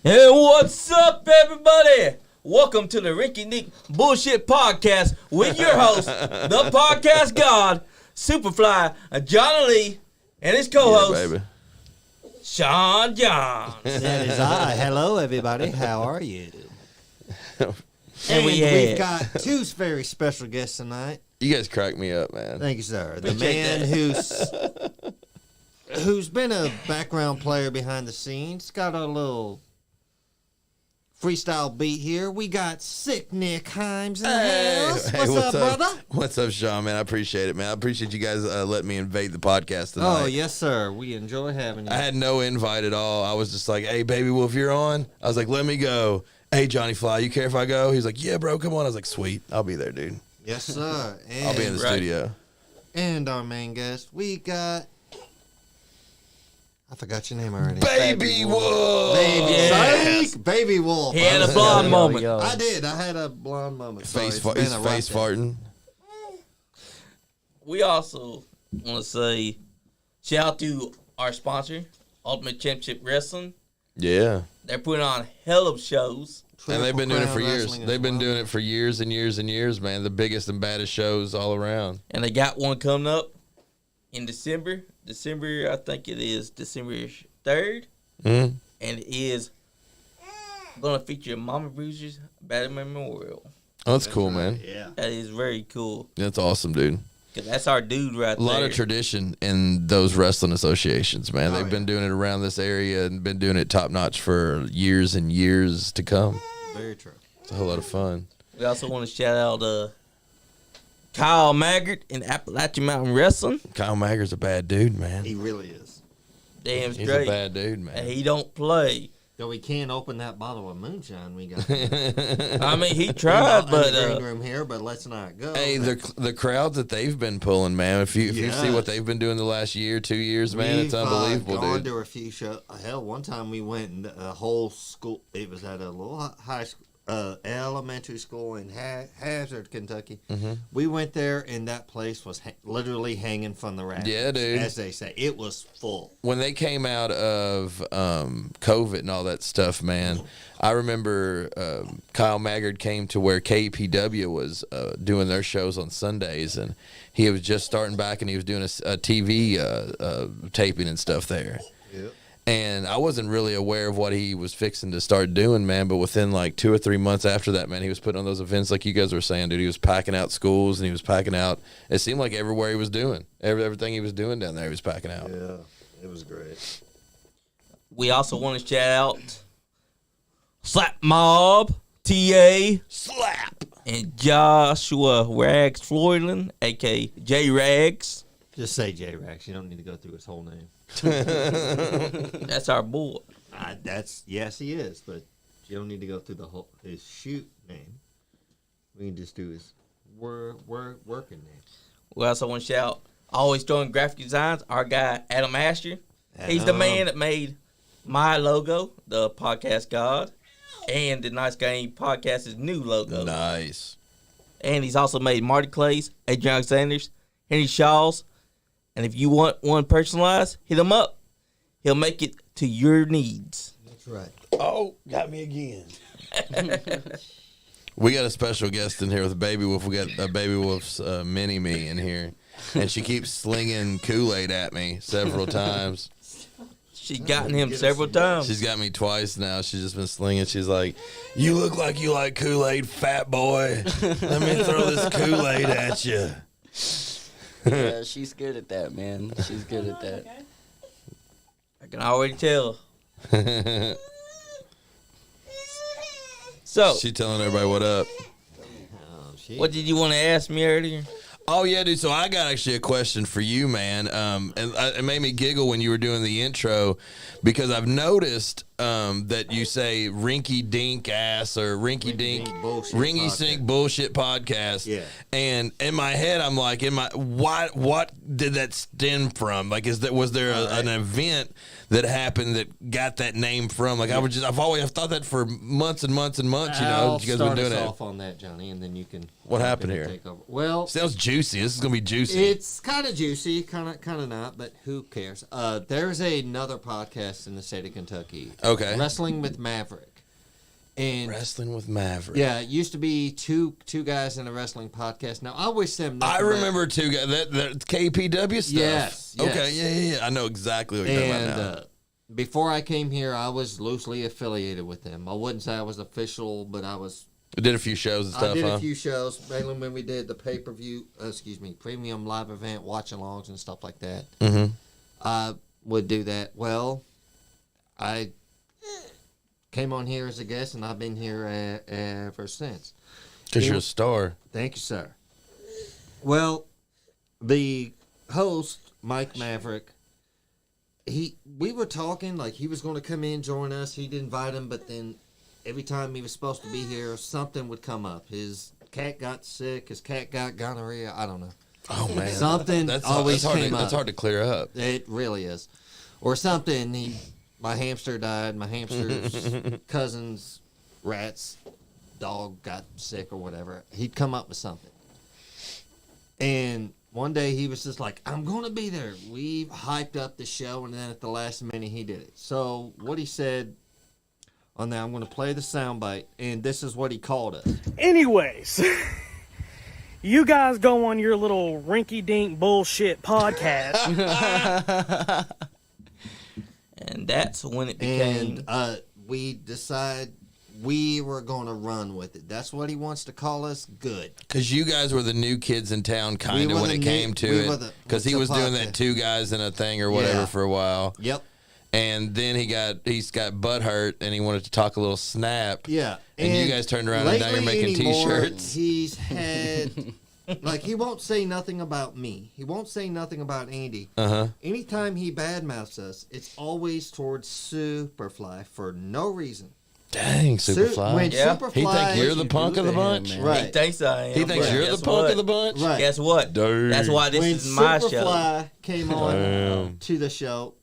And what's up, everybody? Welcome to the Rinky Dink Bullshit Podcast with your host, the podcast god, SuperFly, Johnny Lee, and his co-host, Sean Jahns. That is I. Hello, everybody. How are you? And we've got two very special guests tonight. You guys crack me up, man. Thank you, sir. The man who's been a background player behind the scenes, got a little freestyle beat here. We got Sick Nick Himes in the house. What's up, brother? What's up, Sean, man? I appreciate it, man. I appreciate you guys letting me invade the podcast tonight. Oh, yes, sir. We enjoy having you. I had no invite at all. I was just like, hey, BabyWolf, you're on? I was like, let me go. Hey, Johnny Fly, you care if I go? He's like, yeah, bro, come on. I was like, sweet. I'll be there, dude. Yes, sir. And I'll be in the studio. And our main guest, we got... I forgot your name already. BabyWolf. BabyWolf. He had a blonde moment. I did. I had a blonde moment. Face farting. We also want to say shout out to our sponsor, Ultimate Championship Wrestling. Yeah. They're putting on hell of shows. And they've been doing it for years. They've been doing it for years and years and years, man. The biggest and baddest shows all around. And they got one coming up in December, I think it is December 3rd. Mm-hmm. And it is going to feature Mama Bruiser's Battle Memorial. Oh, that's cool, man. Yeah. That is very cool. That's awesome, dude. Cause that's our dude right there. A lot of tradition in those wrestling associations, man. Oh, They've been doing it around this area and been doing it top notch for years and years to come. Very true. It's a whole lot of fun. We also want to shout out Kyle Maggart in Appalachian Mountain Wrestling. Kyle Maggart's a bad dude, man. He really is. Damn He's straight. a bad dude, man. And he don't play. Though we can't open that bottle of moonshine we got. I mean, he tried, but in the green room here, but let's not go. Hey, the crowds that they've been pulling, man. If you see what they've been doing the last year, 2 years, man, it's unbelievable, gone dude. to a few shows. Hell, one time we went and a whole school. It was at a little high school. Elementary school in Hazard, Kentucky. Mm-hmm. We went there, and that place was literally hanging from the rafters. Yeah, dude. As they say, it was full. When they came out of COVID and all that stuff, man, I remember Kyle Maggart came to where KPW was doing their shows on Sundays, and he was just starting back, and he was doing a TV taping and stuff there. Yep. And I wasn't really aware of what he was fixing to start doing, man. But within like 2 or 3 months after that, man, he was putting on those events like you guys were saying, dude. He was packing out schools and he was packing out. It seemed like everywhere he was doing, everything he was doing down there, he was packing out. Yeah, it was great. we also want to shout out Slap Mob, TA, Slap, and Joshua Rags Floydland, a.k.a. J Rags. Just say J-Rax. You don't need to go through his whole name. That's our boy. Yes, he is, but you don't need to go through his shoot name. We can just do his working name. We also want to shout out, always doing graphic designs, our guy Adam Asher. He's the man that made my logo, the podcast god, and the Nice Game Podcast's new logo. Nice. And he's also made Marty Clay's, Adrian Sanders, Henry Shaw's. And if you want one personalized, hit him up. He'll make it to your needs. That's right. Oh, got me again. We got a special guest in here with BabyWolf. We got BabyWolf's mini-me in here. And she keeps slinging Kool-Aid at me several times. She's gotten him several times. She's got me twice now. She's just been slinging. She's like, you look like you like Kool-Aid, fat boy. Let me throw this Kool-Aid at you. Yeah, she's good at that, man. She's good at that. I can already tell. So, She telling everybody what up. what did you want to ask me earlier? Oh, yeah, dude. So I got actually a question for you, man. And it made me giggle when you were doing the intro because I've noticed that you say Rinky Dink ass or Rinky Dink bullshit podcast. Yeah. And in my head, I'm like, what did that stem from? Like, was there an event that happened that got that name from? Like, I've thought that for months and months and months. You know, you guys been doing it. Off on that, Johnny, and then you can. What happened here? Take over. Well, sounds juicy. This is gonna be juicy. It's kind of juicy, kind of not, but who cares? There's another podcast in the state of Kentucky. Okay. Wrestling with Maverick. And Wrestling with Maverick. yeah, it used to be two guys in a wrestling podcast. Now I wish them. I nothing but- remember two guys. That KPW stuff. Yes, Okay. yes. Yeah. I know exactly what you're talking And about now. before I came here, I was loosely affiliated with them. I wouldn't say I was official, but I was. We did a few shows and stuff. I did huh? a few shows, mainly when we did the pay-per-view, premium live event, watch-alongs and stuff like that. Mm-hmm. I would do that. Well, I came on here as a guest, and I've been here ever since. Because you're a star. Thank you, sir. Well, the host, Mike Maverick, we were talking like he was going to come in, join us. He'd invite him, but then every time he was supposed to be here, something would come up. His cat got sick. His cat got gonorrhea. I don't know. Oh man, Something always hard came up. That's hard to clear up. It really is. Or something. My hamster died. My hamster's cousin's rat's dog got sick or whatever. He'd come up with something. And one day he was just like, I'm going to be there. We hyped up the show, and then at the last minute he did it. So what he said on that, I'm going to play the soundbite, and this is what he called us. Anyways, you guys go on your little rinky-dink bullshit podcast. And that's when it became. And we decided we were going to run with it. That's what he wants to call us. Good. Because you guys were the new kids in town, kind We of were when the it new- came to we were it. the- Because he the was doing podcast. that two guys in a thing or whatever Yeah. for a while. Yep. And then he's got butt hurt and he wanted to talk a little snap. Yeah. And you guys turned around and now you're lately making anymore, T-shirts. He's had, like, he won't say nothing about me. He won't say nothing about Andy. Uh-huh. Anytime he badmouths us, it's always towards Superfly for no reason. Dang, Superfly. When Yeah. Superfly, He think you're the you punk do of the to him, bunch? man? He right. thinks I am. He thinks but you're the guess punk what? of the bunch? Right. Guess what? Dang. That's why this When is my show. Superfly came on Damn. to the show,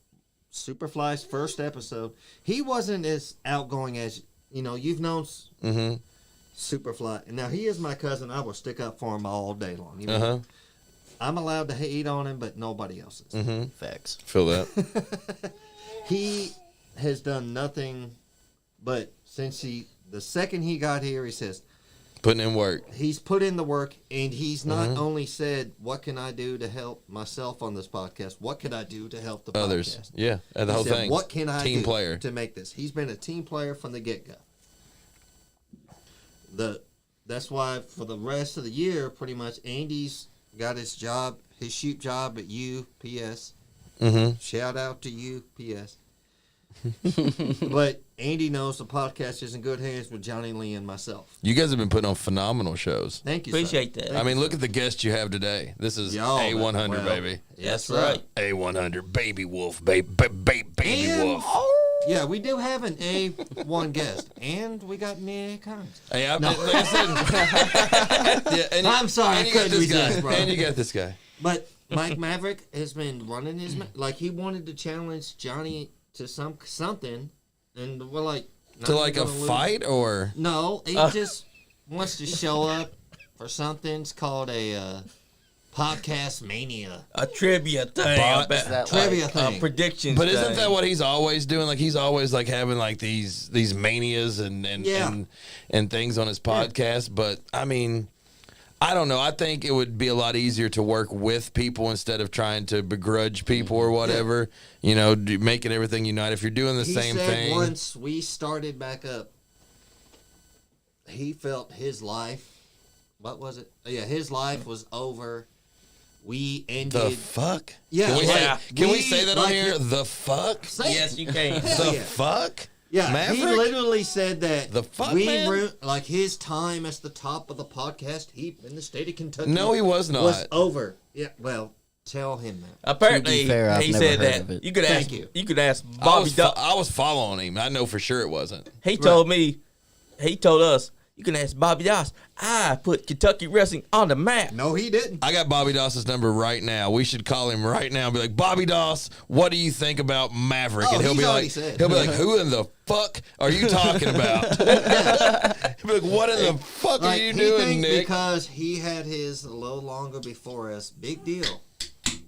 Superfly's first episode, he wasn't as outgoing as, you've known Mm-hmm. Superfly. And now he is my cousin. I will stick up for him all day long. Uh-huh. I'm allowed to hate on him, but nobody else is. Mm-hmm. Facts. Feel that. He has done nothing but since the second he got here, he says, Putting in work. he's put in the work, and he's not Mm-hmm. only said, what can I do to help myself on this podcast? What can I do to help the Others. podcast? Yeah. And the He whole said, thing. what can I Team do player. to make this? He's been a team player from the get-go. That's why for the rest of the year, pretty much, Andy's got his shoot job at UPS. Mm-hmm. Shout out to UPS. But Andy knows the podcast is in good hands with Johnny Lee and myself. You guys have been putting on phenomenal shows. Thank you, sir. Appreciate that. I mean, look at the guest you have today. This is Y'all, A100, well, baby. That's sir. right. A100, BabyWolf, BabyWolf. Yeah, we do have an A1 guest, and we got Nick Hines. Hey, like I said, yeah, and I'm sorry, and I you got couldn't this guy, resist, bro. and you got this guy. But Mike Maverick has been running his like he wanted to challenge Johnny to something, and we're like To not like a gonna lose. fight or No, he just wants to show up for something. It's called a podcast mania A trivia thing. But- about- that trivia a thing. predictions But isn't thing. that what he's always doing? Like he's always like having like these manias and Yeah. and things on his podcast. But I mean, I don't know. I think it would be a lot easier to work with people instead of trying to begrudge people or whatever. You know, making everything unite. If you're doing the He same said thing, once we started back up, he felt his life. What was it? Yeah, his life was over. We ended. the fuck? Yeah, Can we, yeah. Can we say that on like here? it- The fuck? Say Yes, it. you can. Hell The yeah. fuck? Yeah, he Maverick? literally said that The fuck, we man? were like his time as the top of the podcast. He in the state of Kentucky. No, he was not. Was over. Yeah, well, tell him that. Apparently, To be fair, I've he never said heard that. of it. You could ask. Thank you. You could ask Bobby. I was following him. I know for sure it wasn't. He told me. He told us. You can ask Bobby Doss. I put Kentucky wrestling on the map. No, he didn't. I got Bobby Doss's number right now. We should call him right now and be like, Bobby Doss, what do you think about Maverick? Oh, And he'll he's be already like, said. who in the fuck are you talking about? He'll be like, what in the fuck are Like, you he doing, think Nick? because he had his a little longer before us. Big deal.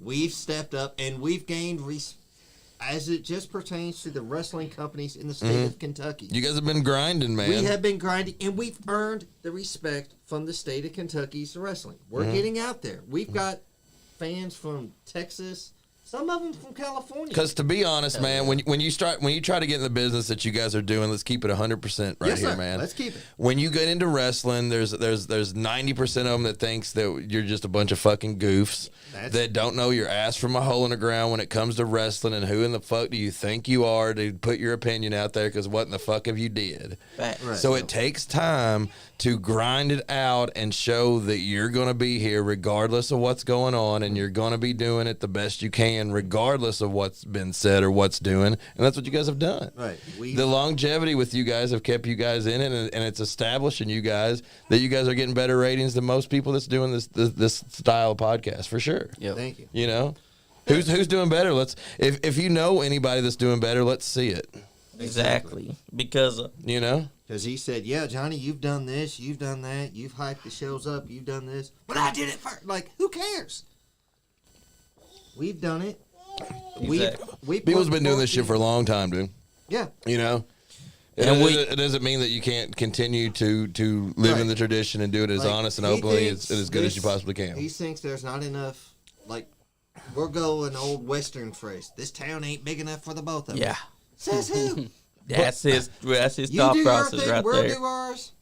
We've stepped up and we've gained as it just pertains to the wrestling companies in the state of Kentucky. You guys have been grinding, man. We have been grinding, and we've earned the respect from the state of Kentucky's wrestling. We're getting out there. We've got fans from Texas, some of them from California. Because to be honest, man, when you try to get in the business that you guys are doing, let's keep it 100% right Yes, here, sir. man. Let's keep it. When you get into wrestling, there's 90% of them that thinks that you're just a bunch of fucking goofs that don't know your ass from a hole in the ground when it comes to wrestling, and who in the fuck do you think you are to put your opinion out there, because what in the fuck have you did? Right. So it takes time to grind it out and show that you're going to be here regardless of what's going on, and you're going to be doing it the best you can regardless of what's been said or what's doing, and that's what you guys have done. Right. The longevity with you guys have kept you guys in it, and it's establishing you guys that you guys are getting better ratings than most people that's doing this style of podcast, for sure. Yep. Thank you. You know, who's doing better? If you know anybody that's doing better, let's see it. Exactly. Because You know. Because he said, yeah, Johnny, you've done this, you've done that, you've hyped the shows up, you've done this. But I did it first. Like, who cares? We've done it. Exactly. People's been doing this shit for a long time, dude. Yeah. You know. And It doesn't mean that you can't continue to live in the tradition and do it as Like, honest and he openly thinks as good as you this- possibly can. He thinks there's not enough, like, we'll go an old Western phrase. This town ain't big enough for the both of us. yeah, Says who? that's his You thought do your process thing, right we'll there. do ours.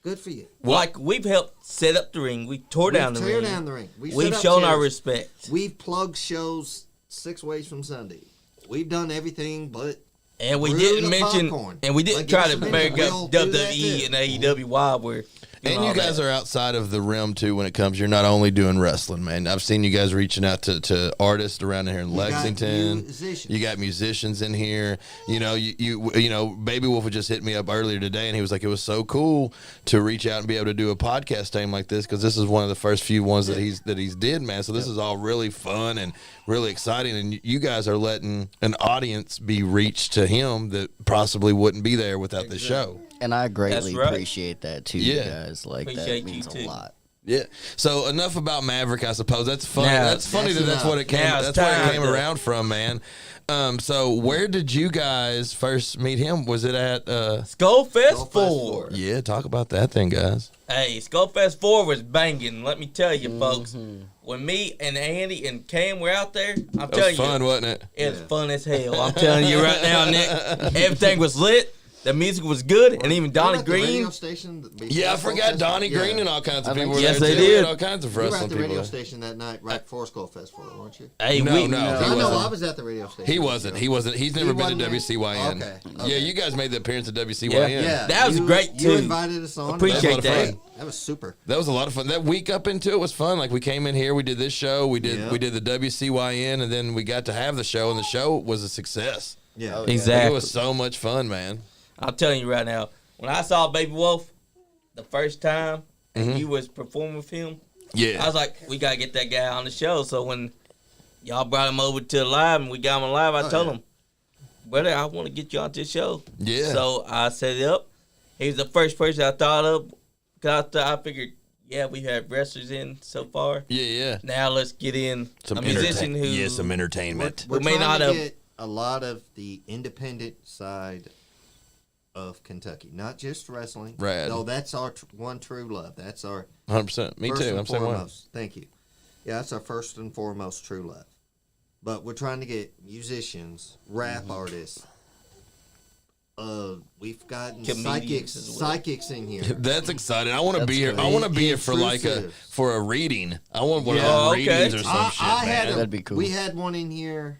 Good for you. Like, we've helped set up the ring. We tore down the Tear ring. down the ring. We've set up shown our chairs. respect. We've plugged shows 6 ways from Sunday. We've done everything but And we brew didn't the mention, popcorn. and we didn't Like, try give to us a make minute. up We'll do that WWE too. and AEW while we're doing And you all guys that. are outside of the realm too when it comes. You're not only doing wrestling, man. I've seen you guys reaching out to artists around here in got Lexington. musicians. You got musicians in here. You know, you know, BabyWolf had just hit me up earlier today, and he was like, it was so cool to reach out and be able to do a podcast time like this, because this is one of the first few ones that he's did, man. So this is all really fun and really exciting, and you guys are letting an audience be reached to him that possibly wouldn't be there without the show. And I greatly That's right. appreciate that too, Yeah. you guys. Like Appreciate that you means too. a lot. Yeah. So enough about Maverick, I suppose. That's funny. Now, that's funny that's that's what it came. Now it's That's where it time came to- around from, man. So where did you guys first meet him? Was it at? Skullfest 4. Yeah, talk about that thing, guys. Hey, Skullfest 4 was banging. Let me tell you, folks. When me and Andy and Cam were out there, I'm That telling was fun, you, wasn't it? it was fun as hell. I'm telling you right now, Nick. Everything was lit. The music was good, and even Donnie You were at the radio Green. station Yeah, I forgot Donnie Green and all kinds of I people think were yes, there they too. We had did. all kinds of You were wrestling at the people. radio there. station that night right before Skullfest for it, weren't you? Hey, No, we, no, he I know wasn't. I was at the radio station. He wasn't. He's never been wasn't to there? WCYN. Okay. Yeah, you guys made the appearance at WCYN. Yeah, That was great, You too. invited us on. Appreciate That was a lot of that. fun. That was super. That was a lot of fun. That week up into it was fun. Like, we came in here, we did this show, we did the WCYN, and then we got to have the show, and the show was a success. Yeah. Like, Exactly. it was so much fun, man. I'm telling you right now, when I saw BabyWolf the first time, and you was performing with him, Yeah. I was like, we gotta get that guy on the show. So when y'all brought him over to the live and we got him on live, I told him, brother, I want to get you on this show. Yeah. So I set it up. He was the first person I thought of. Cause I figured, yeah, we had wrestlers in so far. Yeah. Now let's get in a musician who some entertainment. We're We may trying not to have- get a lot of the independent side of Kentucky, not just wrestling. Rad. No, that's our one true love. That's our 100%. Me first too. and I'm saying one. foremost. Thank you. Yeah, that's our first and foremost true love. But we're trying to get musicians, rap artists. We've gotten Comedians as well. psychics in here. That's exciting. I want to That's be here. good. I want to be here for like Intrusive. a reading. I want one Yeah. of Oh, those okay. readings or some shit, man. That'd be cool. We had one in here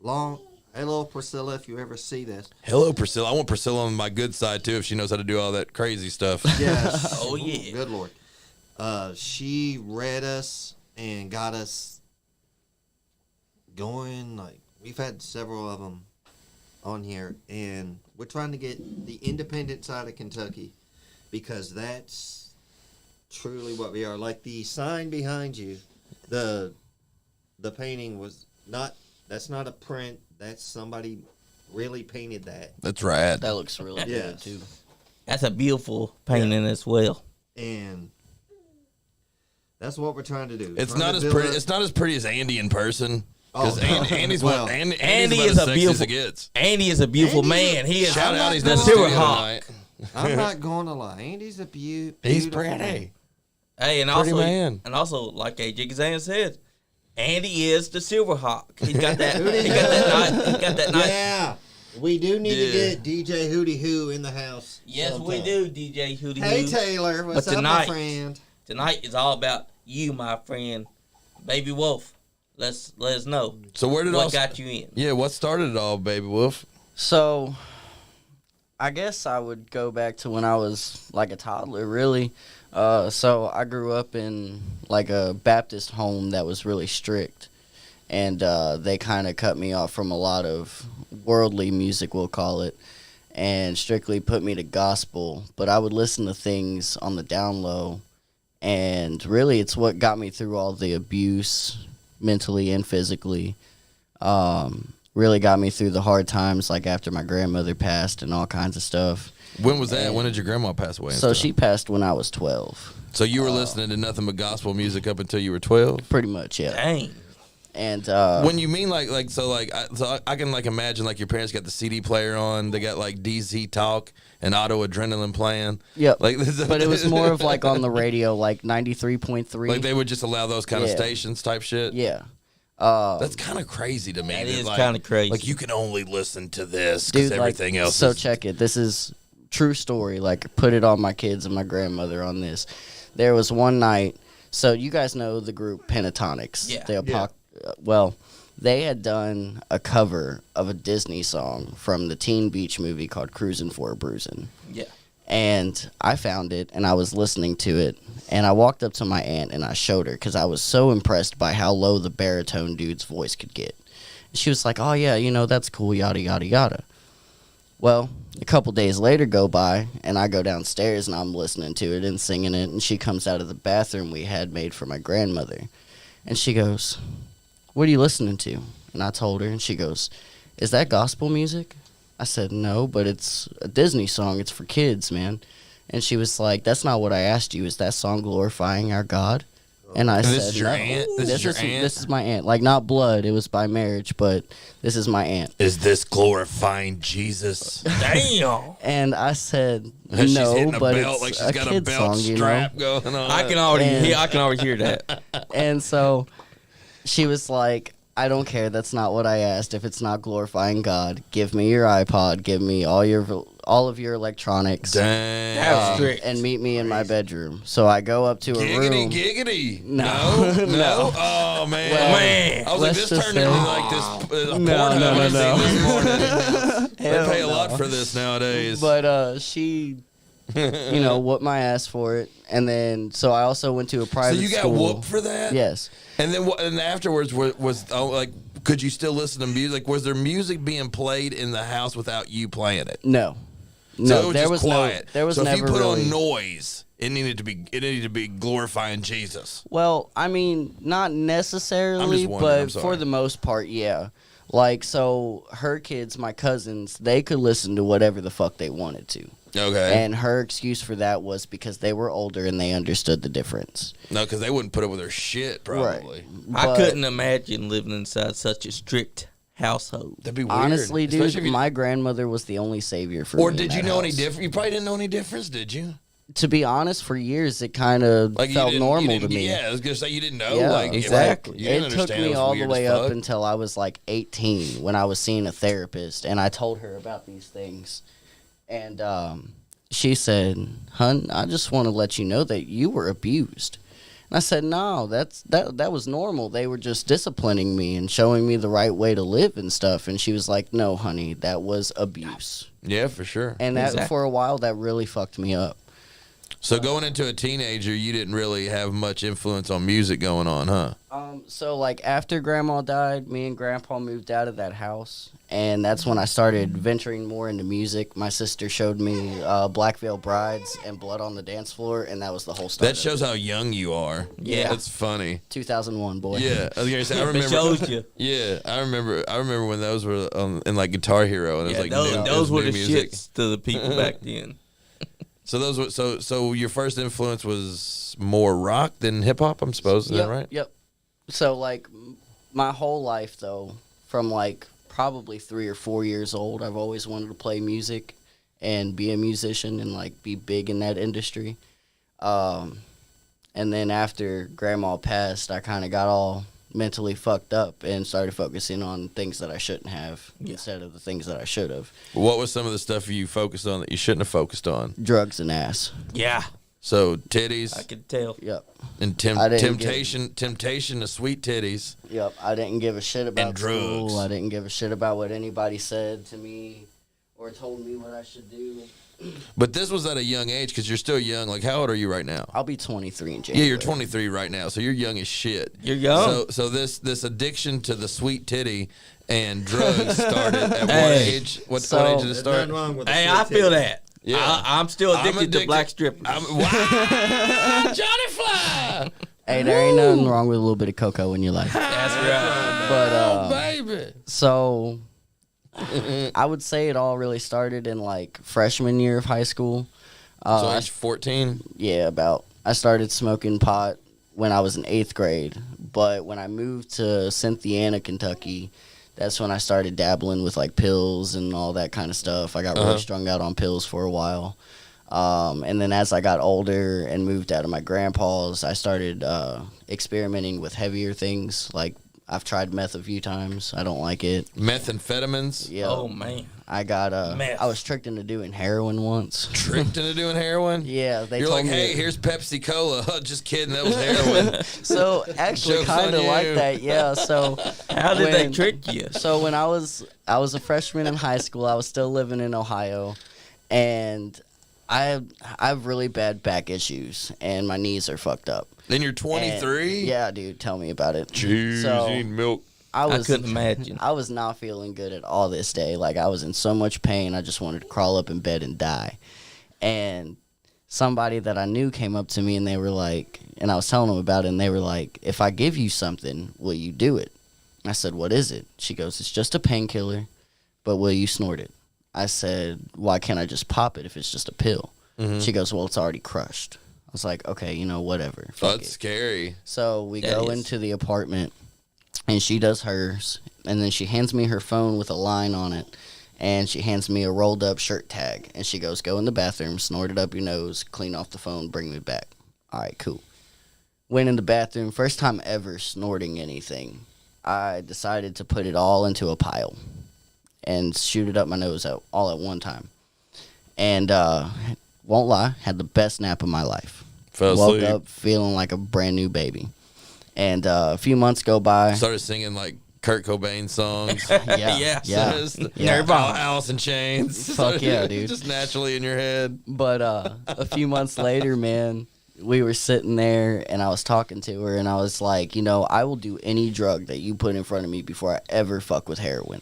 long. Hello, Priscilla, if you ever see this. Hello, Priscilla. I want Priscilla on my good side too, if she knows how to do all that crazy stuff. Yes. Oh, yeah. Good Lord. She read us and got us going. Like, we've had several of them on here, and we're trying to get the independent side of Kentucky because that's truly what we are. Like the sign behind you, the painting was not. That's not a print. That's somebody really painted that. That's rad. That looks really Yes. good too. That's a beautiful painting as well. And that's what we're trying to do. It's Trying not to as build pretty. a- It's not as pretty as Andy in person. Because Andy's well, Andy is a beautiful. Gets. Andy is a beautiful man. He is. Shout out, he's the not in the Silver studio Hawk. tonight. I'm not going to lie. Andy's a beautiful He's man. pretty. Hey, and Pretty also, man. like AJ Kazan said, Andy is the Silver Hawk. He's got that. He got that nice. Yeah. We do need Yeah. to get DJ Hootie Hoo in the house. Yes, sometime. we do, DJ Hootie Hey, Hoo. Taylor. What's But up, tonight- my friend? Tonight is all about you, my friend, BabyWolf. Let us know So where did what all got you in. Yeah, what started it all, BabyWolf? So, I guess I would go back to when I was like a toddler, really. So I grew up in like a Baptist home that was really strict, and they kind of cut me off from a lot of worldly music, we'll call it, and strictly put me to gospel. But I would listen to things on the down low, and really, it's what got me through all the abuse, mentally and physically. Really got me through the hard times, like after my grandmother passed and all kinds of stuff. When was that? When did your grandma pass away? and So stuff? she passed when I was 12, So you were listening to nothing but gospel music up until you were 12? pretty much, yeah. Dang. And When you mean like I can like imagine like your parents got the CD player on, they got like DZ Talk and Auto Adrenaline playing. yep. Like, But it was more of like on the radio, like 93.3. like they would just allow those kind of Yeah. stations type shit. yeah. That's kind of crazy to me. That that, is like- kinda crazy. Like you can only listen to this because Dude, everything like, else. So is, check it. This is true story. Like, put it on my kids and my grandmother on this. There was one night. So you guys know the group Pentatonics. Yeah. Well, they had done a cover of a Disney song from the Teen Beach movie called "Cruisin' for a Bruisin'." Yeah. And I found it, and I was listening to it, and I walked up to my aunt, and I showed her, because I was so impressed by how low the baritone dude's voice could get. And she was like, oh, yeah, that's cool, yada, yada, yada. Well, a couple days later go by, and I go downstairs, and I'm listening to it and singing it, and she comes out of the bathroom we had made for my grandmother. And she goes, what are you listening to? And I told her, and she goes, is that gospel music? I said, no, but it's a Disney song. It's for kids, man. And she was like, that's not what I asked you. Is that song glorifying our God? And I said, this is your no. aunt? This is your aunt? This is my aunt. Like, not blood. It was by marriage, but this is my aunt. is this glorifying Jesus? Damn. And I said, She's no, hitting a but belt it's like she's a got a kid belt song, strap going on. I can already And- hear that. And so she was like, I don't care. That's not what I asked. If it's not glorifying God, give me your iPod. Give me all of your electronics. Dang. That's strict. And meet me in my bedroom. So I go up to a Giggity, room. giggity. No. No. No. Oh, man. Well, man. I was like, let's this just turned into say- like this Pornhub no, I've no. seen this morning. They Hell pay a no. lot for this nowadays. But she, whooped my ass for it. And then, so I also went to a so private you got school. whooped for that? Yes. And then what? And afterwards was like, could you still listen to music? Was there music being played in the house without you playing it? No. So No, it was there just was quiet. no. There was so never if you put really. on noise, it needed to be glorifying Jesus. Well, I mean, not necessarily, wondering, I'm but sorry. for the most part, yeah. Like, so her kids, my cousins, they could listen to whatever the fuck they wanted to. Okay. And her excuse for that was because they were older and they understood the difference. No, because they wouldn't put up with her shit, probably. I But couldn't imagine living inside such a strict household. That'd be weird. honestly, dude, Especially if you- my grandmother was the only savior for Or me. did in you that know any house. different? You probably didn't know any difference, did you? To be honest, for years it kind of Like you felt didn't- you normal didn't- to me. Yeah, I was gonna say you didn't know. Yeah, like exactly. You didn't It took understand me was all the weird way as up fuck. until I was like 18 when I was seeing a therapist, and I told her about these things. And she said, "Hun, I just want to let you know that you were abused." And I said, "No, that was normal. They were just disciplining me and showing me the right way to live and stuff." And she was like, "No, honey, that was abuse." Yeah, for sure. And that Exactly. for a while, that really fucked me up. So going into a teenager, you didn't really have much influence on music going on, huh? So like after Grandma died, me and Grandpa moved out of that house, and that's when I started venturing more into music. My sister showed me Black Veil Brides and Blood on the Dance Floor, and that was the whole start. That shows how young you are. Yeah. That's funny. 2001, boy. Yeah, I was gonna say, I It remember. shows you. Yeah, I remember when those were in like Guitar Hero, and it Yeah, was like new, those were new the music. shits to the people back then. So those were so your first influence was more rock than hip hop, I'm supposed. Is Yep, that right? Yep. So like my whole life, though, from like probably 3 or 4 years old, I've always wanted to play music and be a musician and like be big in that industry. And then after Grandma passed, I kind of got all mentally fucked up and started focusing on things that I shouldn't have instead of the things that I should have. What was some of the stuff you focused on that you shouldn't have focused on? Drugs and ass. Yeah, So titties I could tell. Yep. and I didn't temptation to sweet titties. Yep. I didn't give a shit about And drugs. school. I didn't give a shit about what anybody said to me or told me what I should do. But this was at a young age because you're still young. Like, how old are you right now? I'll be 23 in Yeah, January. you're 23 right now, so you're young as shit. You're young. So this addiction to the sweet titty and drugs started at what Hey. age? What So- age did it There's start? nothing wrong with Hey, the I sweet feel titty. that. Yeah. I'm still I'm addicted to black strippers. Wow, Johnny Fly. Hey, there ain't nothing wrong with a little bit of cocoa in your life. That's right. But Oh, baby. so I would say it all really started in like freshman year of high school. So I age 14. Yeah, about. I started smoking pot when I was in 8th grade, but when I moved to Cynthiana, Kentucky, that's when I started dabbling with like pills and all that kind of stuff. I got really strung out on pills for a while. And then as I got older and moved out of my grandpa's, I started experimenting with heavier things. Like I've tried meth a few times. I don't like it. Methamphetamines. Yeah. Oh man. I got Meth. I was tricked into doing heroin once. Tricked into doing heroin. Yeah, they You're told like, me. hey, here's Pepsi Cola. Just kidding, that was heroin. So actually, Joke's kind on of like you. that. Yeah. So How did they when- trick you? So when I was a freshman in high school, I was still living in Ohio, and I have really bad back issues, and my knees are fucked up. Then you're And- 23. Yeah, dude, tell me about it. Jeez, So- you need milk. I couldn't imagine. I was not feeling good at all this day. Like I was in so much pain, I just wanted to crawl up in bed and die. And somebody that I knew came up to me and they were like, and I was telling them about it, and they were like, if I give you something, will you do it? I said, what is it? She goes, it's just a painkiller, but will you snort it? I said, why can't I just pop it if it's just a pill? She goes, well, it's already crushed. I was like, okay, whatever. Fuck That's it. scary. So we That go is. into the apartment, and she does hers, and then she hands me her phone with a line on it, and she hands me a rolled up shirt tag, and she goes, go in the bathroom, snort it up your nose, clean off the phone, bring me back. All right, cool. Went in the bathroom, first time ever snorting anything. I decided to put it all into a pile and shoot it up my nose all at one time. And won't lie, had the best nap of my life. Fell Woke asleep. up feeling like a brand new baby. And a few months go by. Started singing like Kurt Cobain songs. Yeah, Yeah. yeah. Just Yeah. Alice in Chains. Fuck yeah, dude. Just naturally in your head. But a few months later, man, we were sitting there, and I was talking to her, and I was like, I will do any drug that you put in front of me before I ever fuck with heroin.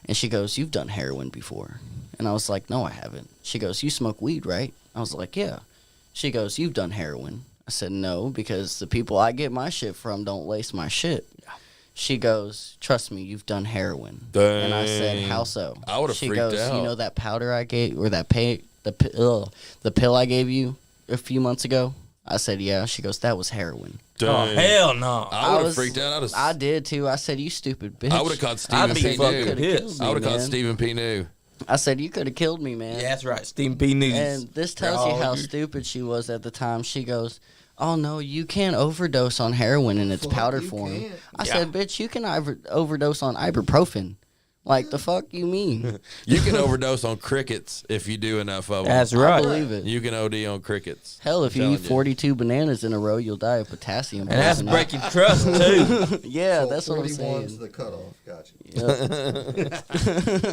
And she goes, you've done heroin before. And I was like, no, I haven't. She goes, you smoke weed, right? I was like, yeah. She goes, you've done heroin. I said, no, because the people I get my shit from don't lace my shit. She goes, trust me, you've done heroin. And I said, Dang. how so? I would've She freaked goes, out. you know that powder I gave, or the pill I gave you a few months ago? I said, yeah. She goes, that was heroin. Oh Dang. hell no. I would have was- freaked out. I did too. I said, you stupid bitch. I would have caught I'd Stephen be P. fucking New. pissed. I would have caught man. Stephen P. New. I said, you could have killed me, man. Yeah, that's right. Stephen P. News. And this tells you Oh, how you- stupid she was at the time. She goes, oh, no, you can't overdose on heroin in its powder you form. can't. I said, bitch, you can overdose on ibuprofen. Like, the fuck you mean? You can overdose on crickets if you do enough of them. That's I right. believe it. You can OD on crickets. Hell, if you I'm eat telling 42 bananas in a row, you'll die of potassium And that's poisoning. breaking trust too. Yeah, that's what I'm 41's saying. the cutoff. Gotcha.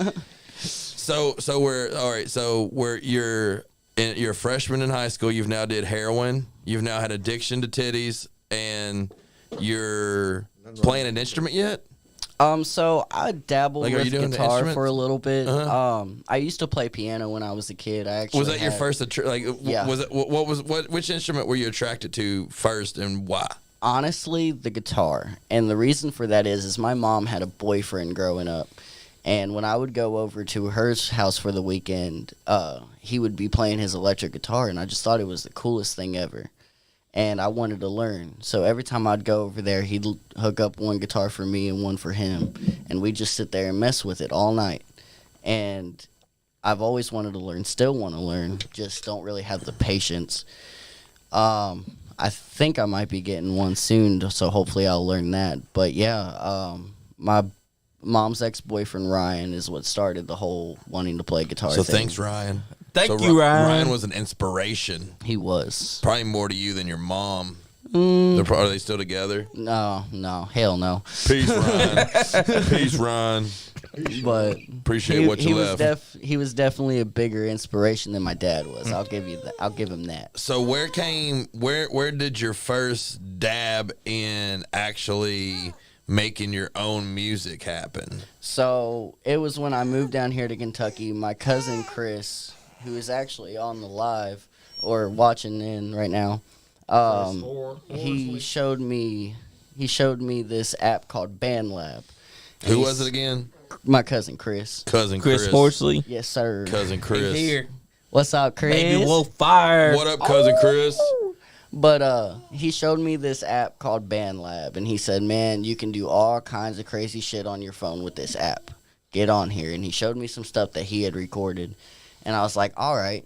Yep. So we're all right. So you're a freshman in high school. You've now did heroin. You've now had addiction to titties, and you're playing an instrument yet? So I dabbled Like, are you with doing the guitar instruments? for a little bit. Uh-huh. I used to play piano when I was a kid. I actually Was that your had- first? Yeah. Was it which instrument were you attracted to first, and why? Honestly, the guitar. And the reason for that is my mom had a boyfriend growing up. And when I would go over to her house for the weekend, he would be playing his electric guitar, and I just thought it was the coolest thing ever. and I wanted to learn. So every time I'd go over there, he'd hook up one guitar for me and one for him, and we'd just sit there and mess with it all night. And I've always wanted to learn, still want to learn, just don't really have the patience. I think I might be getting one soon, so hopefully I'll learn that. But yeah, my mom's ex-boyfriend Ryan is what started the whole wanting to play guitar So thing. thanks, Ryan. Thank you, Ryan. Ryan was an inspiration. He was. Probably more to you than your mom. Are they still together? No, hell no. Peace, Ryan. Peace, Ryan. But Appreciate what you left. He was definitely a bigger inspiration than my dad was. I'll give you that. I'll give him that. So where did your first dab in actually making your own music happen? So it was when I moved down here to Kentucky. My cousin Chris, who is actually on the live or watching in right now, he showed me this app called BandLab. Who was it again? My cousin Chris. Cousin Chris Horsley. Yes, sir. Cousin Chris. He's here. What's up, Chris? BabyWolf fire. What up, cousin Chris? But he showed me this app called BandLab, and he said, man, you can do all kinds of crazy shit on your phone with this app. Get on here. And he showed me some stuff that he had recorded. And I was like, all right,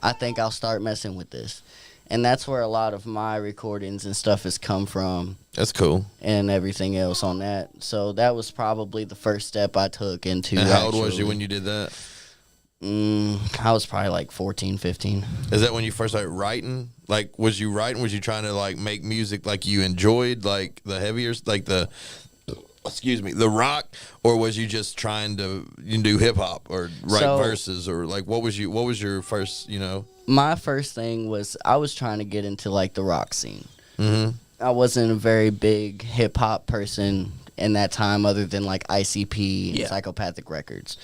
I think I'll start messing with this. And that's where a lot of my recordings and stuff has come from. That's cool. And everything else on that. So that was probably the first step I took into. And how old was you when you did that? I was probably like 14, 15. Is that when you first started writing? Like, was you writing? Was you trying to like make music like you enjoyed, like the heavier, like the rock, or was you just trying to do hip hop or write verses, or like what was your first, My first thing was I was trying to get into like the rock scene. Mm-hmm. I wasn't a very big hip hop person in that time, other than like ICP and Psychopathic Records.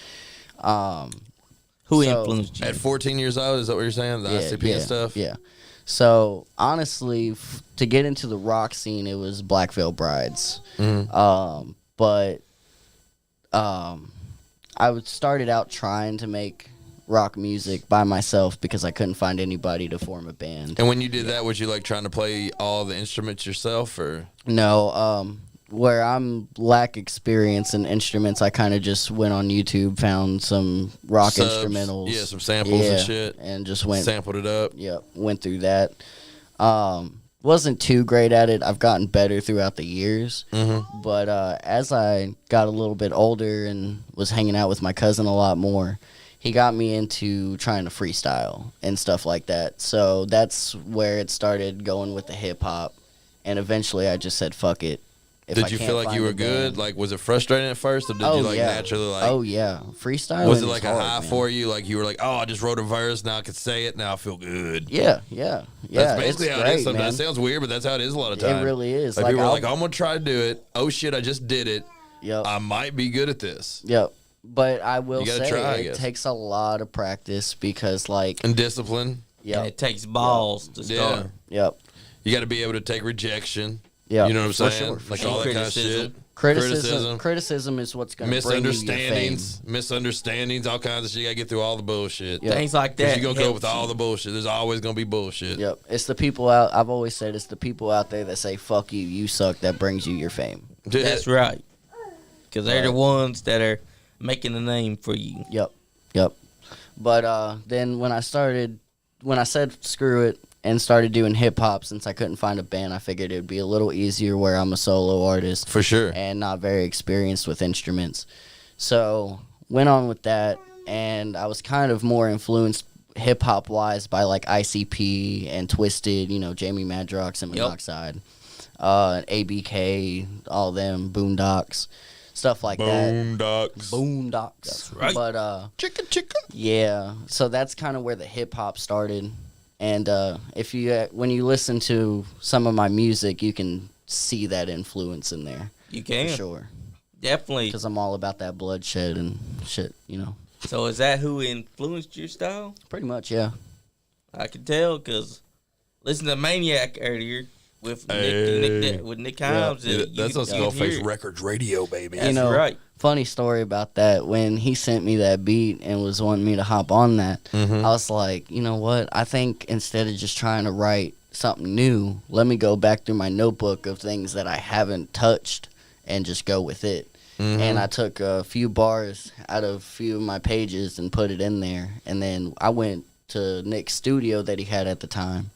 Who influenced you? At 14 years old, is that what you're saying? The ICP and stuff? Yeah. So, honestly, to get into the rock scene, it was Black Veil Brides. Mm-hmm. But I started out trying to make rock music by myself because I couldn't find anybody to form a band. And when you did that, was you like trying to play all the instruments yourself, or? No, where I'm lack experience in instruments, I kind of just went on YouTube, found some rock instrumentals. Yeah, some samples and shit. And just sampled it up. Yep, went through that. Wasn't too great at it. I've gotten better throughout the years. Mm-hmm. But as I got a little bit older and was hanging out with my cousin a lot more, he got me into trying to freestyle and stuff like that. So that's where it started going with the hip hop. And eventually I just said, fuck it. Did you feel like you were good? Like, was it frustrating at first, or did you naturally like? Oh yeah, freestyle. Was it like a high for you? Like you were like, oh, I just wrote a verse, now I can say it, now I feel good. Yeah. That's basically how it is. Sometimes that sounds weird, but that's how it is a lot of times. It really is. Like people are like, I'm gonna try to do it. Oh shit, I just did it. Yep. I might be good at this. Yep. But I will say try, it takes a lot of practice because and discipline. Yeah. And it takes balls to start. Yep. You got to be able to take rejection. Yeah, you know what I'm saying? For like sure. all that kind of shit. Criticism is what's going to bring you your fame. Misunderstandings, all kinds of shit. You got to get through all the bullshit. Yep. Things like that. You're going to go with all the bullshit. There's always going to be bullshit. Yep. It's the people out. I've always said it's the people out there that say, fuck you, you suck, that brings you your fame. That's right. Because they're the ones that are making a name for you. Yep. But then when I said screw it, and started doing hip-hop, since I couldn't find a band, I figured it would be a little easier where I'm a solo artist. For sure. And not very experienced with instruments. So, went on with that, and I was kind of more influenced hip-hop-wise by, like, ICP and Twisted, Jamie Madrox and Monoxide. ABK, all them, Boondocks, stuff like that. Boondocks. That's right. But, Chicka. yeah, so that's kind of where the hip-hop started. And when you listen to some of my music, you can see that influence in there. You can. For sure. Definitely. Because I'm all about that bloodshed and shit, So is that who influenced your style? Pretty much, yeah. I can tell because listen to Maniac earlier with Nick Himes. Yeah, that's on SkullFace Records Radio, baby. That's right. Funny story about that. When he sent me that beat and was wanting me to hop on that, I was like, you know what? I think instead of just trying to write something new, let me go back through my notebook of things that I haven't touched and just go with it. And I took a few bars out of a few of my pages and put it in there. And then I went to Nick's studio that he had at the time.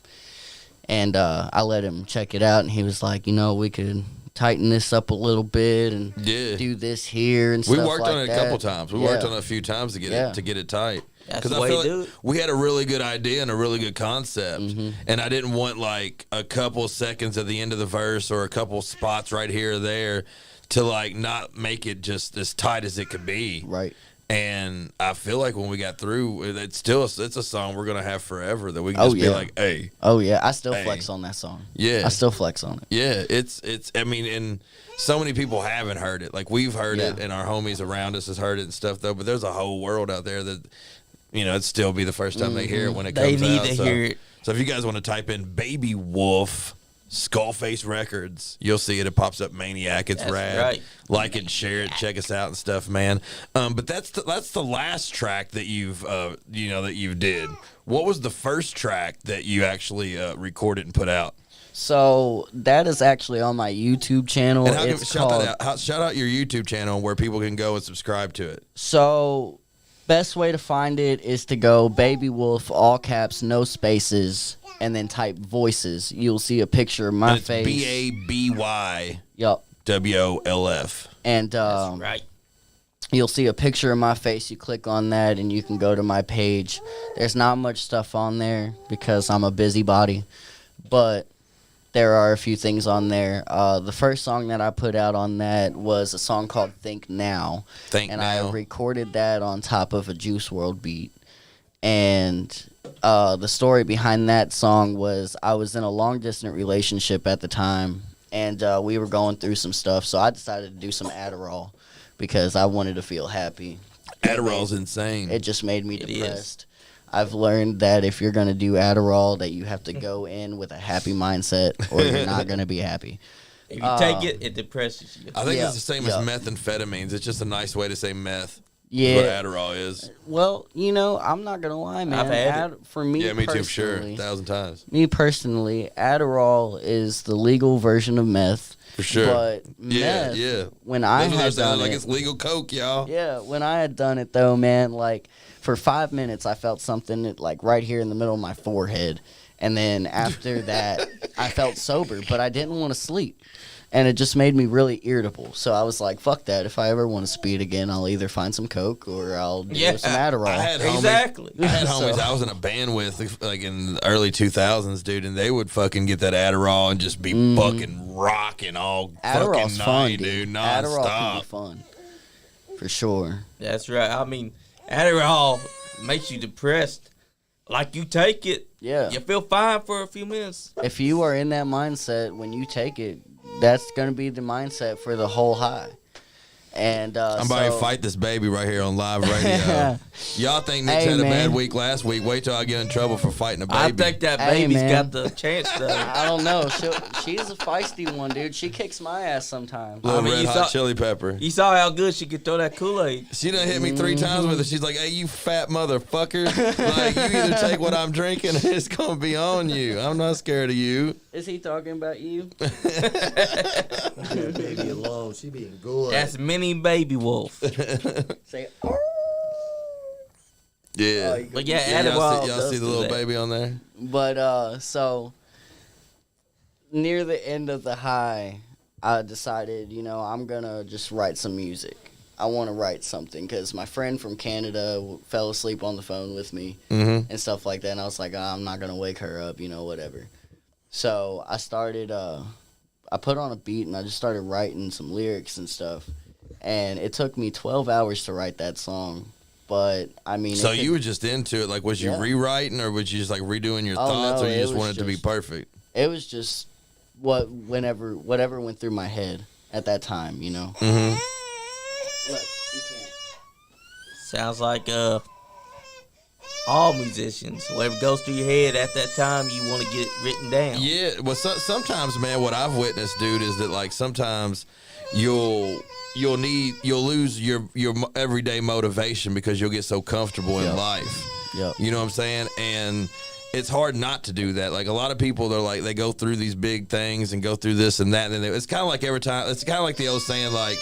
And I let him check it out. And he was like, we could tighten this up a little bit and do this here and stuff like that. We worked on it a couple times. We worked on it a few times to get it tight. That's the way to do it. We had a really good idea and a really good concept. And I didn't want like a couple seconds at the end of the verse or a couple spots right here or there to like not make it just as tight as it could be. Right. And I feel like when we got through, it's a song we're gonna have forever that we can just be like, hey. Oh yeah, I still flex on that song. Yeah, I still flex on it. Yeah, it's. I mean, and so many people haven't heard it. Like we've heard it, and our homies around us has heard it and stuff though. But there's a whole world out there that, it'd still be the first time they hear it when it comes out. They need to hear it. So if you guys want to type in BabyWolf SkullFace Records, you'll see it. It pops up Maniac. It's rad. Right. Like it, share it, check us out and stuff, man. But that's the last track that you've that you did. What was the first track that you actually recorded and put out? So that is actually on my YouTube channel. And shout out your YouTube channel and where people can go and subscribe to it. So best way to find it is to go BabyWolf, all caps, no spaces, and then type voices. You'll see a picture of my face. BabyWolf. Yup. WOLF. And That's right. You'll see a picture of my face. You click on that, and you can go to my page. There's not much stuff on there because I'm a busybody, but there are a few things on there. The first song that I put out on that was a song called Think Now. I recorded that on top of a Juice WRLD beat. And the story behind that song was I was in a long-distance relationship at the time, and we were going through some stuff, so I decided to do some Adderall because I wanted to feel happy. Adderall's insane. It just made me depressed. I've learned that if you're going to do Adderall, that you have to go in with a happy mindset or you're not going to be happy. If you take it, it depresses you. I think it's the same as methamphetamines. It's just a nice way to say meth. Yeah. What Adderall is. Well, I'm not going to lie, man. I've had it. For me me too, sure. personally, 1,000 times. Me personally, Adderall is the legal version of meth. For sure. But meth, when I had done it, it's legal coke, y'all. Yeah, when I had done it though, man, like for 5 minutes I felt something like right here in the middle of my forehead. And then after that I felt sober, but I didn't want to sleep. And it just made me really irritable. So I was like, fuck that. If I ever want to speed again, I'll either find some coke or I'll do some Adderall. I had homies I was in a band with like in the early 2000s, dude, and they would fucking get that Adderall and just be fucking rocking all Adderall's fucking night, fun, dude. Adderall can Nonstop. be fun. For sure. That's right. I mean, Adderall makes you depressed. Like you take it, you feel fine for a few minutes. If you are in that mindset when you take it, that's going to be the mindset for the whole high. And I'm about to fight this baby right here on live radio. Y'all think Nick's had a bad week last week? Wait till I get in trouble for fighting a baby. I think that baby's got the chance, though. I don't know. She's a feisty one, dude. She kicks my ass sometimes. Little red hot chili pepper. You saw how good she could throw that Kool-Aid. She done hit me 3 times with it. She's like, hey, you fat motherfucker. Like, you either take what I'm drinking or it's going to be on you. I'm not scared of you. Is he talking about you? Leave baby alone. She being good. That's mini BabyWolf. Say, yeah. But yeah, Adderall. Y'all see the little baby on there? But so near the end of the high, I decided, I'm gonna just write some music. I want to write something because my friend from Canada fell asleep on the phone with me and stuff like that. And I was like, I'm not gonna wake her up, whatever. So I started. I put on a beat and I just started writing some lyrics and stuff. And it took me 12 hours to write that song. But, I mean... So you were just into it. Like, was you rewriting or was you just, like, redoing your thoughts or you just wanted it to be perfect? It was just whatever went through my head at that time, Look, you can't. Sounds like all musicians. Whatever goes through your head at that time, you want to get it written down. Yeah. Well, sometimes, man, what I've witnessed, dude, is that, like, sometimes you'll lose your everyday motivation because you'll get so comfortable in life. Yep. You know what I'm saying? And it's hard not to do that. Like a lot of people, they're like they go through these big things and go through this and that, and then it's kind of like every time. It's kind of like the old saying, like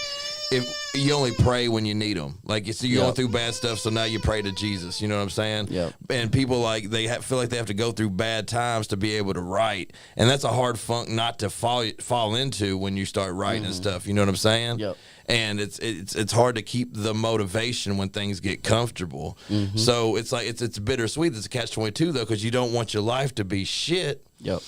if you only pray when you need them. Like you see, you're going through bad stuff, so now you pray to Jesus. You know what I'm saying? Yep. And people like feel like they have to go through bad times to be able to write, and that's a hard funk not to fall into when you start writing and stuff. You know what I'm saying? Yep. And it's hard to keep the motivation when things get comfortable. So it's like it's bittersweet. It's a catch-22 though, because you don't want your life to be shit. Yep.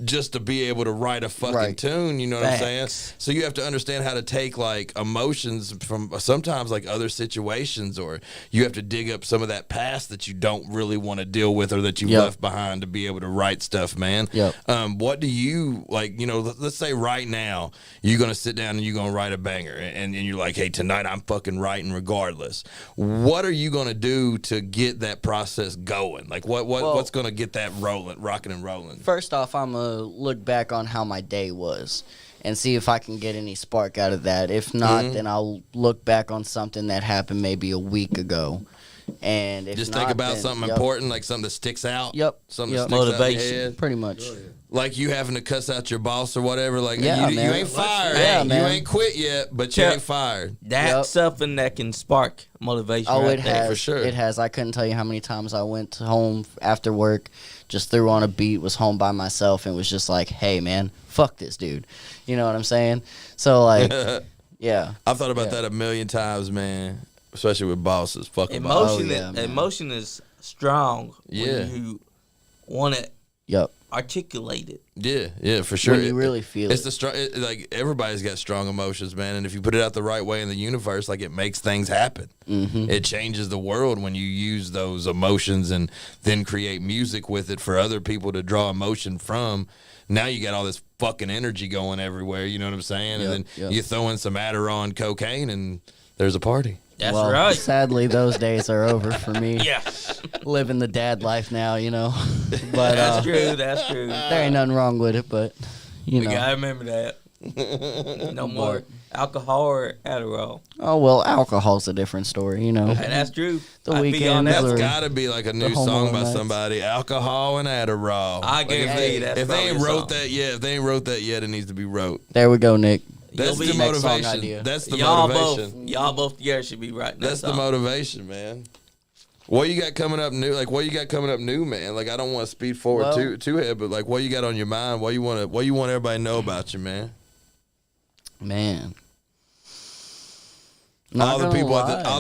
Just to be able to write a fucking tune, you know what I'm saying? So you have to understand how to take like emotions from sometimes like other situations, or you have to dig up some of that past that you don't really want to deal with or that you left behind to be able to write stuff, man. Yep. What do you like? You know, let's say right now you're gonna sit down and you're gonna write a banger, and you're like, hey, tonight I'm fucking writing regardless. What are you gonna do to get that process going? Like what's gonna get that rocking and rolling? First off, I'm going to look back on how my day was and see if I can get any spark out of that. If not, then I'll look back on something that happened maybe a week ago. And if just not, think about then, something important, like something that sticks out. Yep. Something that sticks Motivation. out in your head. Pretty much. Like you having to cuss out your boss or whatever. Like Yeah, you man. ain't fired. Yeah, You man. ain't quit yet, but you Yep. ain't fired. That's Yep. something that can spark motivation. Oh, right it there. has. for sure. It has. I couldn't tell you how many times I went home after work, just threw on a beat, was home by myself, and was just like, hey, man, fuck this dude. You know what I'm saying? So, like, yeah. I've thought about Yeah. that a million times, man. Especially with bosses. Fucking bosses. Emotion is strong Yeah. when you want to Yep. articulate it. Yeah, for sure. When you really feel it's it. the strong. Like everybody's got strong emotions, man. And if you put it out the right way in the universe, like it makes things happen. It changes the world when you use those emotions and then create music with it for other people to draw emotion from. Now you got all this fucking energy going everywhere. You know what I'm saying? Yep, And then yep. you throw in some Adderall cocaine, and there's a party. That's well, right. sadly, those days are over for me. Yeah, Living the dad life now, you know. But that's true. That's true. there ain't nothing wrong with it, but, you We know. gotta remember that. No more alcohol or Adderall. Oh, well, alcohol's a different story, you know. And that's true. The I'd be weekend on is that. That's or got to be like a new Home song Alone by nights. somebody. Alcohol and Adderall. I Like, guarantee that's if they probably ain't a wrote song. that yet, if they ain't wrote that yet, it needs to be wrote. There we go, Nick. That's be the next song motivation. idea. That's the Y'all motivation. both together should be writing that That's the song. motivation, man. What you got coming up new? Like, what you got coming up new, man? Like, I don't want to speed forward Well- too ahead, but like, what you got on your mind? What you want everybody to know about you, man? Man. All the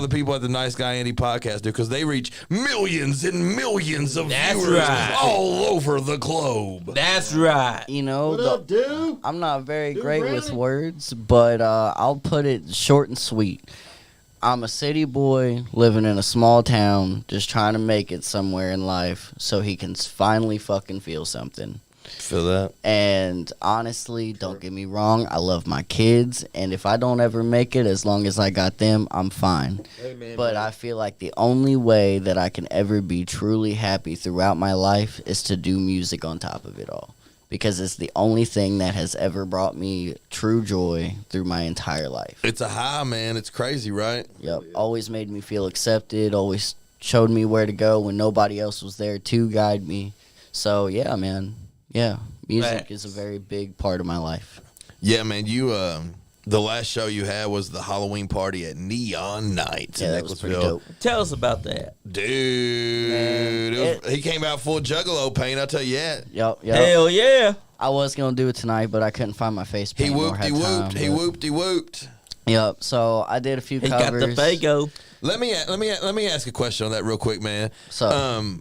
people at the Nice Guy Andy podcast do, because they reach millions and millions of That's viewers right. all over the globe. That's right. You know, What up, dude? I'm not very Dude, great with Brownie? words, but I'll put it short and sweet. I'm a city boy living in a small town, just trying to make it somewhere in life so he can finally fucking feel something. Feel that? And honestly, don't get me wrong, I love my kids, and if I don't ever make it, as long as I got them, I'm fine. Amen, But I feel like the only way that I can ever be truly happy throughout my life is to do music on top of it all. Because it's the only thing that has ever brought me true joy through my entire life. It's a high, man. It's crazy, right? Yep. Always made me feel accepted, always showed me where to go when nobody else was there to guide me. So, yeah, man. Yeah. Music is a very big part of my life. Yeah, man. You, the last show you had was the Halloween party at Neon Nights Yeah, in that was pretty Nicholasville. dope. Tell us about that. Dude, Man, he came out full Juggalo paint. I'll tell you that. Yep. Hell yeah. I was going to do it tonight, but I couldn't find my face He paint. nor whooped, had he time, whooped, he but- whooped, he whooped. Yep. So I did a few He covers. got the Fago. Let me ask a question on that real quick, man. So-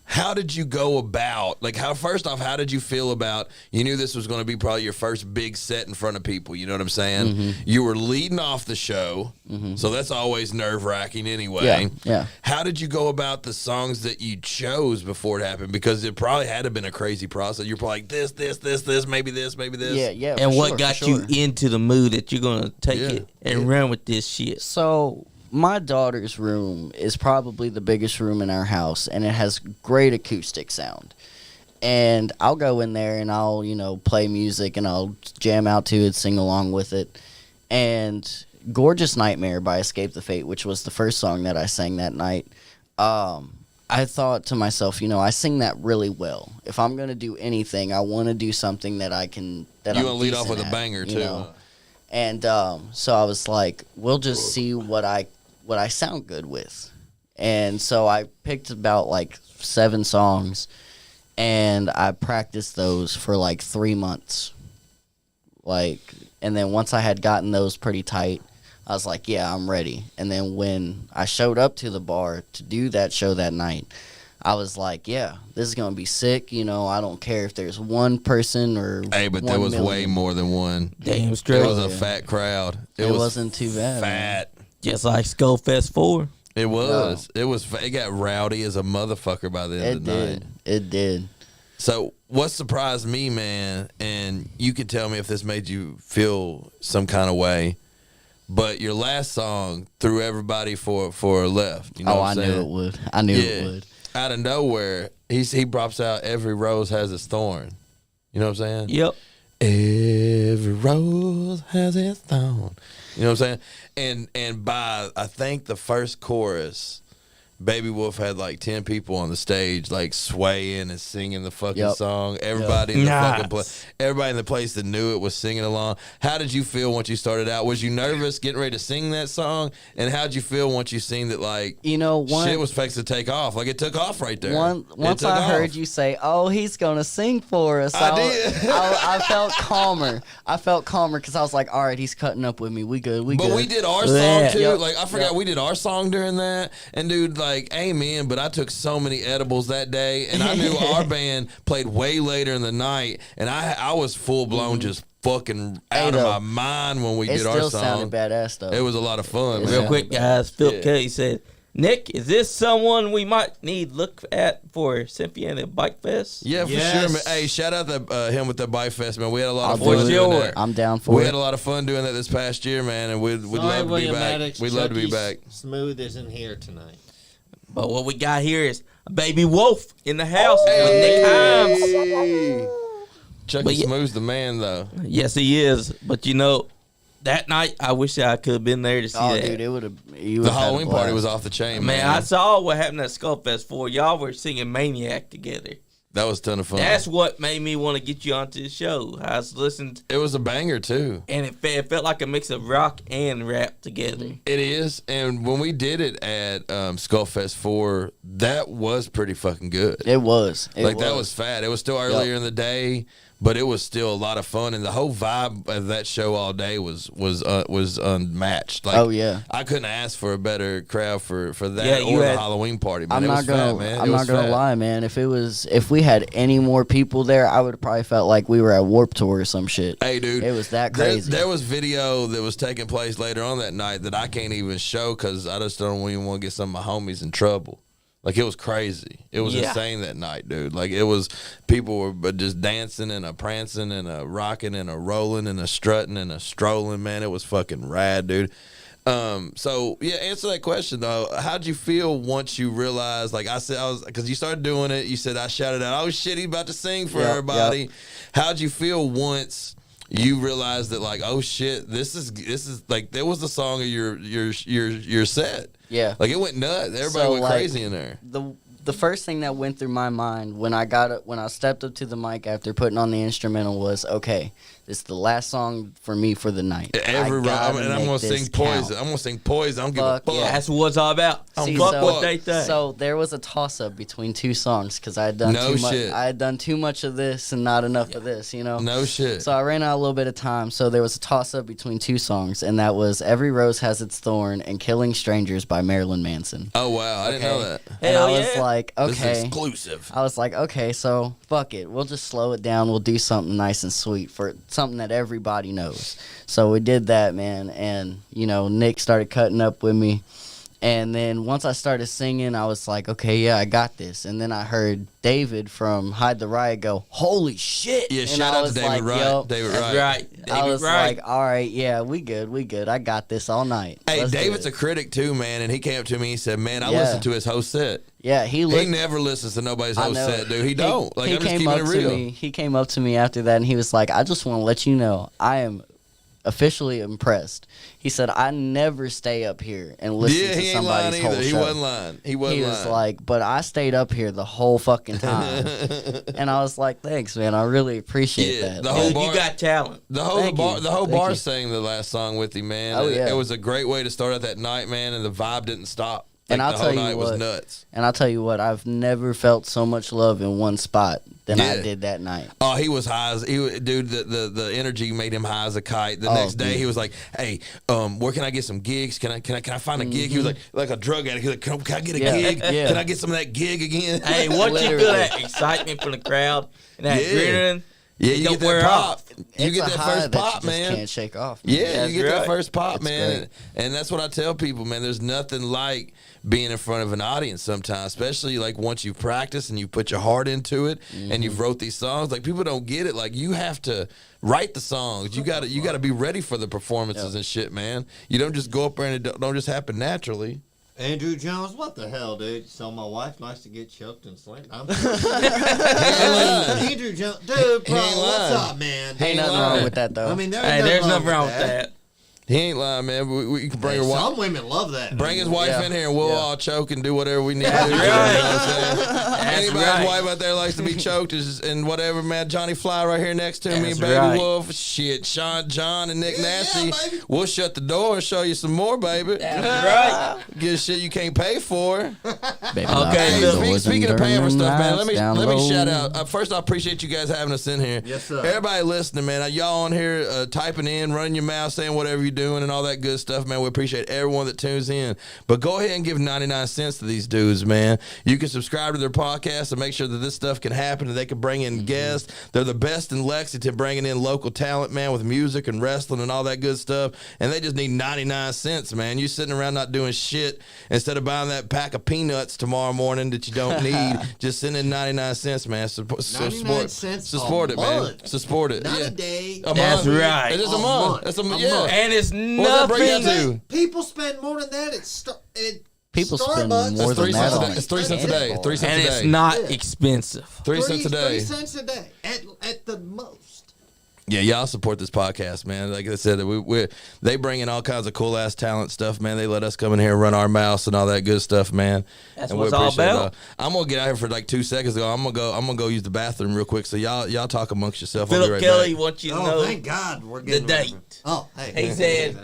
How did you go about, like, first off, how did you feel about, you knew this was going to be probably your first big set in front of people, you know what I'm saying? Mm-hmm. You were leading off the show, so that's always nerve-wracking anyway. Yeah. How did you go about the songs that you chose before it happened? Because it probably had to have been a crazy process. You're probably like, this, maybe this. Yeah. And for what sure, got for sure. you into the mood that you're going to take Yeah. it and run with this shit? So my daughter's room is probably the biggest room in our house, and it has great acoustic sound. And I'll go in there and I'll, play music and I'll jam out to it, sing along with it. And Gorgeous Nightmare by Escape the Fate, which was the first song that I sang that night, I thought to myself, I sing that really well. If I'm gonna do anything, I want to do something that I can. That You I'm want to lead off decent with a at, banger too. And so I was like, we'll just see what I sound good with. And so I picked about like 7 songs, and I practiced those for like 3 months. And then once I had gotten those pretty tight, I was like, yeah, I'm ready. And then when I showed up to the bar to do that show that night, I was like, yeah, this is going to be sick. I don't care if there's one person or Hey, but there was way more than one. Damn It straight. was a fat crowd. It wasn't too bad. Fat. Just like Skullfest 4. It was. It was. It got rowdy as a motherfucker by the end of the night. It did. So what surprised me, man, and you could tell me if this made you feel some kind of way, but your last song threw everybody for a left. You know what I'm saying? Knew it would. I knew it would. Out of nowhere, he drops out, every rose has its thorn. You know what I'm saying? Yep. Every rose has its thorn. You know what I'm saying? And by, I think, the first chorus, BabyWolf had like 10 people on the stage, like swaying and singing the fucking song. Everybody in the fucking place, everybody in the place that knew it was singing along. How did you feel once you started out? Was you nervous getting ready to sing that song? And how'd you feel once you seen that, like, shit was fixing to take off? Like, it took off right there. Once I heard you say, "Oh, he's gonna sing for us," I felt calmer. I felt calmer because I was like, "All right, he's cutting up with me. We good. We good." But we did our song too. Yep. Like, I forgot we did our song during that. And dude, like, amen, but I took so many edibles that day, and I knew our band played way later in the night, and I was full blown just fucking out of my mind when we did our song. It still sounded badass though. It was a lot of fun. Man. Real quick, guys. Phil Kelly said, "Nick, is this someone we might need look at for Symphony Bike Fest?" Yeah, for sure, man. Hey, shout out to him with the Bike Fest, man. We had a lot of fun For doing sure. that. I'm down for it. We had a lot of fun doing that this past year, man, and we'd love to be back. We'd love to be back. Smooth isn't here tonight. But what we got here is BabyWolf in the house with Nick Himes. Chucky Smooth's the man, though. Yes, he is. But that night I wish I could have been there to see that. Dude, it would have. The Halloween party was off the chain, man. I saw what happened at Skullfest 4. Y'all were singing Maniac together. That was a ton of fun. That's what made me want to get you onto the show. I was listening. It was a banger, too. And it felt like a mix of rock and rap together. It is. And when we did it at Skullfest 4, that was pretty fucking good. It was. That was fat. It was still earlier in the day, but it was still a lot of fun. And the whole vibe of that show all day was unmatched. Like, oh, yeah. I couldn't ask for a better crowd for that or the Halloween party. Man. I'm not gonna lie, man. If we had any more people there, I would have probably felt like we were at Warped Tour or some shit. Hey, dude, it was that crazy. There was video that was taking place later on that night that I can't even show because I just don't even want to get some of my homies in trouble. Like, it was crazy. It was insane that night, dude. Like, it was, people were just dancing and a prancing and a rocking and a rolling and a strutting and a strolling, man. It was fucking rad, dude. So yeah, answer that question though. How'd you feel once you realized, like I said, because you started doing it, you said, I shouted out, "Oh shit, he's about to sing for everybody." Yep. How'd you feel once you realized that, like, oh shit, this is like, there was the song of your set. Yeah. Like, it went nuts. Everybody went crazy in there. The first thing that went through my mind when I stepped up to the mic after putting on the instrumental was, okay, this is the last song for me for the night. I'm gonna sing Poison. I'm gonna sing Poison. I don't give a fuck. Yeah. That's what it's all about. So there was a toss up between 2 songs because I had done too much. I had done too much of this and not enough of this, No shit. So I ran out a little bit of time. So there was a toss up between 2 songs, and that was "Every Rose Has Its Thorn" and "Killing Strangers" by Marilyn Manson. Oh wow, I didn't know that. And I was like, okay, this is exclusive. I was like, okay, so fuck it, we'll just slow it down. We'll do something nice and sweet for something that everybody knows. So we did that, man, and Nick started cutting up with me. And then once I started singing, I was like, okay, yeah, I got this. And then I heard David from Hide the Riot go, "Holy shit." Yeah, and shout out to David Wright. David Wright. I was like, all right, yeah, we good. I got this all night. Hey, David's a critic too, man. And he came up to me and he said, "Man, I listened to his whole set." Yeah, he never listens to nobody's whole set, dude. He don't. I'm just keeping it real. He came up to me after that and he was like, "I just want to let you know I am officially impressed. He said, I never stay up here and listen Yeah, to he ain't lying somebody's whole either. show. He wasn't lying. He wasn't He lying. was like, but I stayed up here the whole fucking time. And I was like, thanks, man. I really appreciate Yeah, that. the whole Dude, bar- you got talent. The whole Thank bar, you. the whole Thank bar you. sang the last song with him, man. Oh, And yeah. It was a great way to start out that night, man, and the vibe didn't stop. And I'll the tell whole you night was what. nuts. And I'll tell you what, I've never felt so much love in one spot than I Yeah. did that night. Oh, he was high as dude. The energy made him high as a kite. The Oh, next day, dude. he was like, "Hey, where can I get some gigs? Can I find a gig?" He was like a drug addict. He was like, "Can I get a Yeah. gig? Yeah. Can I get some of that gig again?" Hey, once you feel Literally. that excitement from the crowd and that Yeah. adrenaline, Yeah, it you don't get wear that off. pop. You It's get a that high first that pop, you just man. can't shake off. Yeah, That's you get that right. first pop, It's man. great. And that's what I tell people, man. There's nothing like being in front of an audience sometimes, especially like once you've practiced and you put your heart into it and you've wrote these songs. Like people don't get it. Like you have to write the songs. You gotta be ready for the performances and shit, man. You don't just go up there and it don't just happen naturally. Andrew Jones, what the hell, dude? So my wife likes to get choked and slammed. I'm Andrew Jones, dude, bro, ain't what's lying. up, man? Ain't nothing wrong with that, though. I mean, hey, there's nothing wrong with that. He ain't lying, man. We can bring Hey, her wife. some women love that. Bring his wife Yeah. in here and we'll Yeah. all choke and do whatever we need to do. That's You know right. what I'm saying? That's Anybody's right. wife out there likes to be choked and whatever, man. Johnny Fly right here next to me, That's Baby right. Wolf, shit, Sean, John, and Nick Yeah, Nasty. baby. We'll shut the door and show you some more, baby. That's right. Get shit you can't pay for. Baby, Okay, lock look, the doors Speaking and of paying for turn stuff, man, lights let down me low. shout out. First, I appreciate you guys having us in here. Yes, sir. Everybody listening, man, y'all on here typing in, running your mouth, saying whatever you're doing, and all that good stuff, man. We appreciate everyone that tunes in. But go ahead and give 99 cents to these dudes, man. You can subscribe to their podcast and make sure that this stuff can happen and they can bring in guests. They're the best in Lexington, bringing in local talent, man, with music and wrestling and all that good stuff. And they just need 99 cents, man. You sitting around not doing shit instead of buying that pack of peanuts tomorrow morning that you don't need. Just send in 99 cents, man. 99 cents support a it, man. month. Support it. Not yeah. a day. A That's month. right. It is a A month. month. That's A yeah. month. And it's What does that bring you nothing. to? People spend more than that at People spend Starbucks. more It's than 3 that cents a on day. It's 3 cents a day. 3 cents And a it's day. not Yeah. expensive. 3 cents a day. 3 cents a day at the most. Yeah, y'all support this podcast, man. Like I said, they bring in all kinds of cool ass talent stuff, man. They let us come in here and run our mouths and all that good stuff, man. That's and what we it's all appreciate it about. I'm gonna get out here for like 2 seconds ago. I'm gonna go use the bathroom real quick. So y'all talk amongst yourself. I'll be Philip right Kelly back. wants you to Oh, know thank God we're the getting date. Oh, hey. He said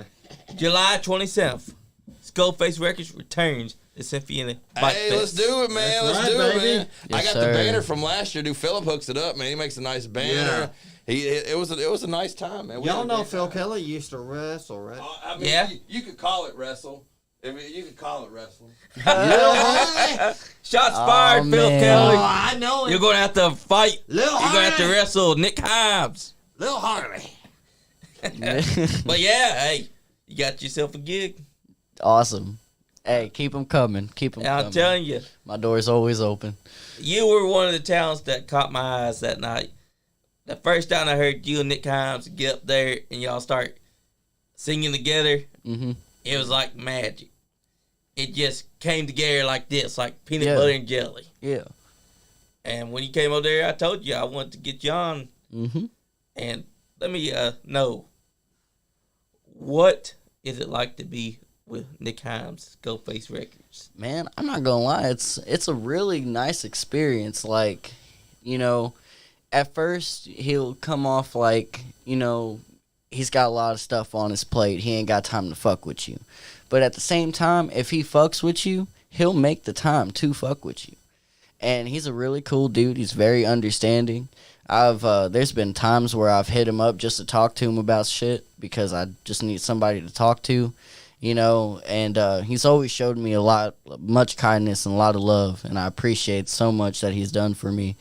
July 27th, SkullFace Records returns to Symphony Bike Hey, Fest. let's do it, man. That's Let's right, do it, baby. man. I Yes, got sir. the banner from last year. Dude, Philip hooks it up, man. He makes a nice banner. It was a nice time, man. We Y'all had a know great Phil time. Kelly used to wrestle, right? I mean, Yeah. you could call it wrestle. You could call it wrestling. Lil Harley. Shots fired, Phil man. Kelly. Oh, I know You're him. going to have to fight. Lil You're going to have to Harley. wrestle Nick Himes. Lil Harley. But yeah, hey, you got yourself a gig. Awesome. Hey, keep them coming. Keep them And I'm coming. telling you, My door's always open. you were one of the talents that caught my eyes that night. The first time I heard you and Nick Himes get up there and y'all start singing together, Mm-hmm. it was like magic. It just came together like this, like peanut Yeah. butter and jelly. Yeah. And when you came over there, I told you I wanted to get you on. Mm-hmm. And let me know, what is it like to be with Nick Himes, SkullFace Records? Man, I'm not gonna lie, it's a really nice experience. Like, you know, at first he'll come off like, you know, he's got a lot of stuff on his plate. He ain't got time to fuck with you. But at the same time, if he fucks with you, he'll make the time to fuck with you. And he's a really cool dude. He's very understanding. There's been times where I've hit him up just to talk to him about shit because I just need somebody to talk to, you know, and he's always showed me much kindness and a lot of love, and I appreciate so much that he's done for me.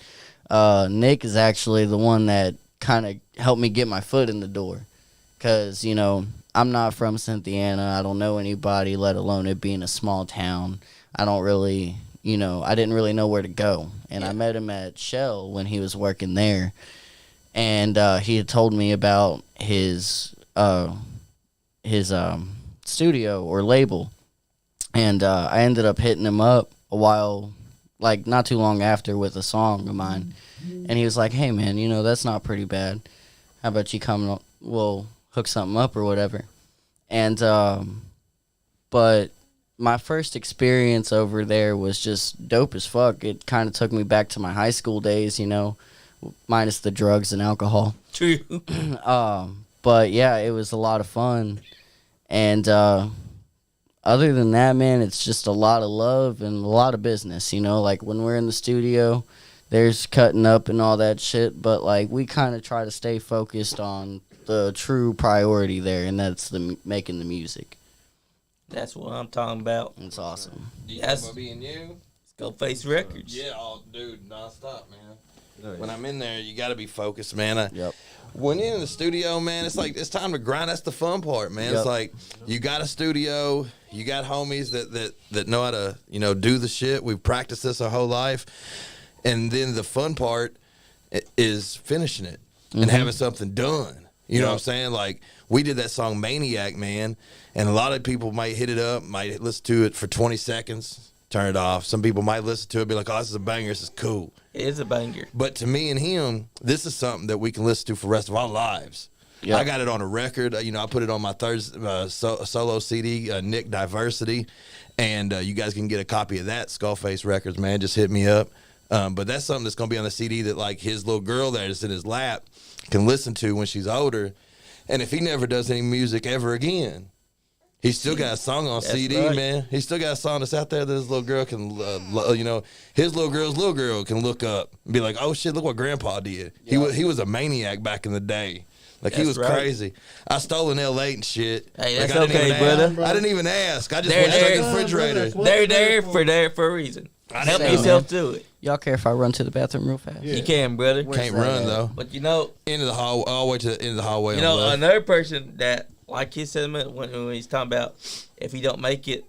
Nick is actually the one that kind of helped me get my foot in the door because, you know, I'm not from Cynthiana. I don't know anybody, let alone it being a small town. I don't really, you know, I didn't really know where to go. And I met him at Shell when he was working there. And he had told me about his studio or label. And I ended up hitting him up a while, like not too long after, with a song of mine. And he was like, hey, man, you know, that's not pretty bad. How about you come, hook something up or whatever. And but my first experience over there was just dope as fuck. It kind of took me back to my high school days, you know, minus the drugs and alcohol. True. But yeah, it was a lot of fun. And other than that, man, it's just a lot of love and a lot of business, you know, like when we're in the studio, there's cutting up and all that shit, but like we kind of try to stay focused on the true priority there, and that's the making the music. That's what I'm talking about. It's awesome. That's being you. SkullFace Records. Yeah, dude, nonstop, man. Oh, yeah. When I'm in there, you got to be focused, man. Yep. When you're in the studio, man, it's like it's time to grind. That's the fun part, man. Yep. It's like you got a studio, you got homies that know how to, you know, do the shit. We've practiced this our whole life, and then the fun part is finishing it and having something done. You know what I'm saying? Like we did that song Maniac, man, and a lot of people might hit it up, might listen to it for 20 seconds, turn it off. Some people might listen to it, be like, "Oh, this is a banger. This is cool." It is a banger. But to me and him, this is something that we can listen to for the rest of our lives. Yep. I got it on a record. You know, I put it on my third solo CD, Nick Diversity, and you guys can get a copy of that, SkullFace Records, man. Just hit me up. But that's something that's going to be on the CD that, like, his little girl that's in his lap can listen to when she's older. And if he never does any music ever again, he's still got a song on CD, right. man. He's still got a song that's out there that his little girl can, you know, his little girl can look up and be like, "Oh shit, look what Grandpa did. He was a maniac back in the day. Like he That's was right. crazy. I stole an L8 and shit. Hey, Like, that's I didn't okay, even brother. ask. I didn't even ask. I just They're went straight to there. the refrigerator. They're there for a reason. Help Say, yourself man. to it. Y'all care if I run to the bathroom real fast? Yeah. You can, brother. Can't that run at? though. But you know, Into the hall, all the way to the end of the hallway. you on know, the left. another person that, like his sentiment when he's talking about if he don't make it,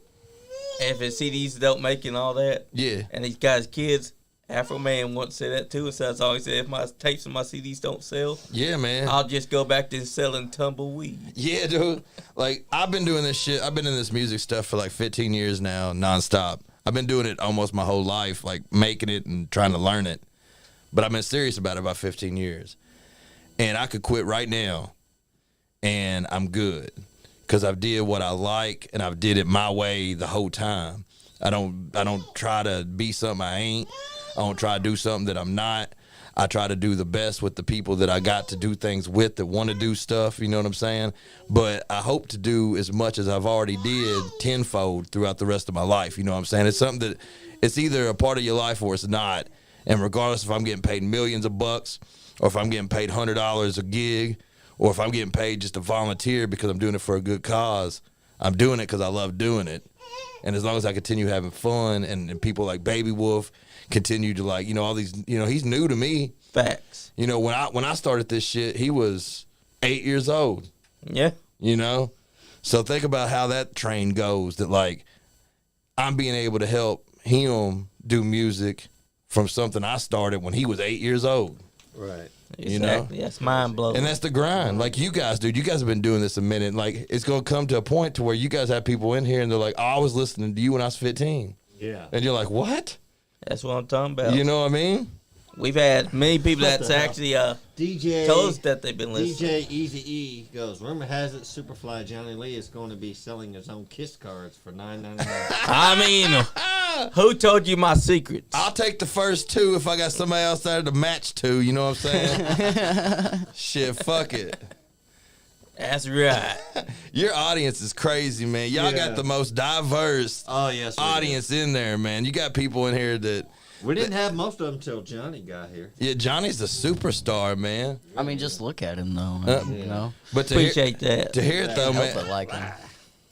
if his CDs don't make it and all that, Yeah. and he's got his kids, Afro Man once said that too. And so that's all he said. If my tapes and my CDs don't sell, Yeah, man. I'll just go back to selling tumbleweed. Yeah, dude. Like, I've been doing this shit. I've been in this music stuff for like 15 years now, nonstop. I've been doing it almost my whole life, like making it and trying to learn it. But I've been serious about it about 15 years. And I could quit right now, and I'm good. Because I've did what I like, and I've did it my way the whole time. I don't try to be something I ain't. I don't try to do something that I'm not. I try to do the best with the people that I got to do things with that want to do stuff, you know what I'm saying? But I hope to do as much as I've already did tenfold throughout the rest of my life, you know what I'm saying? It's something that it's either a part of your life or it's not. And regardless if I'm getting paid millions of bucks or if I'm getting paid $100 a gig or if I'm getting paid just to volunteer because I'm doing it for a good cause, I'm doing it because I love doing it. And as long as I continue having fun and people like BabyWolf continue to, like, you know, all these, you know, he's new to me. Facts. You know, when I started this shit, he was 8 years old, Yeah. you know? So think about how that train goes, that, like, I'm being able to help him do music from something I started when he was 8 years old. Right. You know? Exactly. That's mind blowing. And that's the grind. Like, you guys, dude, you guys have been doing this a minute. Like, it's going to come to a point to where you guys have people in here and they're like, "Oh, I was listening to you when I was 15. Yeah. And you're like, "What?" That's what I'm talking about. You know what I mean? We've had many people What that's the hell? actually DJ told us that they've been listening. DJ Easy E goes, rumor has it SuperFly Johnny Lee is going to be selling his own Kiss cards for $9.99. I mean, who told you my secrets? I'll take the first two if I got somebody else there to match to. You know what I'm saying? Shit, fuck it. That's right. Your audience is crazy, man. Y'all Yeah. got the most diverse Oh, yes. we audience in there, man. You got people in here that, did. We didn't have most of them until Johnny got here. yeah, Johnny's the superstar, man. I mean, just look at him though. You know, But to Appreciate that. hear it though, can't help man. but like him.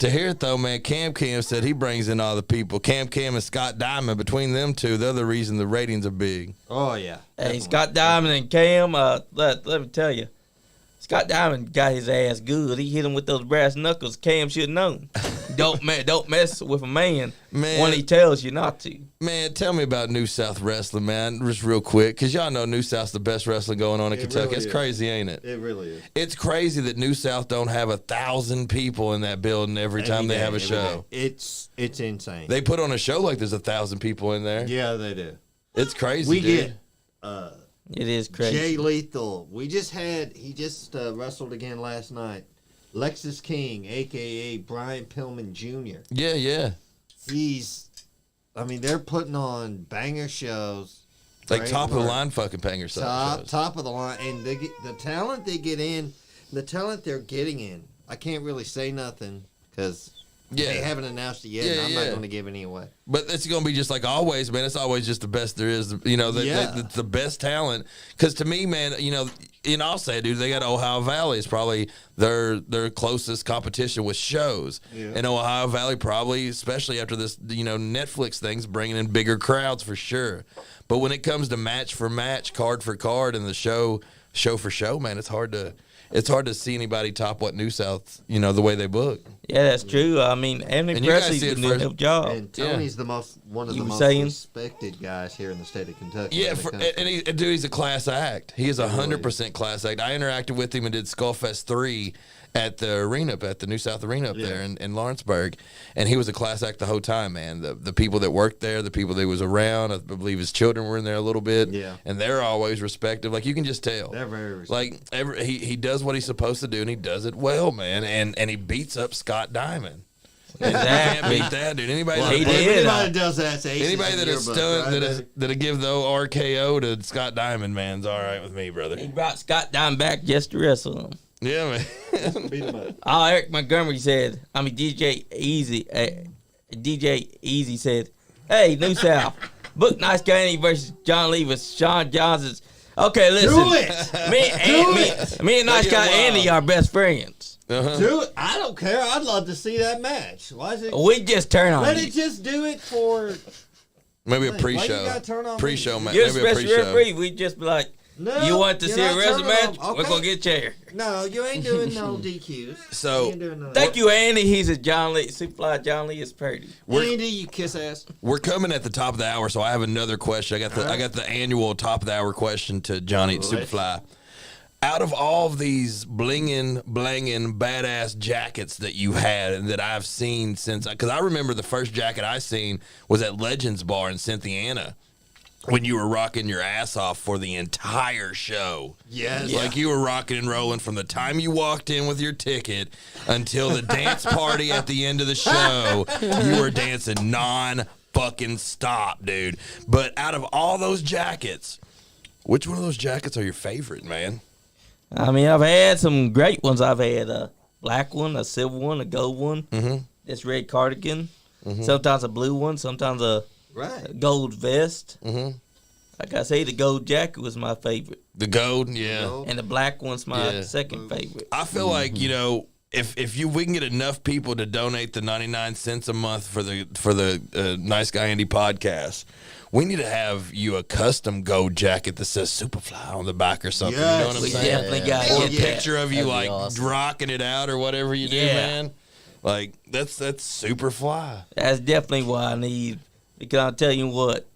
To hear it though, man. Cam said he brings in all the people. Cam and Scott Diamond. Between them two, they're the reason the ratings are big. Oh, yeah. Hey, Definitely. Scott Diamond and Cam, let me tell you, Scott Diamond got his ass good. He hit him with those brass knuckles. Cam should have known. Don't mess with a man, Man. when he tells you not to. Man, tell me about New South Wrestling, man, just real quick, because y'all know New South's the best wrestling going on in It Kentucky. really It's is. crazy, ain't it? It really is. It's crazy that New South don't have 1,000 people in that building every time they day, have a every show. day. It's insane. They put on a show like there's 1,000 people in there. yeah, they do. It's crazy, We dude. It is crazy. Jay Lethal. He just wrestled again last night. Lexus King, a.k.a. Brian Pillman Jr. Yeah. They're putting on banger shows. Like Great top of the work. line fucking banger shows. Top of the line. And the talent they get in, the talent they're getting in, I can't really say nothing because they haven't announced it yet, and I'm not going to give any away. But it's going to be just like always, man. It's always just the best there is. You know, the best talent. Because to me, man, you know, and I'll say, dude, they got Ohio Valley. It's probably their closest competition with shows. Yeah. And Ohio Valley probably, especially after this, you know, Netflix thing's bringing in bigger crowds for sure. But when it comes to match for match, card for card, and the show for show, man, it's hard to see anybody top what New South, you know, the way they book. Yeah, that's true. I mean, Anthony Presley's doing a job. And Tony's one of the most respected guys here in the state of Kentucky. Yeah, dude, he's a class act. He is 100% class act. I interacted with him and did Skullfest 3 at the arena, at the New South Arena up there in Lawrenceburg, and he was a class act the whole time, man. The people that worked there, the people that was around, I believe his children were in there a little bit, and they're always respected. Like, you can just tell. They're very respected. Like, he does what he's supposed to do, and he does it well, man, and he beats up Scott Diamond. Exactly. Beat that, dude. Anybody that does that, anybody that is stunned that'll give the RKO to Scott Diamond, man's all right with me, brother. He brought Scott Diamond back just to wrestle him. Yeah, man. Beat him up. Eric Montgomery said, DJ Easy said, hey, New South, book Nice Guy Andy versus John Lee with Sean Johnson's. Okay, listen. Do it. Me and Nice Guy Andy are best friends. Do it. I don't care. I'd love to see that match. Why is it? We just turn on Let it just do it for. Maybe a pre-show. Why you gotta turn on pre-show match. You're Maybe a special pre-show. referee. We just be like, No, you want to see a wrestling match? Okay. We're gonna get chair. No, you ain't doing no DQs. So, you ain't doing no Thank you, Andy. He's a John Lee. SuperFly John Lee is pretty. Andy, you kiss ass. We're coming at the top of the hour, so I have another question. I got the annual top of the hour question to Johnny at SuperFly. Out of all of these blanging, badass jackets that you had and that I've seen since, because I remember the first jacket I seen was at Legends Bar in Cynthiana when you were rocking your ass off for the entire show. Yes. Like you were rocking and rolling from the time you walked in with your ticket until the dance party at the end of the show. You were dancing non-fucking stop, dude. But out of all those jackets, which one of those jackets are your favorite, man? I mean, I've had some great ones. I've had a black one, a silver one, a gold one, this red cardigan, sometimes a blue one, sometimes a gold vest. Like I say, the gold jacket was my favorite. The gold, yeah. And the black one's my second favorite. I feel like, you know, if we can get enough people to donate the 99 cents a month for the Nice Guy Andy podcast, we need to have you a custom gold jacket that says SuperFly on the back or something. Yes. You know what I'm We saying? definitely got to Or a get that. picture of you That'd be like awesome. rocking it out or whatever you do, Yeah. man. Like that's SuperFly. That's definitely what I need. Because I'll tell you what,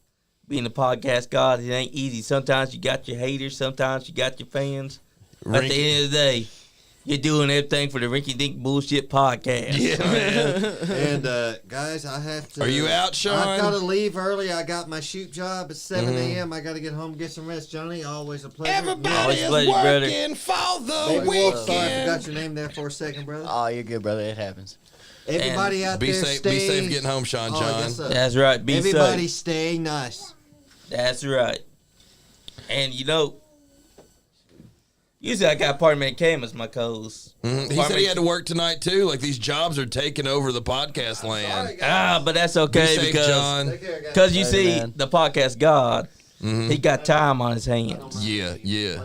being a podcast god, it ain't easy. Sometimes you got your haters, sometimes you got your fans. But at the end of the day, you're doing everything for the Rinky Dink Bullshit podcast. Yeah, man. And guys, I have to. Are you out, Sean? I've got to leave early. I got my shoot job at 7 a.m. I got to get home and get some rest. Johnny, always a pleasure. Everybody Always is pleasure, brother. working for the BabyWolf, weekend. sorry, I forgot your name there for a second, brother. Oh, you're good, brother. It happens. Everybody out Be there, safe. stay. Be safe getting home, Sean. Oh, John. yes, sir. That's right. Be Everybody, safe. stay nice. That's right. And you know, usually I got Party Man Cam as my co-host. He said he had to work tonight too. Like these jobs are taking over the podcast land. But that's okay Be safe, because John. you Later, see, man. the podcast god, he got time on his hands. Yeah. Yeah,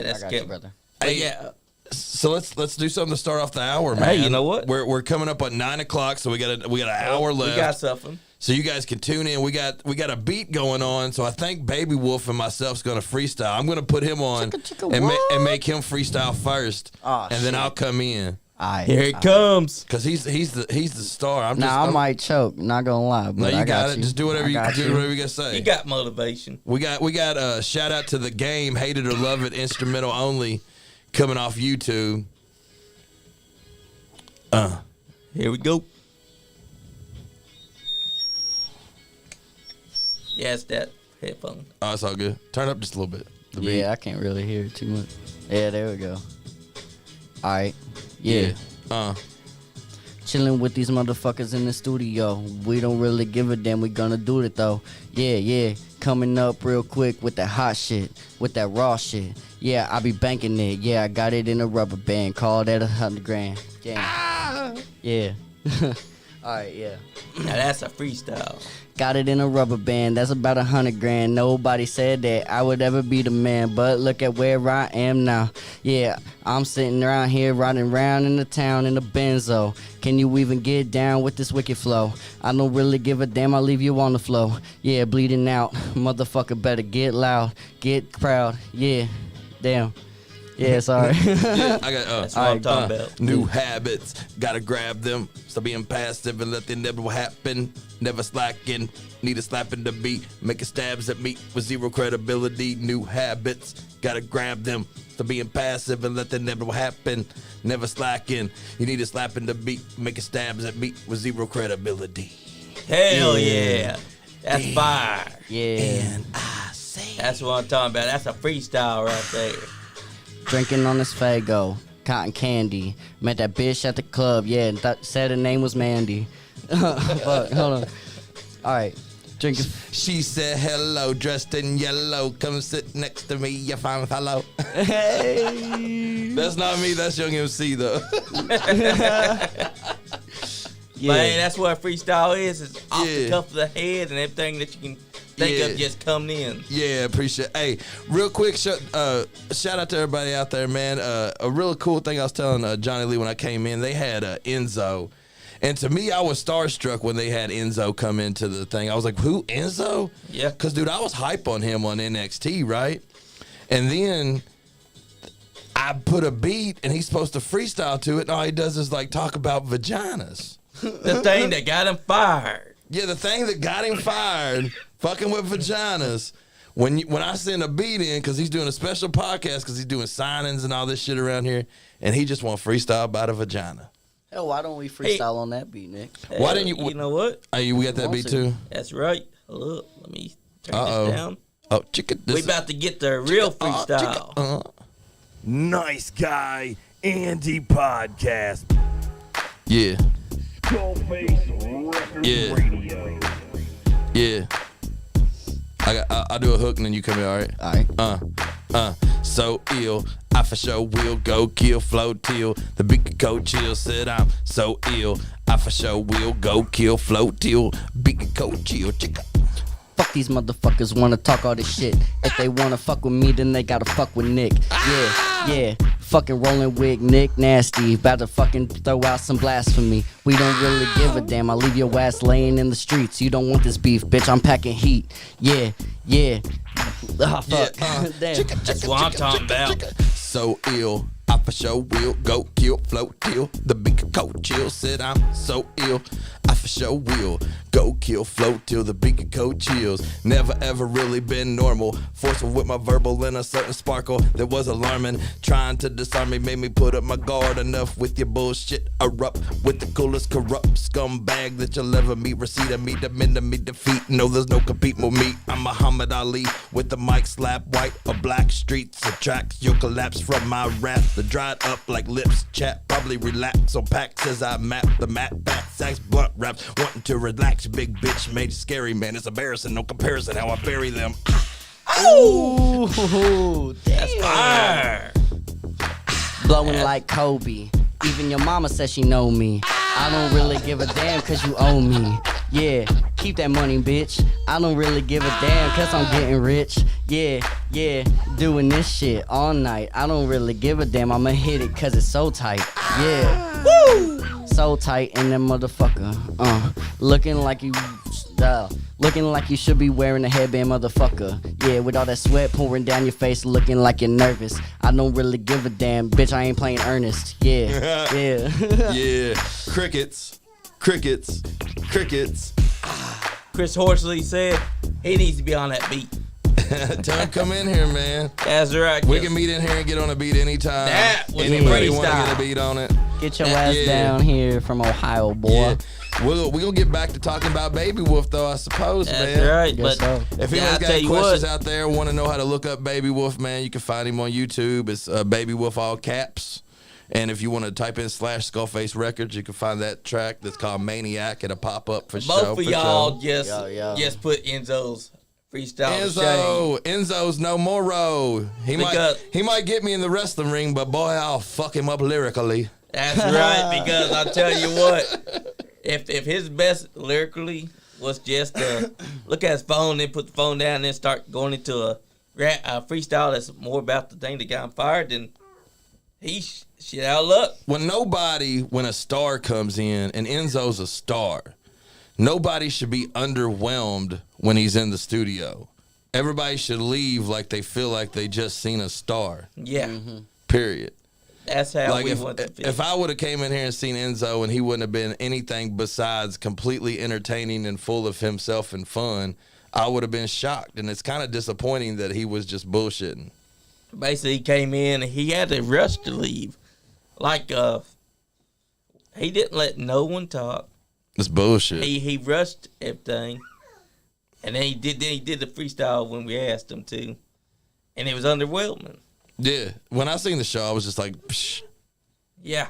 that's I got you, good. brother. But Hey, yeah, So let's do something to start off the hour, man. Hey, you know what? We're coming up at 9 o'clock, so we got an hour left. we got something. So you guys can tune in. We got a beat going on. So I think BabyWolf and myself's gonna freestyle. I'm gonna put him on and make him freestyle first, Oh, and then I'll come in Here it comes. because he's the star. I Now I might choke. Not gonna lie, No, but you I got it. you. Just do whatever I you got do. Whatever you gotta say. You got motivation. We got a shout out to the game, Hate It or Love It, instrumental only, coming off YouTube. Here we go. Yeah, it's that headphone. Oh, it's all good. Turn it up just a little bit. The beat. Yeah, I can't really hear it too much. Yeah, there we go. All right. Yeah. Chilling with these motherfuckers in the studio. We don't really give a damn. We gonna do it though. Yeah. Coming up real quick with that hot shit, with that raw shit. Yeah, I be banking it. Yeah, I got it in a rubber band. Call that $100 grand. Yeah. All right. Yeah. Now that's a freestyle. Got it in a rubber band, that's about $100 grand. Nobody said that I would ever be the man, but look at where I am now. Yeah, I'm sitting around here riding around in the town in a Benzo. Can you even get down with this wicked flow? I don't really give a damn, I'll leave you on the flow. Yeah, bleeding out, motherfucker better get loud, get proud, yeah, damn. Yeah, sorry. Yeah, I got That's what I'm talking about. New habits, gotta grab them. Stop being passive and let them never happen. Never slacking, need a slap in the beat. Making stabs at me with zero credibility. New habits, gotta grab them. Stop being passive and let them never happen. Never slacking, you need a slap in the beat. Making stabs at me with zero credibility. Hell yeah. That's fire. Yeah. And I say, That's what I'm talking about. That's a freestyle right there. Drinking on this Fago, cotton candy. Met that bitch at the club, yeah, and said her name was Mandy. Fuck, hold on. All right, drinking. she said hello, dressed in yellow. Come sit next to me, you fine fellow. Hey. That's not me, that's Young MC though. Yeah. Man, that's what a freestyle is. It's off the Yeah. cuff of the head and everything that you can think Yeah. of just coming in. Yeah, appreciate. Hey, real quick, shout out to everybody out there, man. A real cool thing I was telling Johnny Lee when I came in, they had Enzo, and to me, I was starstruck when they had Enzo come into the thing. I was like, "Who, Enzo?" Yeah. Because dude, I was hype on him on NXT, right? And then I put a beat, and he's supposed to freestyle to it, and all he does is like talk about vaginas. The thing that got him fired. Yeah, the thing that got him fired, fucking with vaginas. When I send a beat in, because he's doing a special podcast, because he's doing signings and all this shit around here, and he just want to freestyle about a vagina. Hell, why don't we freestyle on that beat, Nick? Why didn't you? You know what? Hey, we got that beat too? That's right. Look, let me turn Uh-oh. this down. Oh, chicken. We about to get the real freestyle. Nice Guy Andy Podcast. Yeah, SkullFace Record Yeah. Radio. yeah. I'll do a hook and then you come in, all right? All right. So ill, I for sure will go kill flow till the big coat chill. Said I'm so ill, I for sure will go kill flow till big coat chill. Chicka. Fuck these motherfuckers wanna talk all this shit. If they wanna fuck with me, then they gotta fuck with Nick. Yeah. Fucking rolling with Nick Nasty. About to fucking throw out some blasphemy. We don't really give a damn. I'll leave your ass laying in the streets. You don't want this beef, bitch. I'm packing heat. Yeah. Oh, fuck. Damn. That's what I'm talking about. So ill, I for sure will go kill flow till the big coat chill. Said I'm so ill, I for sure will go kill flow till the big coat chills. Never ever really been normal. Forceful with my verbal and a certain sparkle that was alarming. Trying to disarm me made me put up my guard. Enough with your bullshit. Erupt with the coolest corrupt scumbag that you'll ever meet. Receipt of me, demeanor me, defeat. No, there's no compete with me. I'm Muhammad Ali with the mic slap. White or black streets attracts. You'll collapse from my wrath. The dried up like lips. Chat probably relax on packs as I map the map. Back sacks, blunt raps. Wanting to relax. Big bitch made it scary, man. It's embarrassing. No comparison how I bury them. Ooh, That's damn. fire. Blowing like Kobe. Even your mama says she know me. I don't really give a damn cause you owe me. Yeah, keep that money, bitch. I don't really give a damn cause I'm getting rich. Yeah, doing this shit all night. I don't really give a damn. I'ma hit it cause it's so tight. Yeah. Woo! So tight in that motherfucker. Looking like you should be wearing a headband, motherfucker. Yeah, with all that sweat pouring down your face, looking like you're nervous. I don't really give a damn, bitch. I ain't playing earnest. Yeah. Yeah. Crickets. Chris Horsley said he needs to be on that beat. Tell him come in here, man. That's right. We can meet in here and get on a beat anytime. That was Anybody freestyle. want to get a beat on it? Get your ass down here from Ohio, boy. Yeah. we're gonna get back to talking about BabyWolf though, I suppose, That's man. right. Guess But so. If yeah, anyone's I'll got tell any you questions what. out there, want to know how to look up BabyWolf, man, you can find him on YouTube. It's BabyWolf all caps. And if you want to type in /SkullFace Records, you can find that track that's called Maniac. It'll pop up for sure. Both of y'all just Yeah. just put Enzo's freestyle to shame. Enzo's no more road. He might get me in the wrestling ring, but boy, I'll fuck him up lyrically. That's right, because I'll tell you what, if his best lyrically was just look at his phone, then put the phone down, and then start going into a freestyle that's more about the thing that got him fired, then he shit out of luck. When a star comes in, and Enzo's a star, nobody should be underwhelmed when he's in the studio. Everybody should leave like they feel like they just seen a star. Yeah, Period. that's how Like we want to feel. if I would have came in here and seen Enzo and he wouldn't have been anything besides completely entertaining and full of himself and fun, I would have been shocked. And it's kind of disappointing that he was just bullshitting. Basically, he came in and he had to rush to leave. Like, he didn't let no one talk. It's bullshit. He rushed everything, and then he did the freestyle when we asked him to, and it was underwhelming. Yeah. When I seen the show, I was just like, psh. Yeah,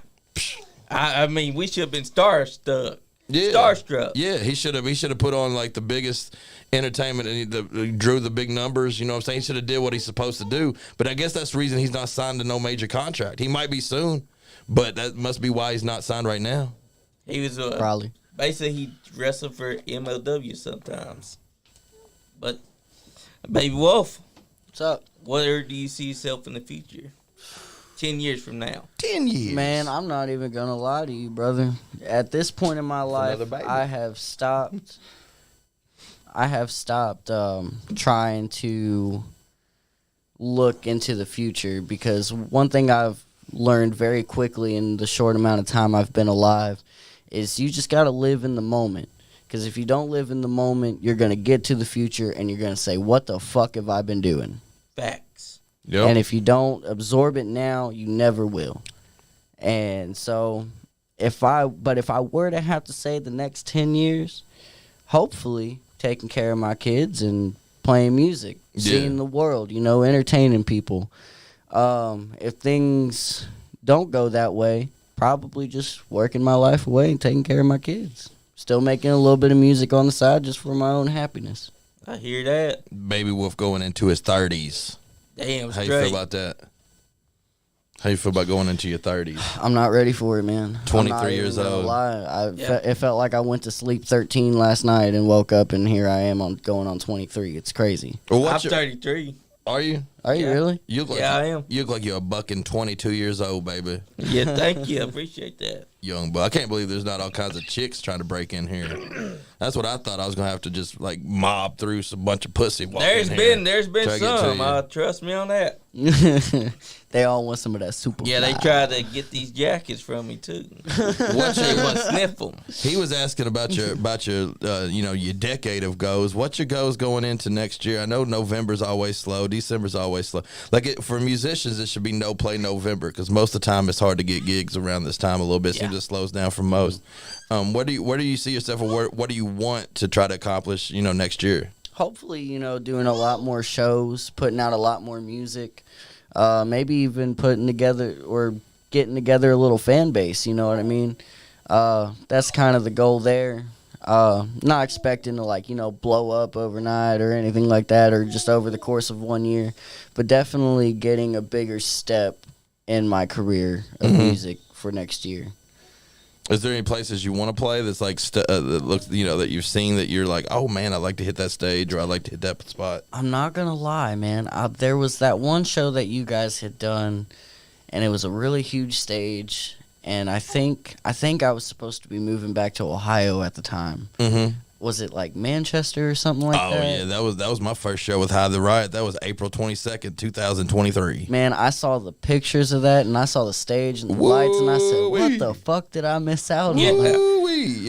I mean, we should have been starstruck. Yeah. Starstruck. Yeah, he should have put on like the biggest entertainment and he drew the big numbers. You know what I'm saying? He should have did what he's supposed to do. But I guess that's the reason he's not signed to no major contract. He might be soon, but that must be why he's not signed right now. He was Probably. basically he wrestled for MLW sometimes. But BabyWolf, What's up? where do you see yourself in the future? 10 years from now. 10 years. Man, I'm not even gonna lie to you, brother. At this point in my life, another baby. I have stopped trying to look into the future, because one thing I've learned very quickly in the short amount of time I've been alive is you just gotta live in the moment. Because if you don't live in the moment, you're gonna get to the future and you're gonna say, "What the fuck have I been doing?" Facts. Yep. And if you don't absorb it now, you never will. And so if I were to have to say the next 10 years, hopefully taking care of my kids and playing music, seeing the world, entertaining people. If things don't go that way, probably just working my life away and taking care of my kids. Still making a little bit of music on the side just for my own happiness. I hear that. BabyWolf going into his 30s. Damn How straight. you feel about that? How you feel about going into your 30s? I'm not ready for it, man. 23 I'm not years even gonna old. Lie. Yeah. It felt like I went to sleep 13 last night and woke up, and here I am going on 23. It's crazy. Well, I'm 33. Are you? Are you Yeah. really? You look like Yeah, I am. You look like you're a bucking 22 years old, baby. Yeah, thank you. I appreciate that. Young buck. I can't believe there's not all kinds of chicks trying to break in here. That's what I thought. I was gonna have to just like mob through some bunch of pussy. There's been Try to get to some. you. Trust me on that. They all want some of that super. Yeah, they tried to get these jackets from me too. What's They your, want to sniff them. he was asking about your your decade of goals. What's your goals going into next year? I know November's always slow. December's always slow. For musicians, it should be no play November, because most of the time it's hard to get gigs around this time. A little bit seems it slows down for most. Where do you see yourself, or what do you want to try to accomplish? Next year. Hopefully, doing a lot more shows, putting out a lot more music, maybe even putting together or getting together a little fan base. You know what I mean? That's kind of the goal there. Not expecting to blow up overnight or anything like that, or just over the course of 1 year, but definitely getting a bigger step in my career of music for next year. Is there any places you want to play that's like that looks that you've seen that you're like, oh man, I'd like to hit that stage, or I'd like to hit that spot? I'm not gonna lie, man. There was that one show that you guys had done, and it was a really huge stage. And I think I was supposed to be moving back to Ohio at the time. Mm-hmm. Was it like Manchester or something like that? Oh yeah, that was my first show with High the Riot. That was April 22nd, 2023. Man, I saw the pictures of that, and I saw the stage and the lights, and I said, "What the fuck did I miss out on?" Yeah,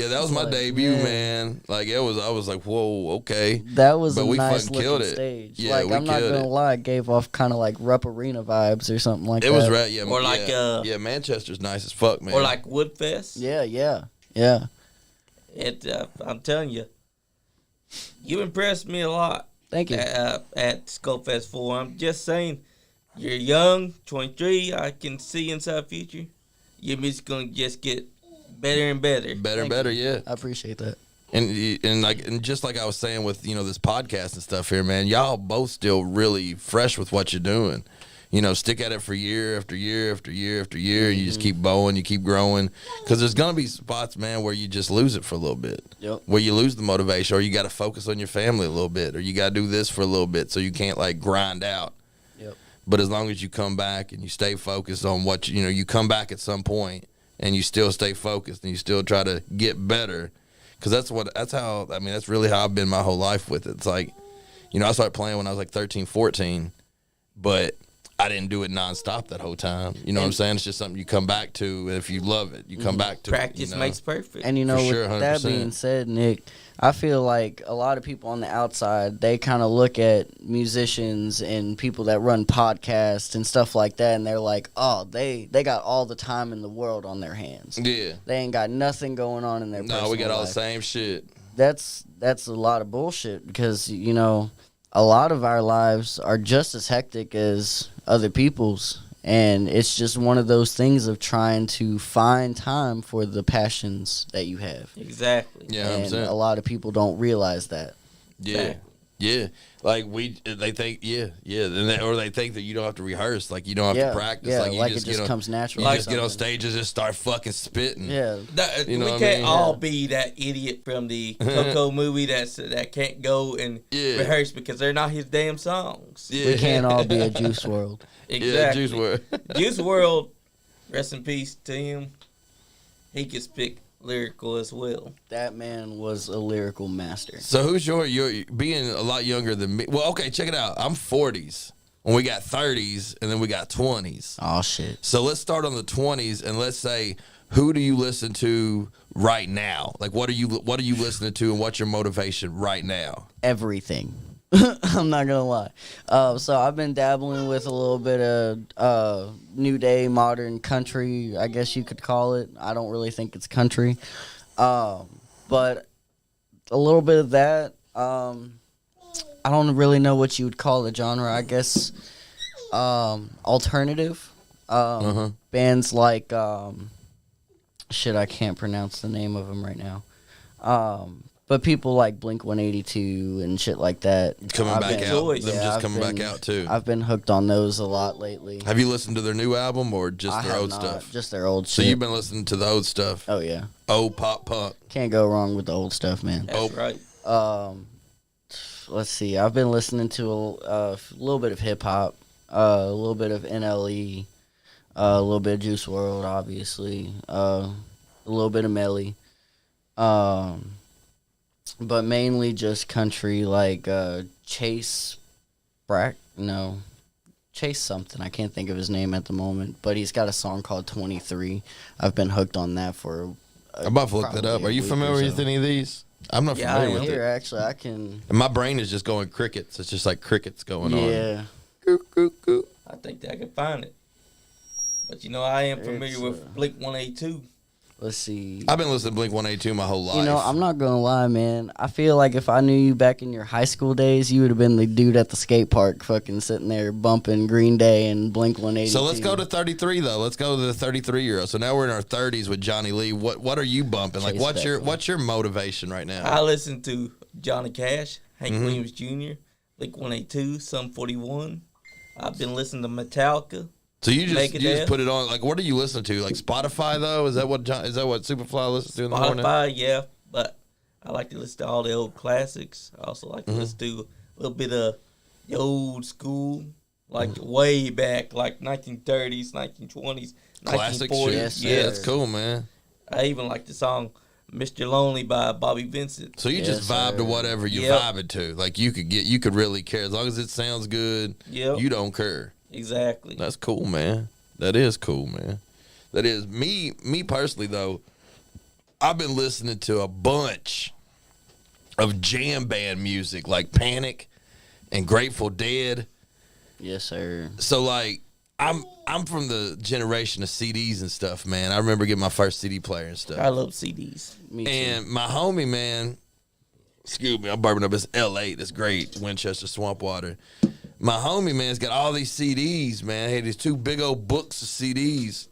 that was my like, debut, man. man. Like I was like, whoa, okay. That was But a we nice fucking killed looking it. stage. Yeah, like we I'm not killed gonna it. lie, it gave off kind of like Rupp Arena vibes or something like that. It was right, yeah. Or like, yeah, Manchester's nice as fuck, man. Or like Woodfest. Yeah. I'm telling you, you impressed me a lot. Thank you. At Skullfest 4. I'm just saying, you're young, 23. I can see inside the future. Your music's gonna just get better and better. Better and better, yeah. I appreciate that. And just like I was saying with this podcast and stuff here, man, y'all both still really fresh with what you're doing. Stick at it for year after year after year after year. You just keep bowing, you keep growing. Because there's going to be spots, man, where you just lose it for a little bit. Yep. Where you lose the motivation, or you got to focus on your family a little bit, or you got to do this for a little bit so you can't, grind out. Yep. But as long as you come back and you stay focused on what, you come back at some point and you still stay focused and you still try to get better. Because that's really how I've been my whole life with it. It's like, I started playing when I was 13, 14, but I didn't do it nonstop that whole time. You know what I'm saying? It's just something you come back to, and if you love it, you come back to Practice it. makes perfect. And For with sure, that 100%. being said, Nick, I feel like a lot of people on the outside, they kind of look at musicians and people that run podcasts and stuff like that, and they're like, oh, they got all the time in the world on their hands. Yeah. They ain't got nothing going on in their personal No, we got all life. the same shit. That's a lot of bullshit because, a lot of our lives are just as hectic as other people's. And it's just one of those things of trying to find time for the passions that you have. Exactly. Yeah, And 100%. a lot of people don't realize that. Yeah, yeah. They think, or they think that you don't have to rehearse, you don't have to practice, Yeah, you like just it just comes natural. You or just get on something. stage and just start fucking spitting. Yeah. You know we what I can't mean? all be that idiot from the Coco movie that can't go and Yeah. rehearse because they're not his damn songs. Yeah. We can't all be a Juice WRLD. Exactly. Yeah, Juice WRLD. Juice WRLD, rest in peace to him. He could speak lyrical as well. That man was a lyrical master. So who's your being a lot younger than me? Well, okay, check it out. I'm 40s, and we got 30s, and then we got 20s. Oh, shit. So let's start on the 20s, and let's say, who do you listen to right now? What are you listening to, and what's your motivation right now? Everything. I'm not gonna lie. So I've been dabbling with a little bit of new day modern country, I guess you could call it. I don't really think it's country, but a little bit of that. I don't really know what you would call the genre. I guess alternative. Bands like shit, I can't pronounce the name of them right now. But people like Blink-182 and shit like that. Coming I've back been- out. Joyce. Them Yeah, just I've coming back been- out, too. I've been hooked on those a lot lately. Have you listened to their new album or just I their have old not, stuff? just their old So shit. you've been listening to the old stuff. Oh yeah, Old pop punk. can't go wrong with the old stuff, man. That's right. Let's see. I've been listening to a little bit of hip hop, a little bit of NLE, a little bit of Juice WRLD, obviously, a little bit of Melly, but mainly just country, like Chase something. I can't think of his name at the moment, but he's got a song called 23. I've been hooked on that for. I'm about to look that up. probably Are a you week or familiar with so. any of these? I'm not Yeah, familiar I with am. Here, it. actually, I can. And my brain is just going crickets. It's just like crickets going on. Yeah. Coo, coo, coo. I think that I can find it. But I am familiar It's, with Blink-182. Let's see. I've been listening to Blink-182 my whole life. I'm not gonna lie, man. I feel like if I knew you back in your high school days, you would have been the dude at the skate park, fucking sitting there bumping Green Day and Blink-182. So let's go to 33 though. Let's go to the 33-year-old. So now we're in our 30s with Johnny Lee. What are you bumping? Like Chase what's your motivation right now? I listen to Johnny Cash, Hank Mm-hmm. Williams Jr., Blink-182, Sum 41. I've been listening to Metallica. So you Make it just there. put it on. Like what are you listening to? Like Spotify though? Is that what SuperFly listens to in the morning? Spotify, yeah, but I like to listen to all the old classics. I also like to Mm-hmm. listen to a little bit of the old school, like way back, like 1930s, 1920s, Classic 1940s. shit. Yes, Yeah, sir. that's cool, man. I even like the song "Mr. Lonely" by Bobby Vincent. So you just Yes, vibe to sir. whatever you're Yep. vibing to. Like you could really care as long as it sounds good. Yep. You don't care. Exactly. That's cool, man. That is cool, man. That is me personally though. I've been listening to a bunch of jam band music like Panic and Grateful Dead. Yes, sir. So like I'm from the generation of CDs and stuff, man. I remember getting my first CD player and stuff. I love CDs. Me too. And my homie, man, excuse me, I'm burping up. It's L8. It's great. Winchester Swamp Water. My homie, man's got all these CDs, man. He had these 2 big old books of CDs.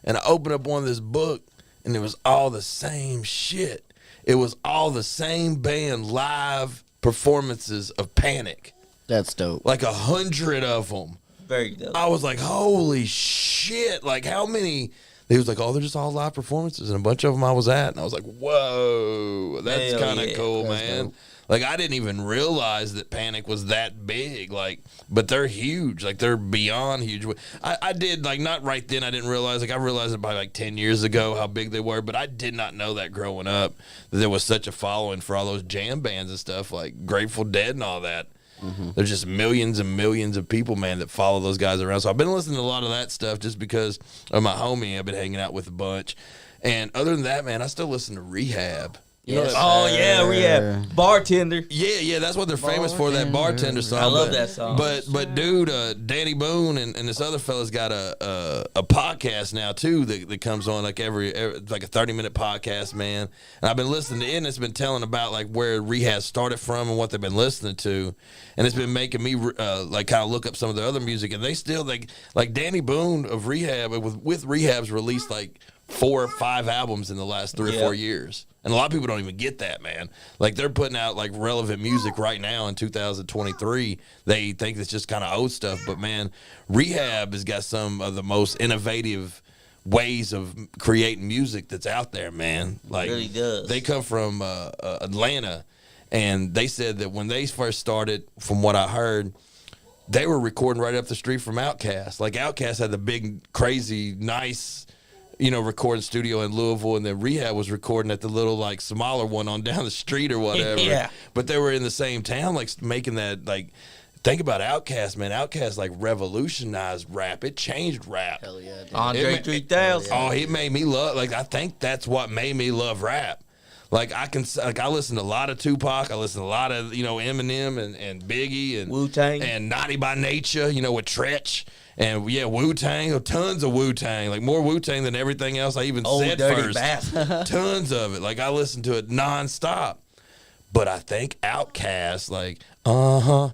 And I opened up one of this book, and it was all the same shit. It was all the same band live performances of Panic. That's dope. Like 100 of them. Very dope. I was like, holy shit. Like, how many? He was like, oh, they're just all live performances. And a bunch of them I was at. And I was like, whoa, that's Hell kind of yeah. cool, That's man. dope. Like, I didn't even realize that Panic was that big. Like, but they're huge. Like, they're beyond huge. I did, like, not right then. I didn't realize. Like, I realized it by, like, 10 years ago how big they were. But I did not know that growing up, that there was such a following for all those jam bands and stuff, like Grateful Dead and all that. There's just millions and millions of people, man, that follow those guys around. So I've been listening to a lot of that stuff just because of my homie I've been hanging out with a bunch. And other than that, man, I still listen to Rehab. You know Yes. that- Oh yeah, we Sir. have Bartender. yeah, that's what they're famous for, that bartender song. I love But- that song. But dude, Danny Boone and this other fella's got a podcast now too that comes on like every like a 30-minute podcast, man. And I've been listening to it, and it's been telling about like where Rehab started from and what they've been listening to, and it's been making me like kind of look up some of their other music. And they still like Danny Boone of Rehab with Rehab's released like 4 or 5 albums in the last 3 or 4 years. And a lot of people don't even get that, man. Like, they're putting out, like, relevant music right now in 2023. They think it's just kind of old stuff. But, man, Rehab has got some of the most innovative ways of creating music that's out there, man. Like, Really does. They come from Atlanta, and they said that when they first started, from what I heard, they were recording right up the street from Outkast. Like, Outkast had the big, crazy, nice, recording studio in Louisville, and then Rehab was recording at the little, like, smaller one on down the street or whatever. Yeah. But they were in the same town, like, making that, like, think about Outkast, man. Outkast, like, revolutionized rap. It changed rap. Hell yeah, dude. Andre It ma- 3000. Oh, it made me love, like, I think that's what made me love rap. Like, I listen to a lot of Tupac. I listen to a lot of, Eminem and Biggie and Wu-Tang. and Naughty by Nature, with Tretch. And yeah, Wu-Tang, tons of Wu-Tang, like more Wu-Tang than everything else I even Old said dirty first. bastard. Tons of it. Like, I listen to it nonstop. But I think Outkast, like, yeah,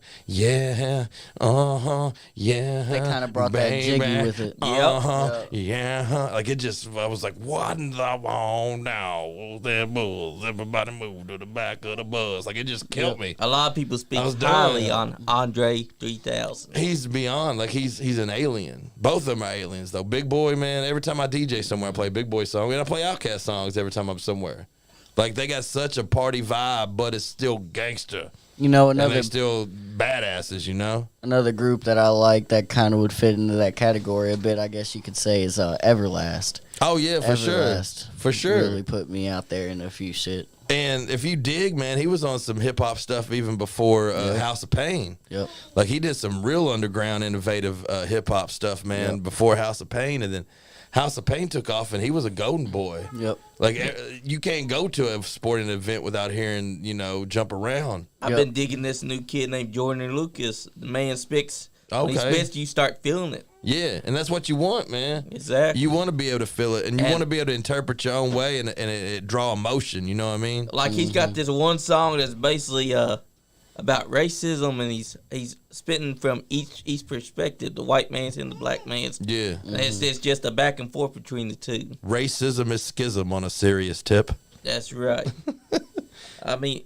yeah. They kinda brought that jiggy with it. Yeah. Like, it just, I was like, what in the on now? That buzz, everybody move to the back of the bus. Like, it just killed me. A lot of people speak I was doing highly it. on Andre 3000. He's beyond, like, he's an alien. Both of them are aliens, though. Big Boy, man, every time I DJ somewhere, I play a Big Boy song, and I play Outkast songs every time I'm somewhere. Like, they got such a party vibe, but it's still gangster. You know, And another they still badasses, another group that I like that kind of would fit into that category a bit, I guess you could say, is Everlast. Oh, yeah, for Everlast sure. For sure. Really put me out there in a few shit. And if you dig, man, he was on some hip-hop stuff even before House of Pain. Yep. Like, he did some real underground, innovative hip-hop stuff, man, Yep. before House of Pain. And then House of Pain took off, and he was a golden boy. Yep. Like, you can't go to a sporting event without hearing, Jump Around. I've been digging this new kid named Jordan Lucas. The man speaks. When he Okay. spits, you start feeling it. Yeah, and that's what you want, man. Exactly. You want to be able to feel it, and you And- want to be able to interpret your own way and it draw emotion, you know what I mean? Like, he's got this one song that's basically about racism, and he's spitting from each perspective, the white man's and the black man's. Yeah. And it's just a back and forth between the two. Racism is schism on a serious tip. That's right. I mean,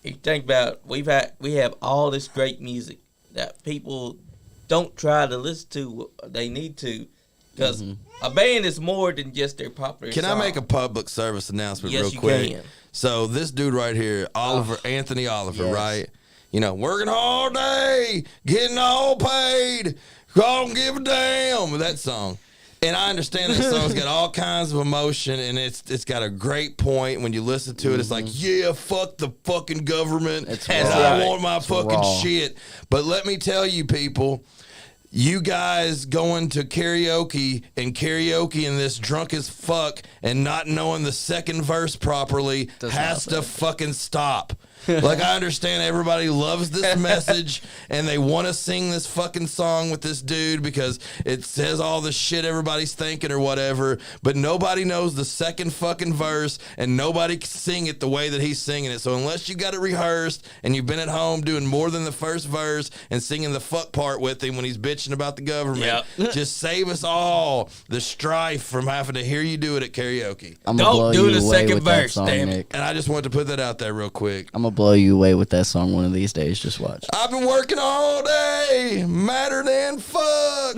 if you think about it, we have all this great music that people don't try to listen to. They need to, because a band is more than just their popular Can song. I make a public service announcement Yes, real you quick? can. So this dude right here, Anthony Oliver, Yes. right? Working all day, getting all paid, don't give a damn. That song. And I understand that song's got all kinds of emotion, and it's got a great point. When you listen to it, it's like, yeah, fuck the fucking government, It's and raw. I want my It's fucking raw. shit. But let me tell you, people, you guys going to karaoke in this drunk as fuck and not knowing the second verse properly Does has not to fucking stop. Like, I understand everybody loves this message and they want to sing this fucking song with this dude because it says all the shit everybody's thinking or whatever, but nobody knows the second fucking verse and nobody can sing it the way that he's singing it. So unless you got it rehearsed and you've been at home doing more than the first verse and singing the fuck part with him when he's bitching about the government, just save us all the strife from having to hear you do it at karaoke. Don't do the second verse, damn it. And I just want to put that out there real quick. I'm gonna blow you away with that song one of these days. Just watch. I've been working all day, madder than fuck.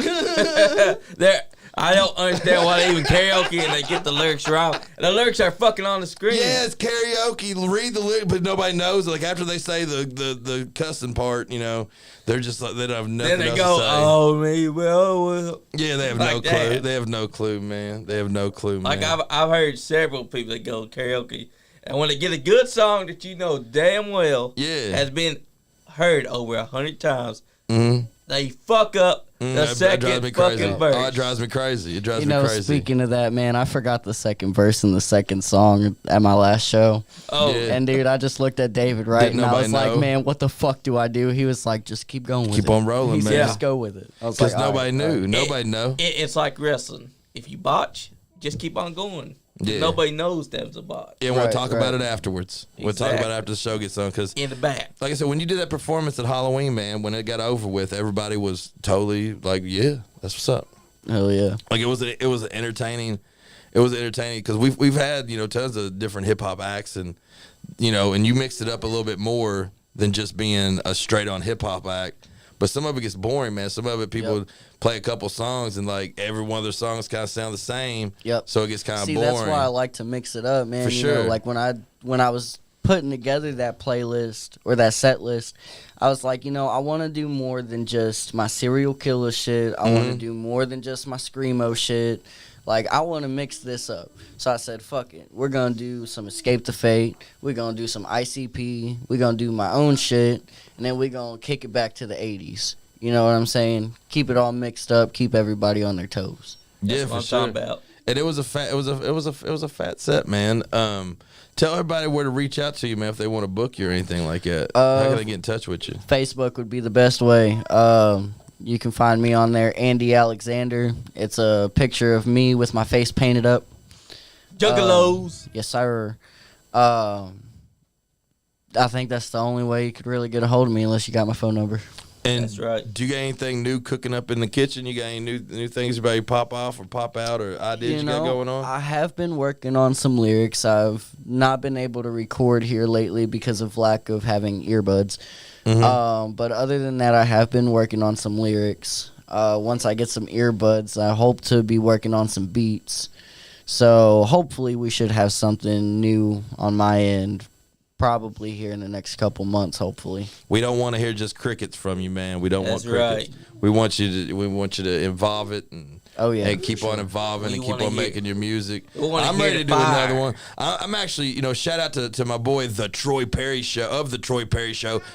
I don't understand why they even karaoke and they get the lyrics wrong. And the lyrics are fucking on the screen. Yeah, it's karaoke. Read the lyrics, but nobody knows. Like after they say the cussing part, you know, they're just like they don't have nothing. Then they else go, to say. "Oh me, well." Yeah, they have like no that. clue. They have no clue, man. They have no clue, man. Like I've heard several people that go karaoke, and when they get a good song that you know damn well has been heard over 100 times, they fuck up the second fucking verse. Oh, it drives me crazy. It drives You me know, crazy. speaking of that, man, I forgot the second verse in the second song at my last show. Oh, Yeah. And dude, I just looked at David right, Didn't and I was nobody like, know? man, what the fuck do I do? He was like, just keep going with it. Keep on rolling, He said, man. just go with it. I was Because like, all nobody right, all knew. right. Nobody know. It's like wrestling. If you botch, just keep on going. Yeah. Nobody knows that was a botch. Yeah, we'll Right, talk right. about it afterwards. We'll talk about it after the show gets on. Because, In the back. like I said, when you did that performance at Halloween, man, when it got over with, everybody was totally like, "Yeah, that's what's up." Hell yeah. Like it was entertaining. It was entertaining because we've had tons of different hip hop acts and and you mixed it up a little bit more than just being a straight on hip hop act. But some of it gets boring, man. Some of it people play a couple songs and like every one of their songs kind of sound the same. Yep. So it gets kind of See, boring. that's why I like to mix it up, man. For You know, sure. like when I was putting together that playlist or that set list, I was like, I want to do more than just my serial killer shit. I want to do more than just my screamo shit. Like, I want to mix this up. So I said, fuck it. We're going to do some Escape the Fate. We're going to do some ICP. We're going to do my own shit. And then we're going to kick it back to the 80s. You know what I'm saying? Keep it all mixed up. Keep everybody on their toes. Yeah, That's for what I'm sure. talking about. And it was a fat set, man. Tell everybody where to reach out to you, man, if they want to book you or anything like that. How can they get in touch with you? Facebook would be the best way. You can find me on there, Andy Alexander. It's a picture of me with my face painted up. Juggalos. Yes, sir. I think that's the only way you could really get a hold of me unless you got my phone number. And That's right. do you got anything new cooking up in the kitchen? You got any new things about pop off or pop out or ideas you got going on? I have been working on some lyrics. I've not been able to record here lately because of lack of having earbuds. But other than that, I have been working on some lyrics. Once I get some earbuds, I hope to be working on some beats. So hopefully we should have something new on my end probably here in the next couple months, hopefully. We don't want to hear just crickets from you, man. We don't That's want crickets. right. We want you to involve it and keep on evolving We and keep wanna on hear- making your music. we wanna I'm hear ready the to do fire. another one. I'm actually, shout out to my boy the Troy Perry show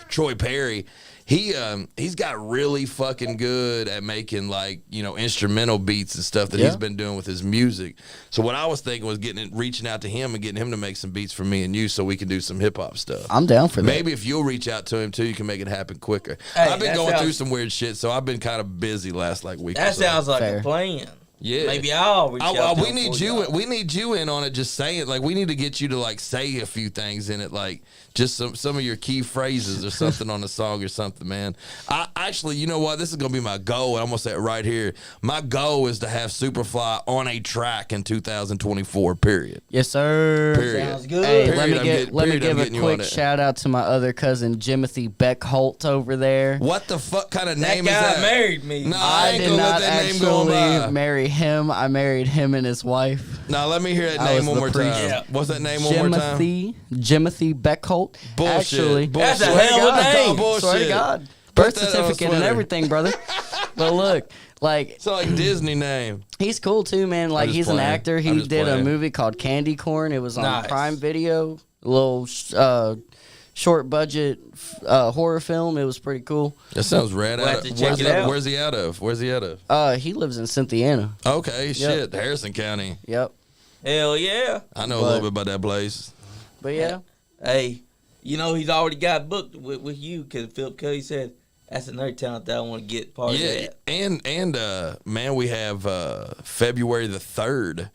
Troy Perry. He's got really fucking good at making like instrumental beats and stuff that he's been doing with his music. So what I was thinking was reaching out to him and getting him to make some beats for me and you so we can do some hip hop stuff. I'm down for that. Maybe if you'll reach out to him too, you can make it happen quicker. Hey, I've been that going sounds- through some weird shit, so I've been kind of busy last week. That or so. sounds like Fair. a plan. Yeah. Maybe I'll reach out to we him need for you. y'all. We need you in on it. Just say it. Like we need to get you to like say a few things in it, like just some of your key phrases or something on the song or something, man. I actually, you know what? This is gonna be my goal. And I'm gonna say it right here. My goal is to have SuperFly on a track in 2024. Period. Yes, sir. Period. Sounds good. Hey, Period, let me I'm give getting a you on quick it. shout out to my other cousin, Jimothy Beckholt over there. What the fuck kind of That name is guy that? married me. No, I ain't did gonna let not that name go actually by. marry him. I married him and his wife. Now let me hear that I name was one the more priest. time. Yeah. What's that name one more time? Jimothy Beckholt. Bullshit. Actually, Bullshit. That's a Swear to hell of a God, name. bullshit. swear to God, Put birth that on a certificate and sweater. everything, brother. But look, like It's like Disney name. he's cool too, man. Like just he's an playing. actor. I'm He just did a playing. movie called Candy Corn. It was on Nice. Prime Video. A little short budget horror film. It was pretty cool. That sounds rad. We'll have to check it out. Where's he out of? He lives in Cynthiana. Okay, shit, Harrison County. Yep. Hell yeah. I know a little bit about that place. But yeah, Hey, You know, he's already got booked with you because Philip Cuddy said that's another talent that I want to get part of that. And man, we have February the 3rd.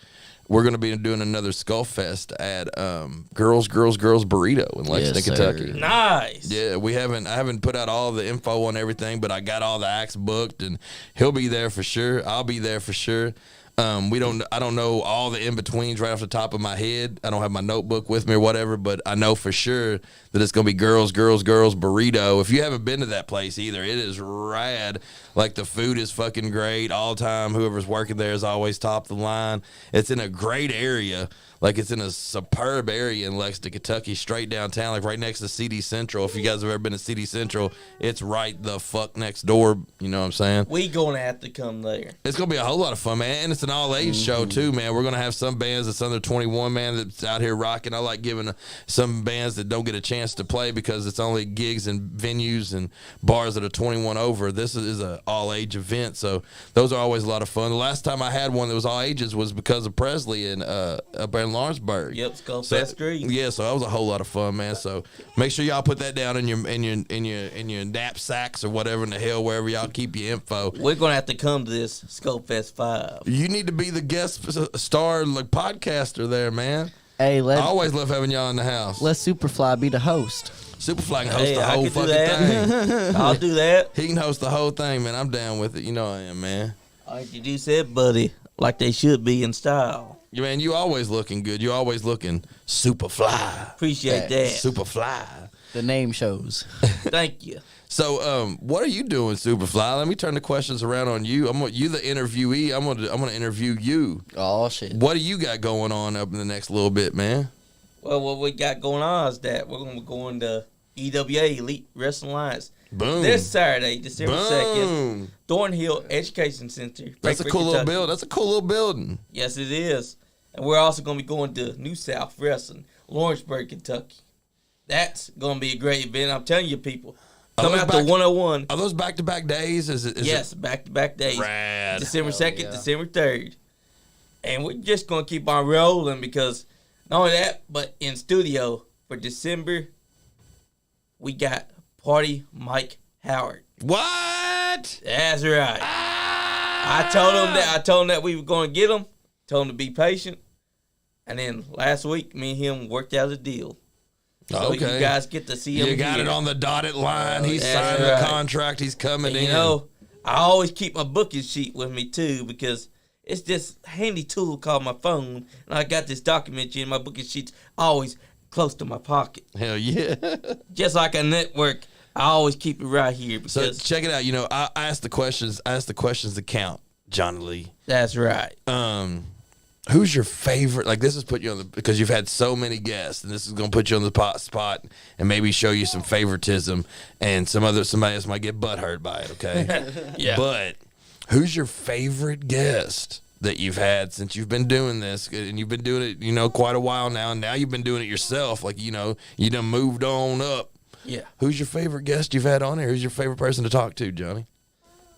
We're going to be doing another Skullfest at Girls Burrito in Lexington, Kentucky. Nice. Yeah, I haven't put out all the info on everything, but I got all the acts booked, and he'll be there for sure. I'll be there for sure. I don't know all the in-betweens right off the top of my head. I don't have my notebook with me or whatever, but I know for sure that it's going to be Girls Burrito. If you haven't been to that place either, it is rad. Like, the food is fucking great all time. Whoever's working there is always top of the line. It's in a great area. Like, it's in a superb area in Lexington, Kentucky, straight downtown, like right next to CD Central. If you guys have ever been to CD Central, it's right the fuck next door. You know what I'm saying? We going to have to come there. It's going to be a whole lot of fun, man. And it's an all-age show, too, man. We're going to have some bands that's under 21, man, that's out here rocking. I like giving some bands that don't get a chance to play because it's only gigs and venues and bars that are 21 over. This is an all-age event, so those are always a lot of fun. The last time I had one that was all ages was because of Presley and up in Lawrenceburg. Yep, Skullfest Street. Yeah, so that was a whole lot of fun, man. So make sure y'all put that down in your knapsacks or whatever in the hell, wherever y'all keep your info. We're gonna have to come to this Skullfest 5. You need to be the guest star, like, podcaster there, man. Hey, I always love having y'all in the house. let SuperFly be the host. SuperFly can host the I whole can do fucking that. thing. I'll do that. He can host the whole thing, man. I'm down with it. You know I am, man. I introduce everybody like they should be in style. Yeah, man, you always looking good. You always looking super fly. Appreciate that. Super fly. The name shows. Thank you. So, what are you doing, Superfly? Let me turn the questions around on you. You the interviewee. I'm gonna interview you. Oh, shit. What do you got going on up in the next little bit, man? Well, what we got going on is that we're gonna be going to EWA Elite Wrestling Alliance Boom. this Saturday, December 2nd, Boom. Thornhill Education Center. That's a Frankfort, cool little Kentucky. build. That's a cool little building. Yes, it is. And we're also going to be going to New South Wrestling, Lawrenceburg, Kentucky. That's going to be a great event. I'm telling you, people. Come out to 101. Are those back-to-back days? Yes, back-to-back days. Rad. December 2nd, yeah. December 3rd. And we're just going to keep on rolling because not only that, but in studio for December, we got Party Mike Howard. What? That's right. Ah! I told him that we were going to get him. Told him to be patient. And then last week, me and him worked out a deal. So Okay. you guys get to see him. You got here. it on the dotted line. He's That's signed right. the contract. He's coming And, in. you know, I always keep my booking sheet with me too because it's just a handy tool called my phone. And I got this document in my booking sheet's always close to my pocket. Hell yeah. Just like a network, I always keep it right here So because check it out. You know, I asked the questions. I asked the questions to count, Johnny Lee. that's right. Who's your favorite? Like, this has put you on the, because you've had so many guests, and this is going to put you on the spot and maybe show you some favoritism, and somebody else might get butthurt by it, okay? Yeah. But who's your favorite guest that you've had since you've been doing this? And you've been doing it, you know, quite a while now, and now you've been doing it yourself. Like, you know, you done moved on up. Yeah. Who's your favorite guest you've had on here? Who's your favorite person to talk to, Johnny?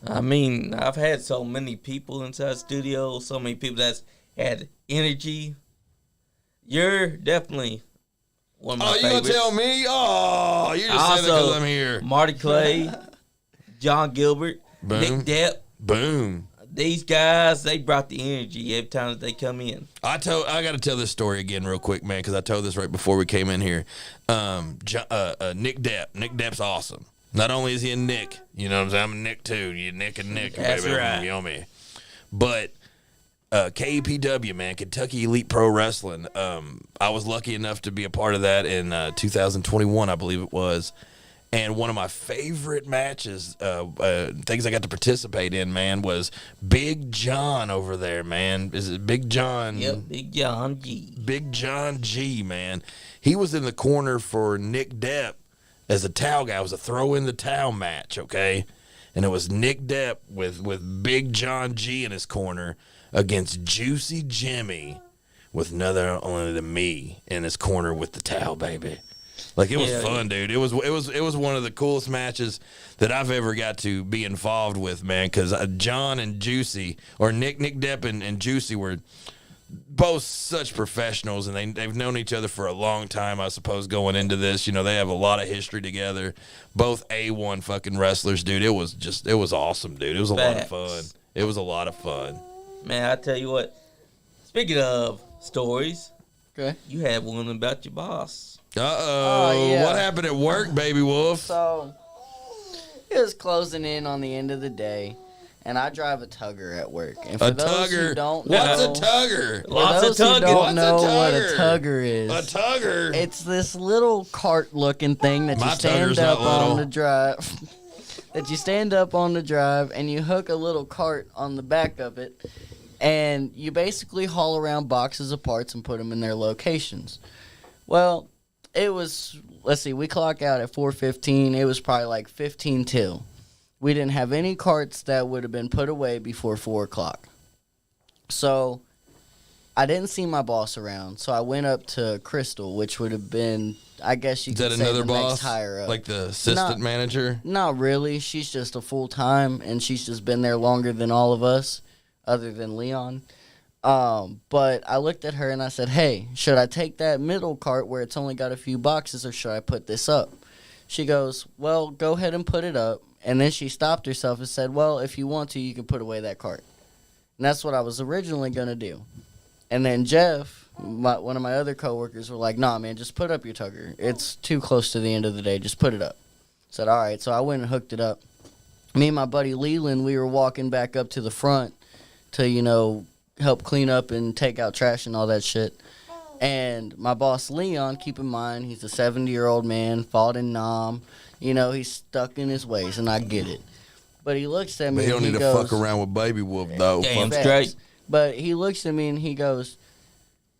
I mean, I've had so many people inside the studio, so many people that's had energy. You're definitely one of my You favorites. gonna tell me? Oh, you're just saying that because I'm here. Marty Clay, John Gilbert, Boom. Nick Depp. Boom. These guys, they brought the energy every time that they come in. I got to tell this story again real quick, man, because I told this right before we came in here. Nick Depp. Nick Depp's awesome. Not only is he a Nick, you know what I'm saying? I'm a Nick too. You Nick and Nick, That's baby. right. You know me. But KEPW, man, Kentucky Elite Pro Wrestling. I was lucky enough to be a part of that in 2021, I believe it was. And one of my favorite matches, things I got to participate in, man, was Big John over there, man. Is it Big John? Yep, Big John G. Big John G, man. He was in the corner for Nick Depp as a towel guy. It was a throw in the towel match, okay? And it was Nick Depp with Big John G in his corner against Juicy Jimmy with none other than me in his corner with the towel, baby. Like, it was fun, dude. It was one of the coolest matches that I've ever got to be involved with, man, because John and Juicy, or Nick Depp and Juicy were both such professionals, and they've known each other for a long time, I suppose, going into this. You know, they have a lot of history together. Both A1 fucking wrestlers, dude. It was awesome, dude. It was a lot of fun. It was a lot of fun. Man, I tell you what. Speaking of stories, Okay. you had one about your boss. yeah. What happened at work, BabyWolf? So it was closing in on the end of the day, and I drive a tugger at work. And for A those who tugger? don't What's know, a tugger? for Lots of those who tugging. don't What's a know what a tugger? tugger is, A tugger? it's this little cart-looking thing that My you stand tugger's up not little. on the drive. That you stand up on the drive, and you hook a little cart on the back of it, and you basically haul around boxes of parts and put them in their locations. Well, it was, let's see, we clock out at 4:15. It was probably like 15 till. We didn't have any carts that would have been put away before 4 o'clock. So I didn't see my boss around, so I went up to Crystal, which would have been, I guess you Is could that say, another the boss? next higher up. Like the assistant manager? Not really. She's just a full-time, and she's just been there longer than all of us, other than Leon. But I looked at her and I said, hey, should I take that middle cart where it's only got a few boxes, or should I put this up? She goes, well, go ahead and put it up. And then she stopped herself and said, well, if you want to, you can put away that cart. And that's what I was originally going to do. And then Jeff, one of my other coworkers, were like, nah, man, just put up your tugger. It's too close to the end of the day. Just put it up. I said, all right. So I went and hooked it up. Me and my buddy Leland, we were walking back up to the front to, you know, help clean up and take out trash and all that shit. And my boss Leon, keep in mind, he's a 70-year-old man, fought in Nam. You know, he's stuck in his ways, and I get it. But he looks at me But he don't and he need goes, to fuck around with BabyWolf, though. Damn Fuck. straight. But he looks at me and he goes,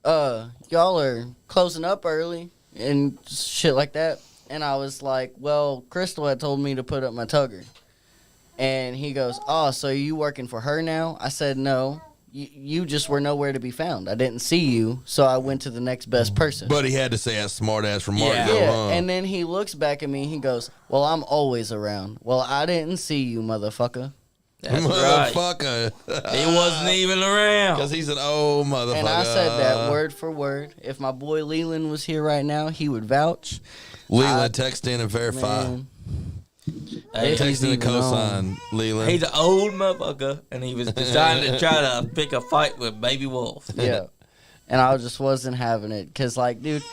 y'all are closing up early and shit like that. And I was like, well, Crystal had told me to put up my tugger. And he goes, oh, so you working for her now? I said, no. You just were nowhere to be found. I didn't see you, so I went to the next best person. But he had to say a smart ass remark. Yeah. though, Yeah, huh? and then he looks back at me and he goes, well, I'm always around. Well, I didn't see you, motherfucker. That's right. Motherfucker. He wasn't even around. Because he's an old motherfucker. And I said that word for word. If my boy Leland was here right now, he would vouch. Leland, text in and verify. Man, Hey, Text in a even on. cosign, Leland. he's an old motherfucker, and he was deciding to try to pick a fight with BabyWolf. yeah. And I just wasn't having it. Because, like, dude,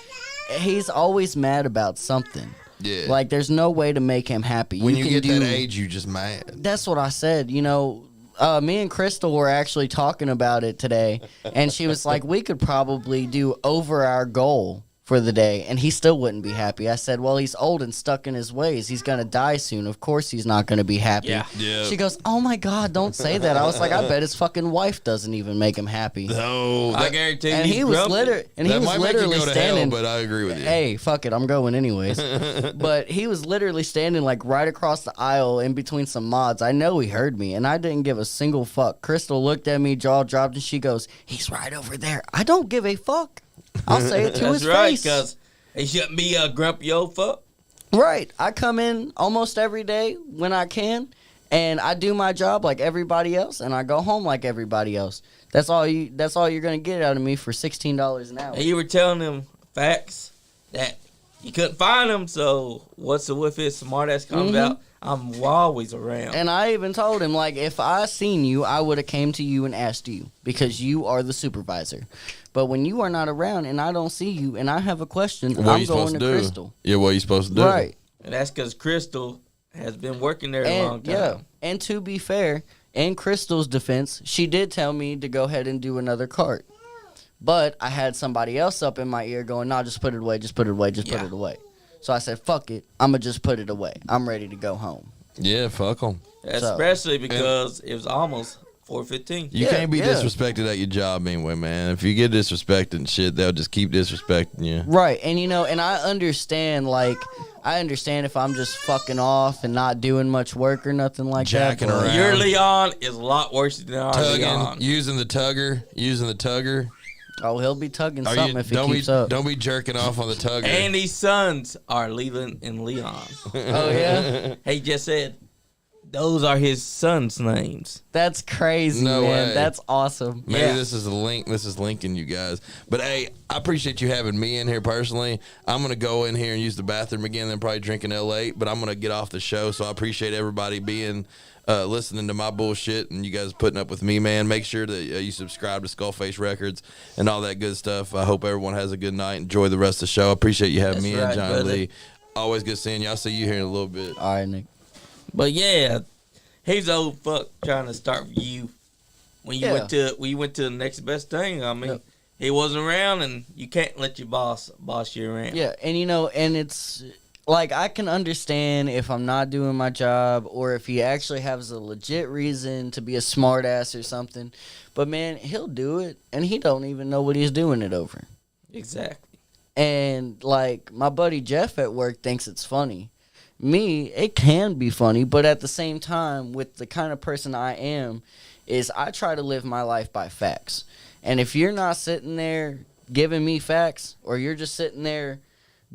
he's always mad about something. Yeah. Like, there's no way to make him happy. when you can get do, that age, you just mad. That's what I said. You know, me and Crystal were actually talking about it today. And she was like, we could probably do over our goal for the day, and he still wouldn't be happy. I said, well, he's old and stuck in his ways. He's going to die soon. Of course he's not going to be happy. Yeah. Yeah. She goes, oh, my God, don't say that. I was like, I bet his fucking wife doesn't even make him happy. No. I That, guarantee And he's he was grumpy. that might make you literally go to standing. hell, but I agree with you. Hey, fuck it, I'm going anyways. But he was literally standing like right across the aisle in between some mods. I know he heard me, and I didn't give a single fuck. Crystal looked at me, jaw dropped, and she goes, he's right over there. I don't give a fuck. I'll say it to That's his right, face. because he shouldn't be a grumpy old fuck. Right. I come in almost every day when I can, and I do my job like everybody else, and I go home like everybody else. That's all you're gonna get out of me for $16 an hour. And you were telling him facts that you couldn't find him, so what's with his smart ass comes out? I'm always around. And I even told him, like, if I seen you, I would have came to you and asked you, because you are the supervisor. But when you are not around and I don't see you and I have a question, What are I'm you going supposed to to do? Crystal. Yeah, what are you supposed to do? Right. And that's because Crystal has been working there a long And time. yeah, and to be fair, in Crystal's defense, she did tell me to go ahead and do another cart. But I had somebody else up in my ear going, nah, just put it away, just put it away, just put Yeah. it away. So I said, fuck it, I'm going to just put it away. I'm ready to go home. Yeah, fuck them. Especially because it was almost 4:15. You Yeah, can't be yeah. disrespected at your job anyway, man. If you get disrespected and shit, they'll just keep disrespecting you. Right, and you know, and I understand, like, if I'm just fucking off and not doing much work or nothing like Jacking that. but- around. Your Leon is a lot worse than our Leon. Tugging, using the tugger. Oh, he'll be tugging Are something you, if he don't keeps be up. don't be jerking off on the tugger. And his sons are Leland and Leon. Oh, yeah? He just said, those are his son's names. That's crazy, No man. way. That's awesome. Maybe Yeah. this is a link. This is linking you guys. But hey, I appreciate you having me in here personally. I'm gonna go in here and use the bathroom again, then probably drink an L8. But I'm gonna get off the show. So I appreciate everybody being listening to my bullshit and you guys putting up with me, man. Make sure that you subscribe to SkullFace Records and all that good stuff. I hope everyone has a good night. Enjoy the rest of the show. I appreciate you having That's me right, and John brother. Lee. Always good seeing you. I'll see you here in a little bit. All right, Nick. But yeah, he's old fuck trying to start with you. When you went to the next best thing, I mean, Yep. he wasn't around, and you can't let your boss you around. Yeah, and and it's like I can understand if I'm not doing my job or if he actually has a legit reason to be a smartass or something. But man, he'll do it, and he don't even know what he's doing it over. Exactly. And like my buddy Jeff at work thinks it's funny. Me, it can be funny, but at the same time, with the kind of person I am, is I try to live my life by facts. And if you're not sitting there giving me facts, or you're just sitting there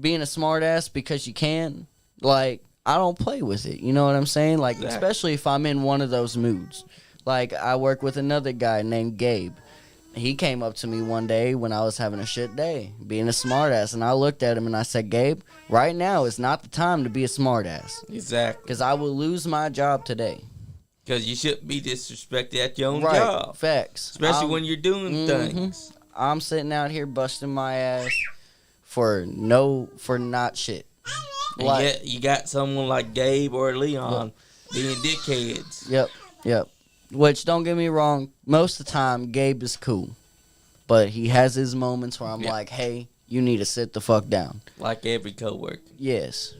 being a smartass because you can, like, I don't play with it. You know what I'm saying? Like, Exactly. especially if I'm in one of those moods. Like, I work with another guy named Gabe. He came up to me one day when I was having a shit day, being a smartass, and I looked at him and I said, Gabe, right now is not the time to be a smartass, Exactly. because I will lose my job today. Because you shouldn't be disrespected at your own Right, job. facts. Especially I'm- when you're doing Mhm. things. I'm sitting out here busting my ass for not shit. And Like, yet you got someone like Gabe or Leon being dickheads. Yep. Which, don't get me wrong, most of the time, Gabe is cool. But he has his moments where I'm Yeah. like, hey, you need to sit the fuck down. Like every coworker. Yes.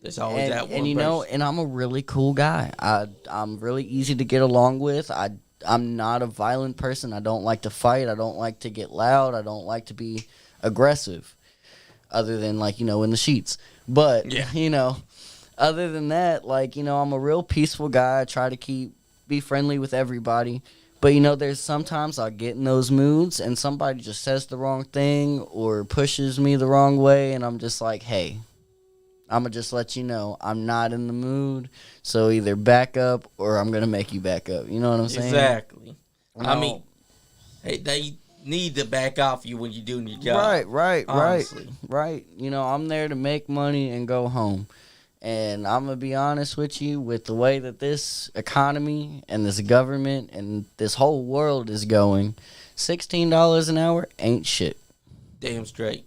There's always that one And you know, person. and I'm a really cool guy. I'm really easy to get along with. I'm not a violent person. I don't like to fight. I don't like to get loud. I don't like to be aggressive. Other than, like, in the sheets. But, Yeah. other than that, like, I'm a real peaceful guy. I try to be friendly with everybody. But, there's sometimes I get in those moods and somebody just says the wrong thing or pushes me the wrong way. And I'm just like, hey, I'm going to just let you know I'm not in the mood. So either back up or I'm going to make you back up. You know what I'm saying? Exactly. I No. mean, hey, they need to back off you when you're doing your job. Right. Honestly. I'm there to make money and go home. And I'm going to be honest with you, with the way that this economy and this government and this whole world is going, $16 an hour ain't shit. Damn straight.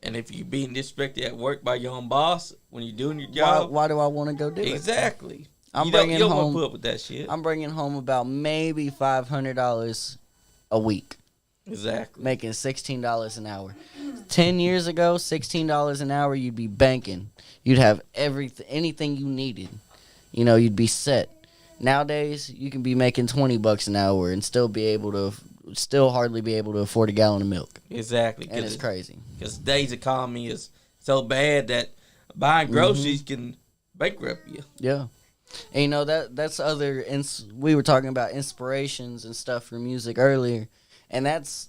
And if you're being disrespected at work by your own boss when you're doing your job, Why do I want to go do it? exactly. I'm you don't bringing want to home- put up with that shit. I'm bringing home about maybe $500 a week, Exactly. making $16 an hour. 10 years ago, $16 an hour, you'd be banking. You'd have anything you needed. You'd be set. Nowadays, you can be making $20 an hour and still hardly be able to afford a gallon of milk. Exactly. And it's crazy. Because today's economy is so bad that buying groceries can bankrupt you. Yeah. And that's other, we were talking about inspirations and stuff for music earlier. And that's,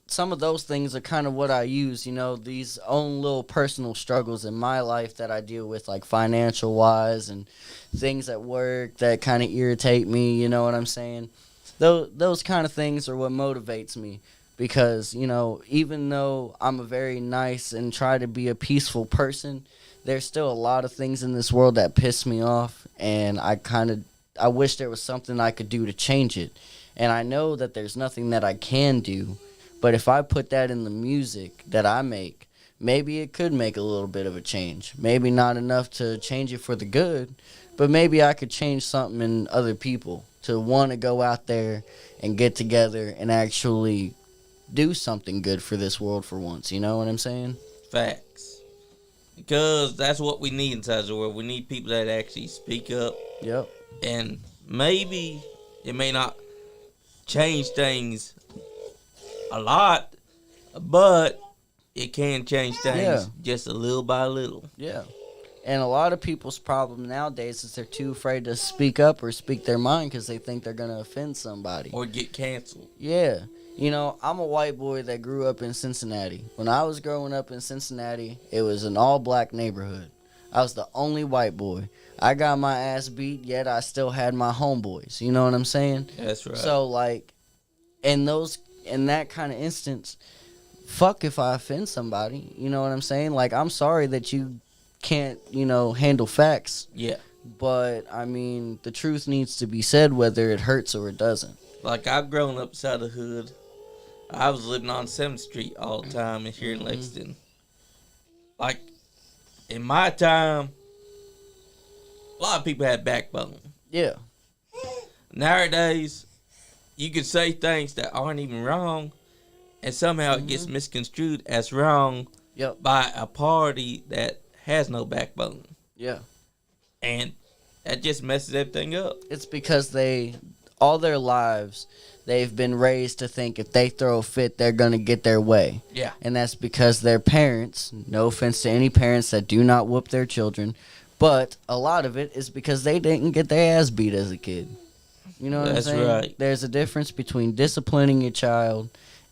some of those things are kind of what I use, these own little personal struggles in my life that I deal with, like financial wise and things at work that kind of irritate me, you know what I'm saying? Those kind of things are what motivates me because, even though I'm a very nice and try to be a peaceful person, there's still a lot of things in this world that piss me off, and I wish there was something I could do to change it. And I know that there's nothing that I can do, but if I put that in the music that I make, maybe it could make a little bit of a change. Maybe not enough to change it for the good, but maybe I could change something in other people to want to go out there and get together and actually do something good for this world for once. You know what I'm saying? Facts. Because that's what we need inside the world. We need people that actually speak up. Yep. And maybe it may not change things a lot, but it can change things just a little by little. Yeah. And a lot of people's problem nowadays is they're too afraid to speak up or speak their mind because they think they're going to offend somebody. Or get canceled. Yeah. I'm a white boy that grew up in Cincinnati. When I was growing up in Cincinnati, it was an all-black neighborhood. I was the only white boy. I got my ass beat, yet I still had my homeboys. You know what I'm saying? That's right. So like, in that kind of instance, fuck if I offend somebody. You know what I'm saying? Like, I'm sorry that you can't, handle facts. Yeah. But I mean, the truth needs to be said, whether it hurts or it doesn't. Like, I've grown up inside the hood. I was living on 7th Street all the time and here in Lexington. Like, in my time, a lot of people had backbone. Yeah. Nowadays, you can say things that aren't even wrong, and somehow it gets misconstrued as wrong by a party that has no backbone. Yeah. And that just messes everything up. It's because all their lives, they've been raised to think if they throw a fit, they're going to get their way. Yeah. And that's because their parents, no offense to any parents that do not whoop their children, but a lot of it is because they didn't get their ass beat as a kid. You know what That's I'm saying? right. There's a difference between disciplining your child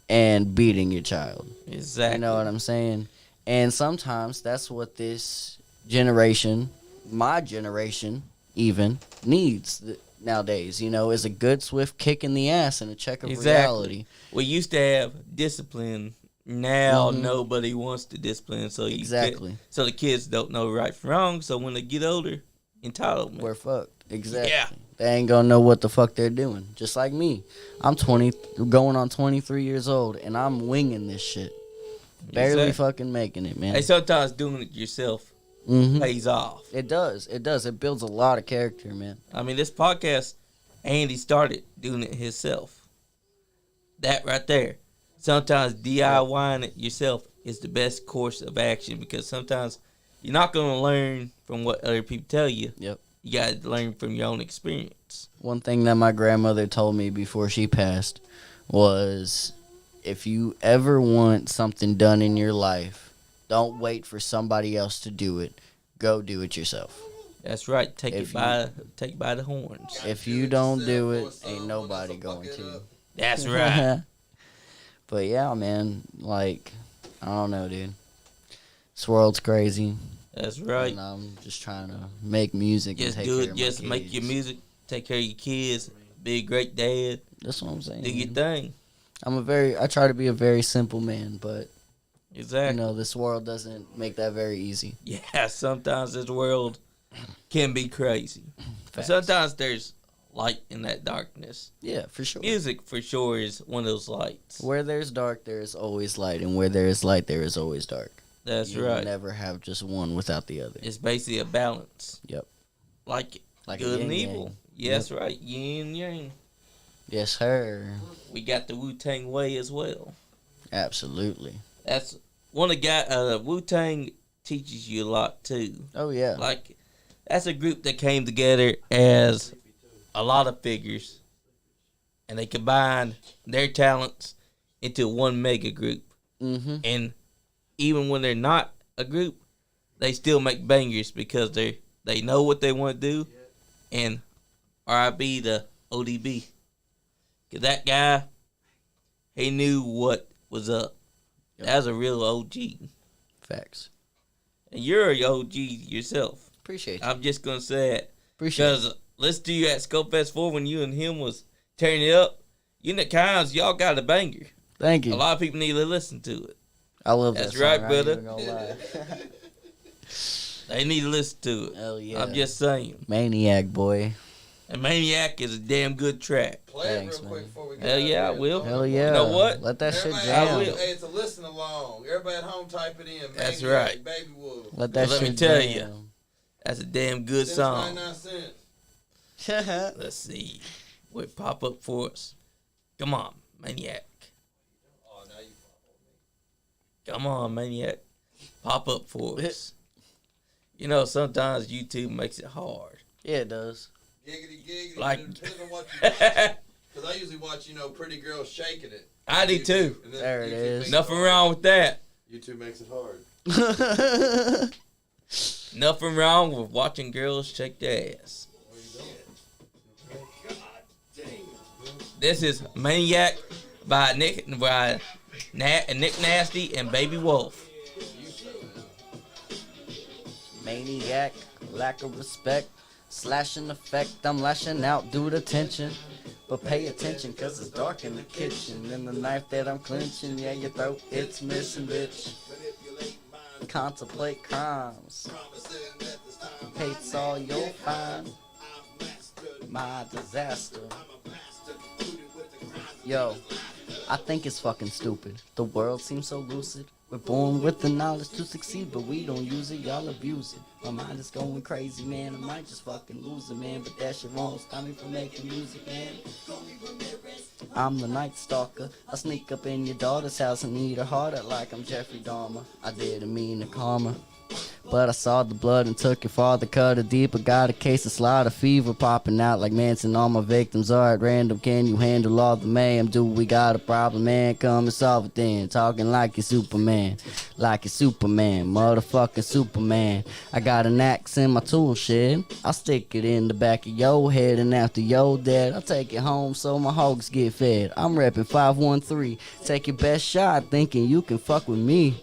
and beating your child. Exactly. You know what I'm saying? And sometimes that's what this generation, my generation even, needs nowadays. Is a good, swift kick in the ass and a check of reality. We used to have discipline. Now nobody wants to discipline. So so the kids don't know right from wrong. So when they get older, entitlement. We're fucked. Exactly. Yeah. They ain't gonna know what the fuck they're doing. Just like me. I'm 20, going on 23 years old, and I'm winging this shit. Barely fucking making it, man. Hey, sometimes doing it yourself pays off. It does. It does. It builds a lot of character, man. I mean, this podcast, Andy started doing it himself. That right there. Sometimes DIYing it yourself is the best course of action because sometimes you're not going to learn from what other people tell you. Yep. You got to learn from your own experience. One thing that my grandmother told me before she passed was, if you ever want something done in your life, don't wait for somebody else to do it. Go do it yourself. That's right. Take by the horns. If you don't do it, ain't nobody going to. That's right. But yeah, man, like, I don't know, dude. This world's crazy. That's right. And I'm just trying to make music Just and take do care it. of Just my make kids. your music. Take care of your kids. Be a great dad. That's what I'm saying. Do your thing. I try to be a very simple man, but Exactly. this world doesn't make that very easy. Yeah, sometimes this world can be crazy. But Facts. sometimes there's light in that darkness. Yeah, for sure. Music, for sure, is one of those lights. Where there's dark, there is always light, and where there is light, there is always dark. That's You right. never have just one without the other. It's basically a balance. Yep. Like Like a good and yin-yang. evil. Yes, right. Yin and yang. Yes, sir. We got the Wu-Tang way as well. Absolutely. That's one of the Wu-Tang teaches you a lot too. Oh, yeah. Like, that's a group that came together as a lot of figures, and they combined their talents into one mega group. Mm-hmm. And even when they're not a group, they still make bangers because they know what they want to do. And R.I.B. the ODB. 'Cause that guy, he knew what was up. Yep. That was a real OG. Facts. And you're an OG yourself. Appreciate you. I'm just going to say it. Appreciate it. Because listen to you at Skullfest 4 when you and him was tearing it up. You and the Kynes, y'all got a banger. Thank you. A lot of people need to listen to it. I love That's that song. right, I ain't brother. even gonna lie. They need to listen to it. Hell yeah. I'm just saying. Maniac, boy. And Maniac is a damn good track. Play Thanks, it real quick man. before we get Hell out yeah, I of here. will. Hell yeah. You know what? Let that shit Everybody, I jam. will. Hey, it's a listen along. Everybody at home, type it in. That's Maniac, right. BabyWolf. Let that Well, let shit me tell jam. you. That's a damn good Cents, song. 99 cents. Let's see. What pop up for us? Come on, Maniac. Oh, now you Come on, Maniac. Pop up for us. You know, sometimes YouTube makes it hard. Yeah, it does. giggity giggity. Like- It depends on what you watch. Because I usually watch, pretty girls shaking it. I do YouTube, too. and then There it YouTube is. makes Nothing hard. wrong with that. YouTube makes it hard. Nothing wrong with watching girls shake their ass. This is Maniac by Nick Nasty and BabyWolf. Maniac, lack of respect. Slashing effect, I'm lashing out due to tension. But pay attention, cause it's dark in the kitchen. And the knife that I'm clenching, yeah, your throat, it's missing, bitch. Contemplate crimes. Hates all you'll find. My disaster. Yo, I think it's fucking stupid. The world seems so lucid. We're born with the knowledge to succeed, but we don't use it, y'all abuse it. My mind is going crazy, man. I might just fucking lose it, man. But that shit won't stop me from making music, man. I'm the night stalker. I sneak up in your daughter's house and eat her heart out like I'm Jeffrey Dahmer. I didn't mean to karma, but I saw the blood and took your father, cut it deeper. Got a case of slaughter fever popping out like Manson. All my victims are at random. Can you handle all the mayhem? Do we got a problem, man? Come and solve it then. Talking like you're Superman, like you're Superman, motherfucking Superman. I got an axe in my tool shed. I'll stick it in the back of your head, and after you're dead, I'll take it home so my hogs get fed. I'm repping 513. Take your best shot, thinking you can fuck with me.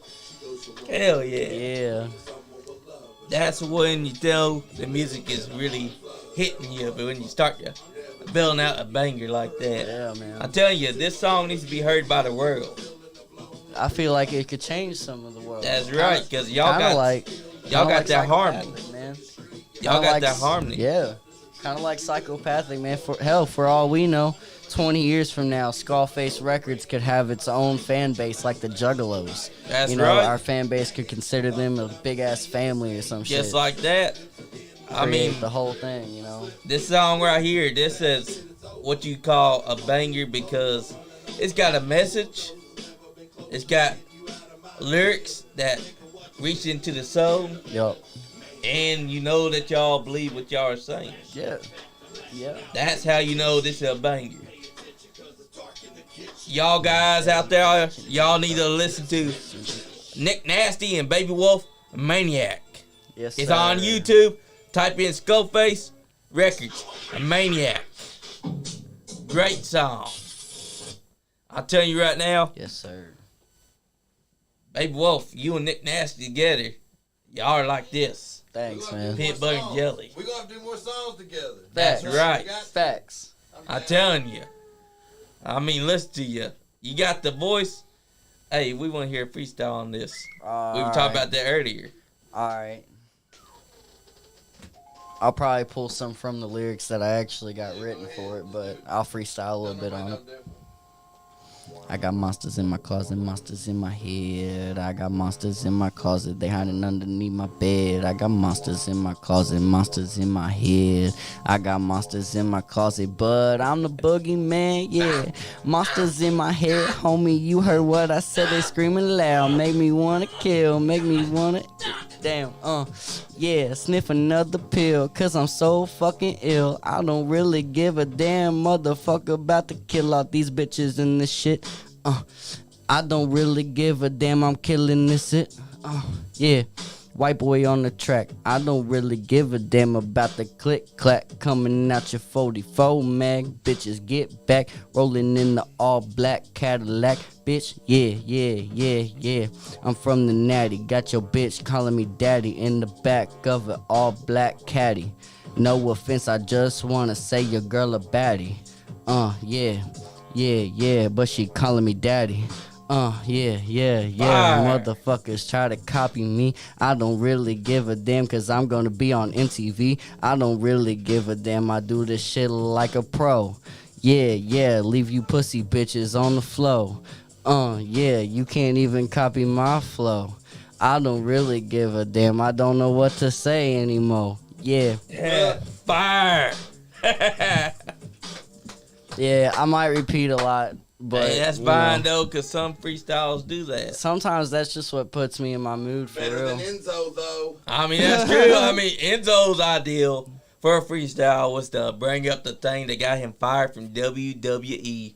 Hell yeah. Yeah. That's when you tell the music is really hitting you, but when you start building out a banger like that. Yeah, man. I'm telling you, this song needs to be heard by the world. I feel like it could change some of the world. That's right, because y'all got y'all got that harmony. Man. Y'all Kinda got like that harmony. Yeah. Kind of like psychopathic, man. For all we know, 20 years from now, SkullFace Records could have its own fan base like the Juggalos. That's you know, right. Our fan base could consider them a big ass family or some shit. Just like that. I Create mean, the whole thing, you know. this song right here, this is what you call a banger because it's got a message. It's got lyrics that reach into the soul. Yup. And you know that y'all believe what y'all are saying. Yeah. Yeah. That's how you know this is a banger. Y'all guys out there, y'all need to listen to Nick Nasty and BabyWolf Maniac. Yes, It's sir. on YouTube. Type in SkullFace Records, Maniac. Great song. I'll tell you right now, Yes, sir. BabyWolf, you and Nick Nasty together, y'all are like this. Thanks, man. Peanut butter and jelly. We're going to have to do more songs together. That's Facts. right. Facts. I'm telling you. I mean, listen to you. You got the voice. Hey, we want to hear a freestyle on this. We were talking about that earlier. Alright. I'll probably pull some from the lyrics that I actually got written for it, but I'll freestyle a little bit on it. I got monsters in my closet, monsters in my head. I got monsters in my closet, they hiding underneath my bed. I got monsters in my closet, monsters in my head. I got monsters in my closet, but I'm the boogeyman, yeah. Monsters in my head, homie, you heard what I said, they screaming loud. Make me wanna kill, make me wanna... Damn, yeah, sniff another pill, cause I'm so fucking ill. I don't really give a damn, motherfucker, about to kill all these bitches in this shit. I don't really give a damn, I'm killing this shit. Yeah, white boy on the track. I don't really give a damn about the click clack coming out your 44 mag. Bitches get back, rolling in the all black Cadillac. Bitch, yeah. I'm from the natty. Got your bitch calling me daddy in the back of an all black caddy. No offense, I just wanna say your girl a baddie. Yeah, but she calling me daddy. Yeah. Fire. Motherfuckers try to copy me. I don't really give a damn, cause I'm gonna be on MTV. I don't really give a damn, I do this shit like a pro. Yeah, leave you pussy bitches on the floor. Yeah, you can't even copy my flow. I don't really give a damn, I don't know what to say anymore. Yeah, Fire. yeah, I might repeat a lot, but Hey, that's you fine know, though, cause some freestyles do that. sometimes that's just what puts me in my mood for Better real. than Enzo, though. I mean, that's true. I mean, Enzo's ideal for a freestyle was to bring up the thing that got him fired from WWE.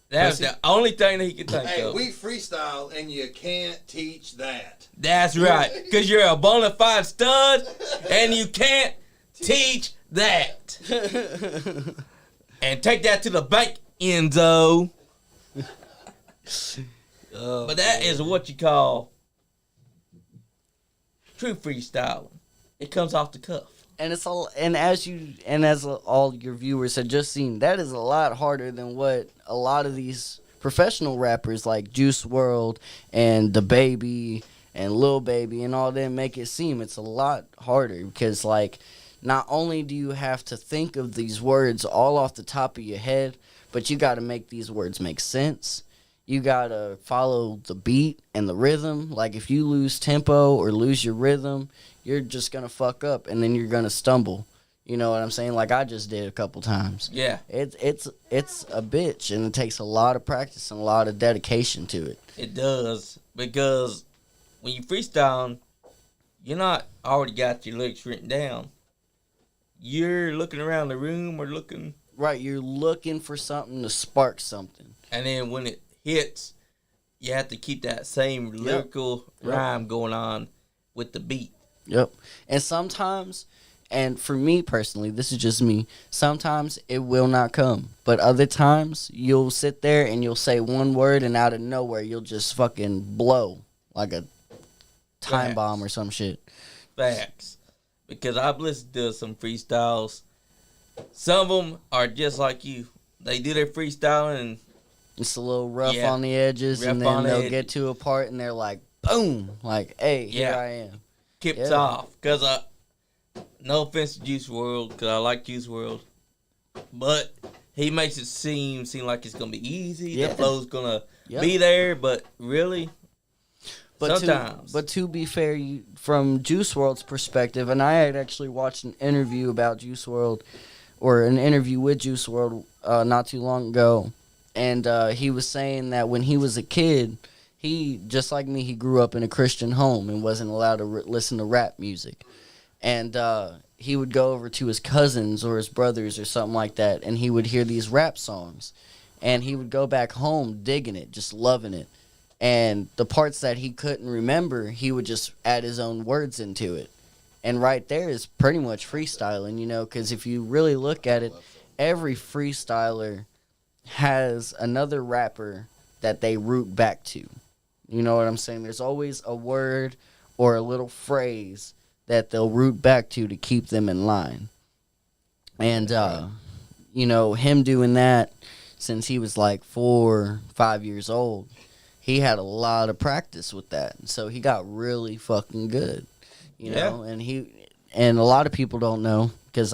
That's the only thing that he could think Hey, of. we freestyle, and you can't teach that. That's right, because you're a bona fide stud, and you can't teach that. And take that to the bank, Enzo. But that is what you call true freestyling. It comes off the cuff. And it's all, and as all your viewers have just seen, that is a lot harder than what a lot of these professional rappers like Juice World and the Baby and Lil Baby and all them make it seem. It's a lot harder because, like, not only do you have to think of these words all off the top of your head, but you got to make these words make sense. You got to follow the beat and the rhythm. Like, if you lose tempo or lose your rhythm, you're just going to fuck up, and then you're going to stumble. You know what I'm saying? Like I just did a couple times. Yeah. It's a bitch, and it takes a lot of practice and a lot of dedication to it. It does, because when you freestyle, you're not already got your lyrics written down. You're looking around the room or looking... Right, you're looking for something to spark something. And then when it hits, you have to keep that same lyrical rhyme going on with the beat. Yep. And sometimes, and for me personally, this is just me, sometimes it will not come. But other times, you'll sit there and you'll say one word, and out of nowhere, you'll just fucking blow like a time bomb or some shit. Facts. Because I've listened to some freestyles. Some of them are just like you. They do their freestyling and it's a little rough on the edges, and then they'll get to a part and they're like, boom, like, hey, here I am. Kips off. Because, no offense to Juice WRLD, because I like Juice WRLD, but he makes it seem like it's going to be easy. Yeah. The flow's going to be there, but really, sometimes. But to be fair, from Juice WRLD's perspective, and I had actually watched an interview about Juice WRLD, or an interview with Juice WRLD not too long ago, and he was saying that when he was a kid, he, just like me, he grew up in a Christian home and wasn't allowed to listen to rap music. And he would go over to his cousins or his brothers or something like that, and he would hear these rap songs. And he would go back home digging it, just loving it. And the parts that he couldn't remember, he would just add his own words into it. And right there is pretty much freestyling, you know, because if you really look at it, every freestyler has another rapper that they root back to. You know what I'm saying? There's always a word or a little phrase that they'll root back to keep them in line. And, you know, him doing that since he was like 4 or 5 years old, he had a lot of practice with that. So he got really fucking good, you know, and a lot of people don't know, because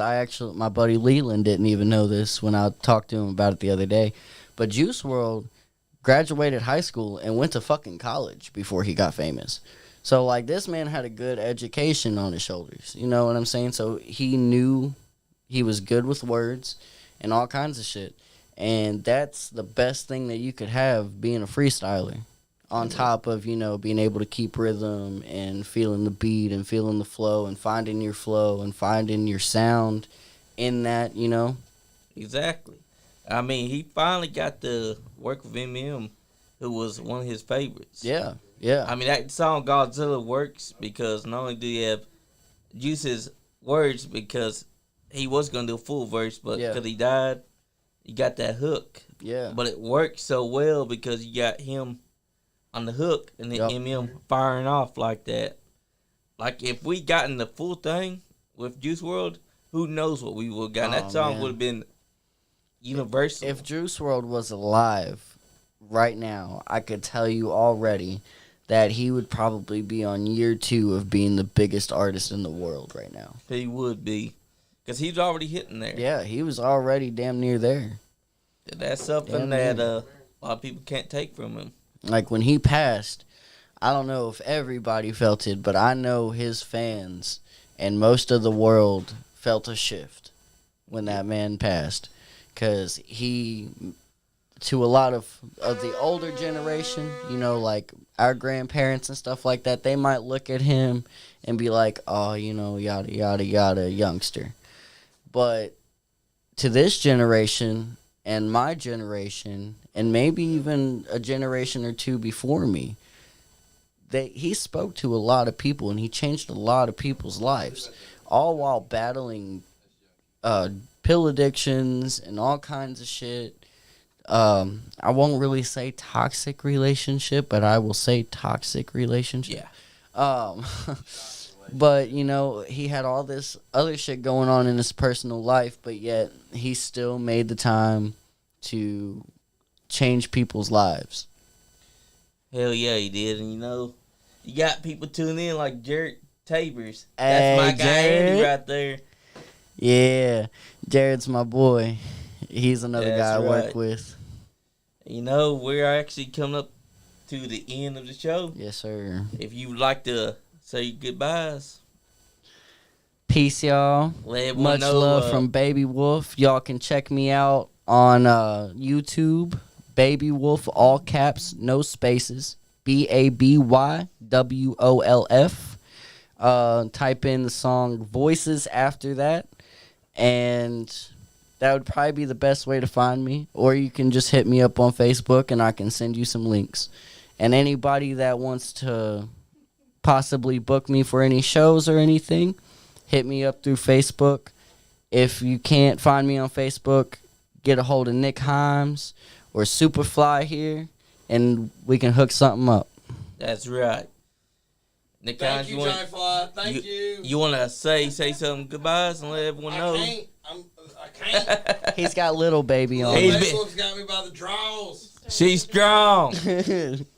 my buddy Leland didn't even know this when I talked to him about it the other day, but Juice WRLD graduated high school and went to fucking college before he got famous. So, like, this man had a good education on his shoulders. You know what I'm saying? So he knew he was good with words and all kinds of shit. And that's the best thing that you could have being a freestyler. On top of, you know, being able to keep rhythm and feeling the beat and feeling the flow and finding your flow and finding your sound in that, you know? Exactly. I mean, he finally got to work with Eminem, who was one of his favorites. Yeah, yeah. I mean, that song Godzilla works because not only do you have Juice's words, because he was going to do a full verse, but because he died, you got that hook. Yeah. But it worked so well because you got him on the hook and then Eminem firing off like that. Like, if we gotten the full thing with Juice WRLD, who knows what we would have gotten. That song would have been universal. If Juice WRLD was alive right now, I could tell you already that he would probably be on year 2 of being the biggest artist in the world right now. He would be. Because he's already hitting there. Yeah, he was already damn near there. That's something that a lot of people can't take from him. Like, when he passed, I don't know if everybody felt it, but I know his fans and most of the world felt a shift when that man passed. Because he, to a lot of the older generation, you know, like our grandparents and stuff like that, they might look at him and be like, oh, you know, yada, yada, yada, youngster. But to this generation and my generation, and maybe even a generation or two before me, he spoke to a lot of people and he changed a lot of people's lives, all while battling pill addictions and all kinds of shit. I won't really say toxic relationship, but I will say toxic relationship. Yeah. But, you know, he had all this other shit going on in his personal life, but yet he still made the time to change people's lives. Hell yeah, he did. And, you know, you got people tuning in like Jared Tabers. That's my guy, Andy, right there. Yeah, Jared's my boy. He's another guy I work with. You know, we're actually coming up to the end of the show. Yes, sir. If you would like to say goodbyes. Peace, y'all. Much love from BabyWolf. Y'all can check me out on YouTube. BabyWolf, all caps, no spaces. BabyWolf. Type in the song Voices after that. And that would probably be the best way to find me. Or you can just hit me up on Facebook and I can send you some links. And anybody that wants to possibly book me for any shows or anything, hit me up through Facebook. If you can't find me on Facebook, get a hold of Nick Himes or SuperFly here, and we can hook something up. That's right. Nick Thank Himes, you, Giant Fly. Thank you. You want to say some goodbyes and let everyone know? I can't. He's got little baby on. Facebook's got me by the draws. She's strong.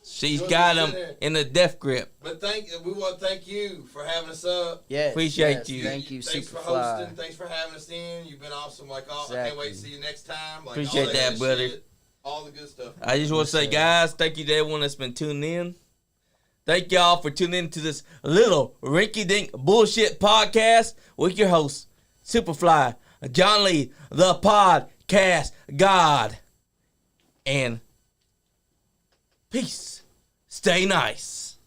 She's got him in the death grip. But we want to thank you for having us up. Yes, appreciate you. Thank you, Thanks for SuperFly. hosting. Thanks for having us in. You've been awesome. I can't wait to see you next time. Appreciate that, brother. Shit, all the good stuff. I just want to say, guys, thank you to everyone that's been tuning in. Thank y'all for tuning in to this little rinky-dink bullshit podcast with your host, SuperFly, John Lee, the podcast god. And peace. Stay nice.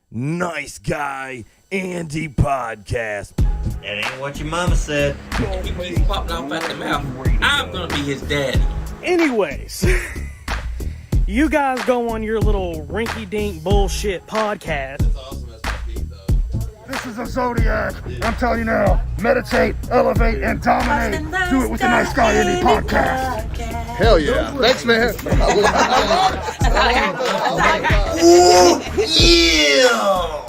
Nice Guy Andy Podcast. That ain't what your mama said. He keeps popping off at the mouth. I'm going to be his daddy. Anyways, you guys go on your little rinky-dink bullshit podcast. That's awesome. That's my beat, though. This is a Zodiac. I'm telling you now, meditate, elevate, and dominate. Do it with the Nice Guy Andy Podcast. Hell yeah. Thanks, man. Ooh, yeah.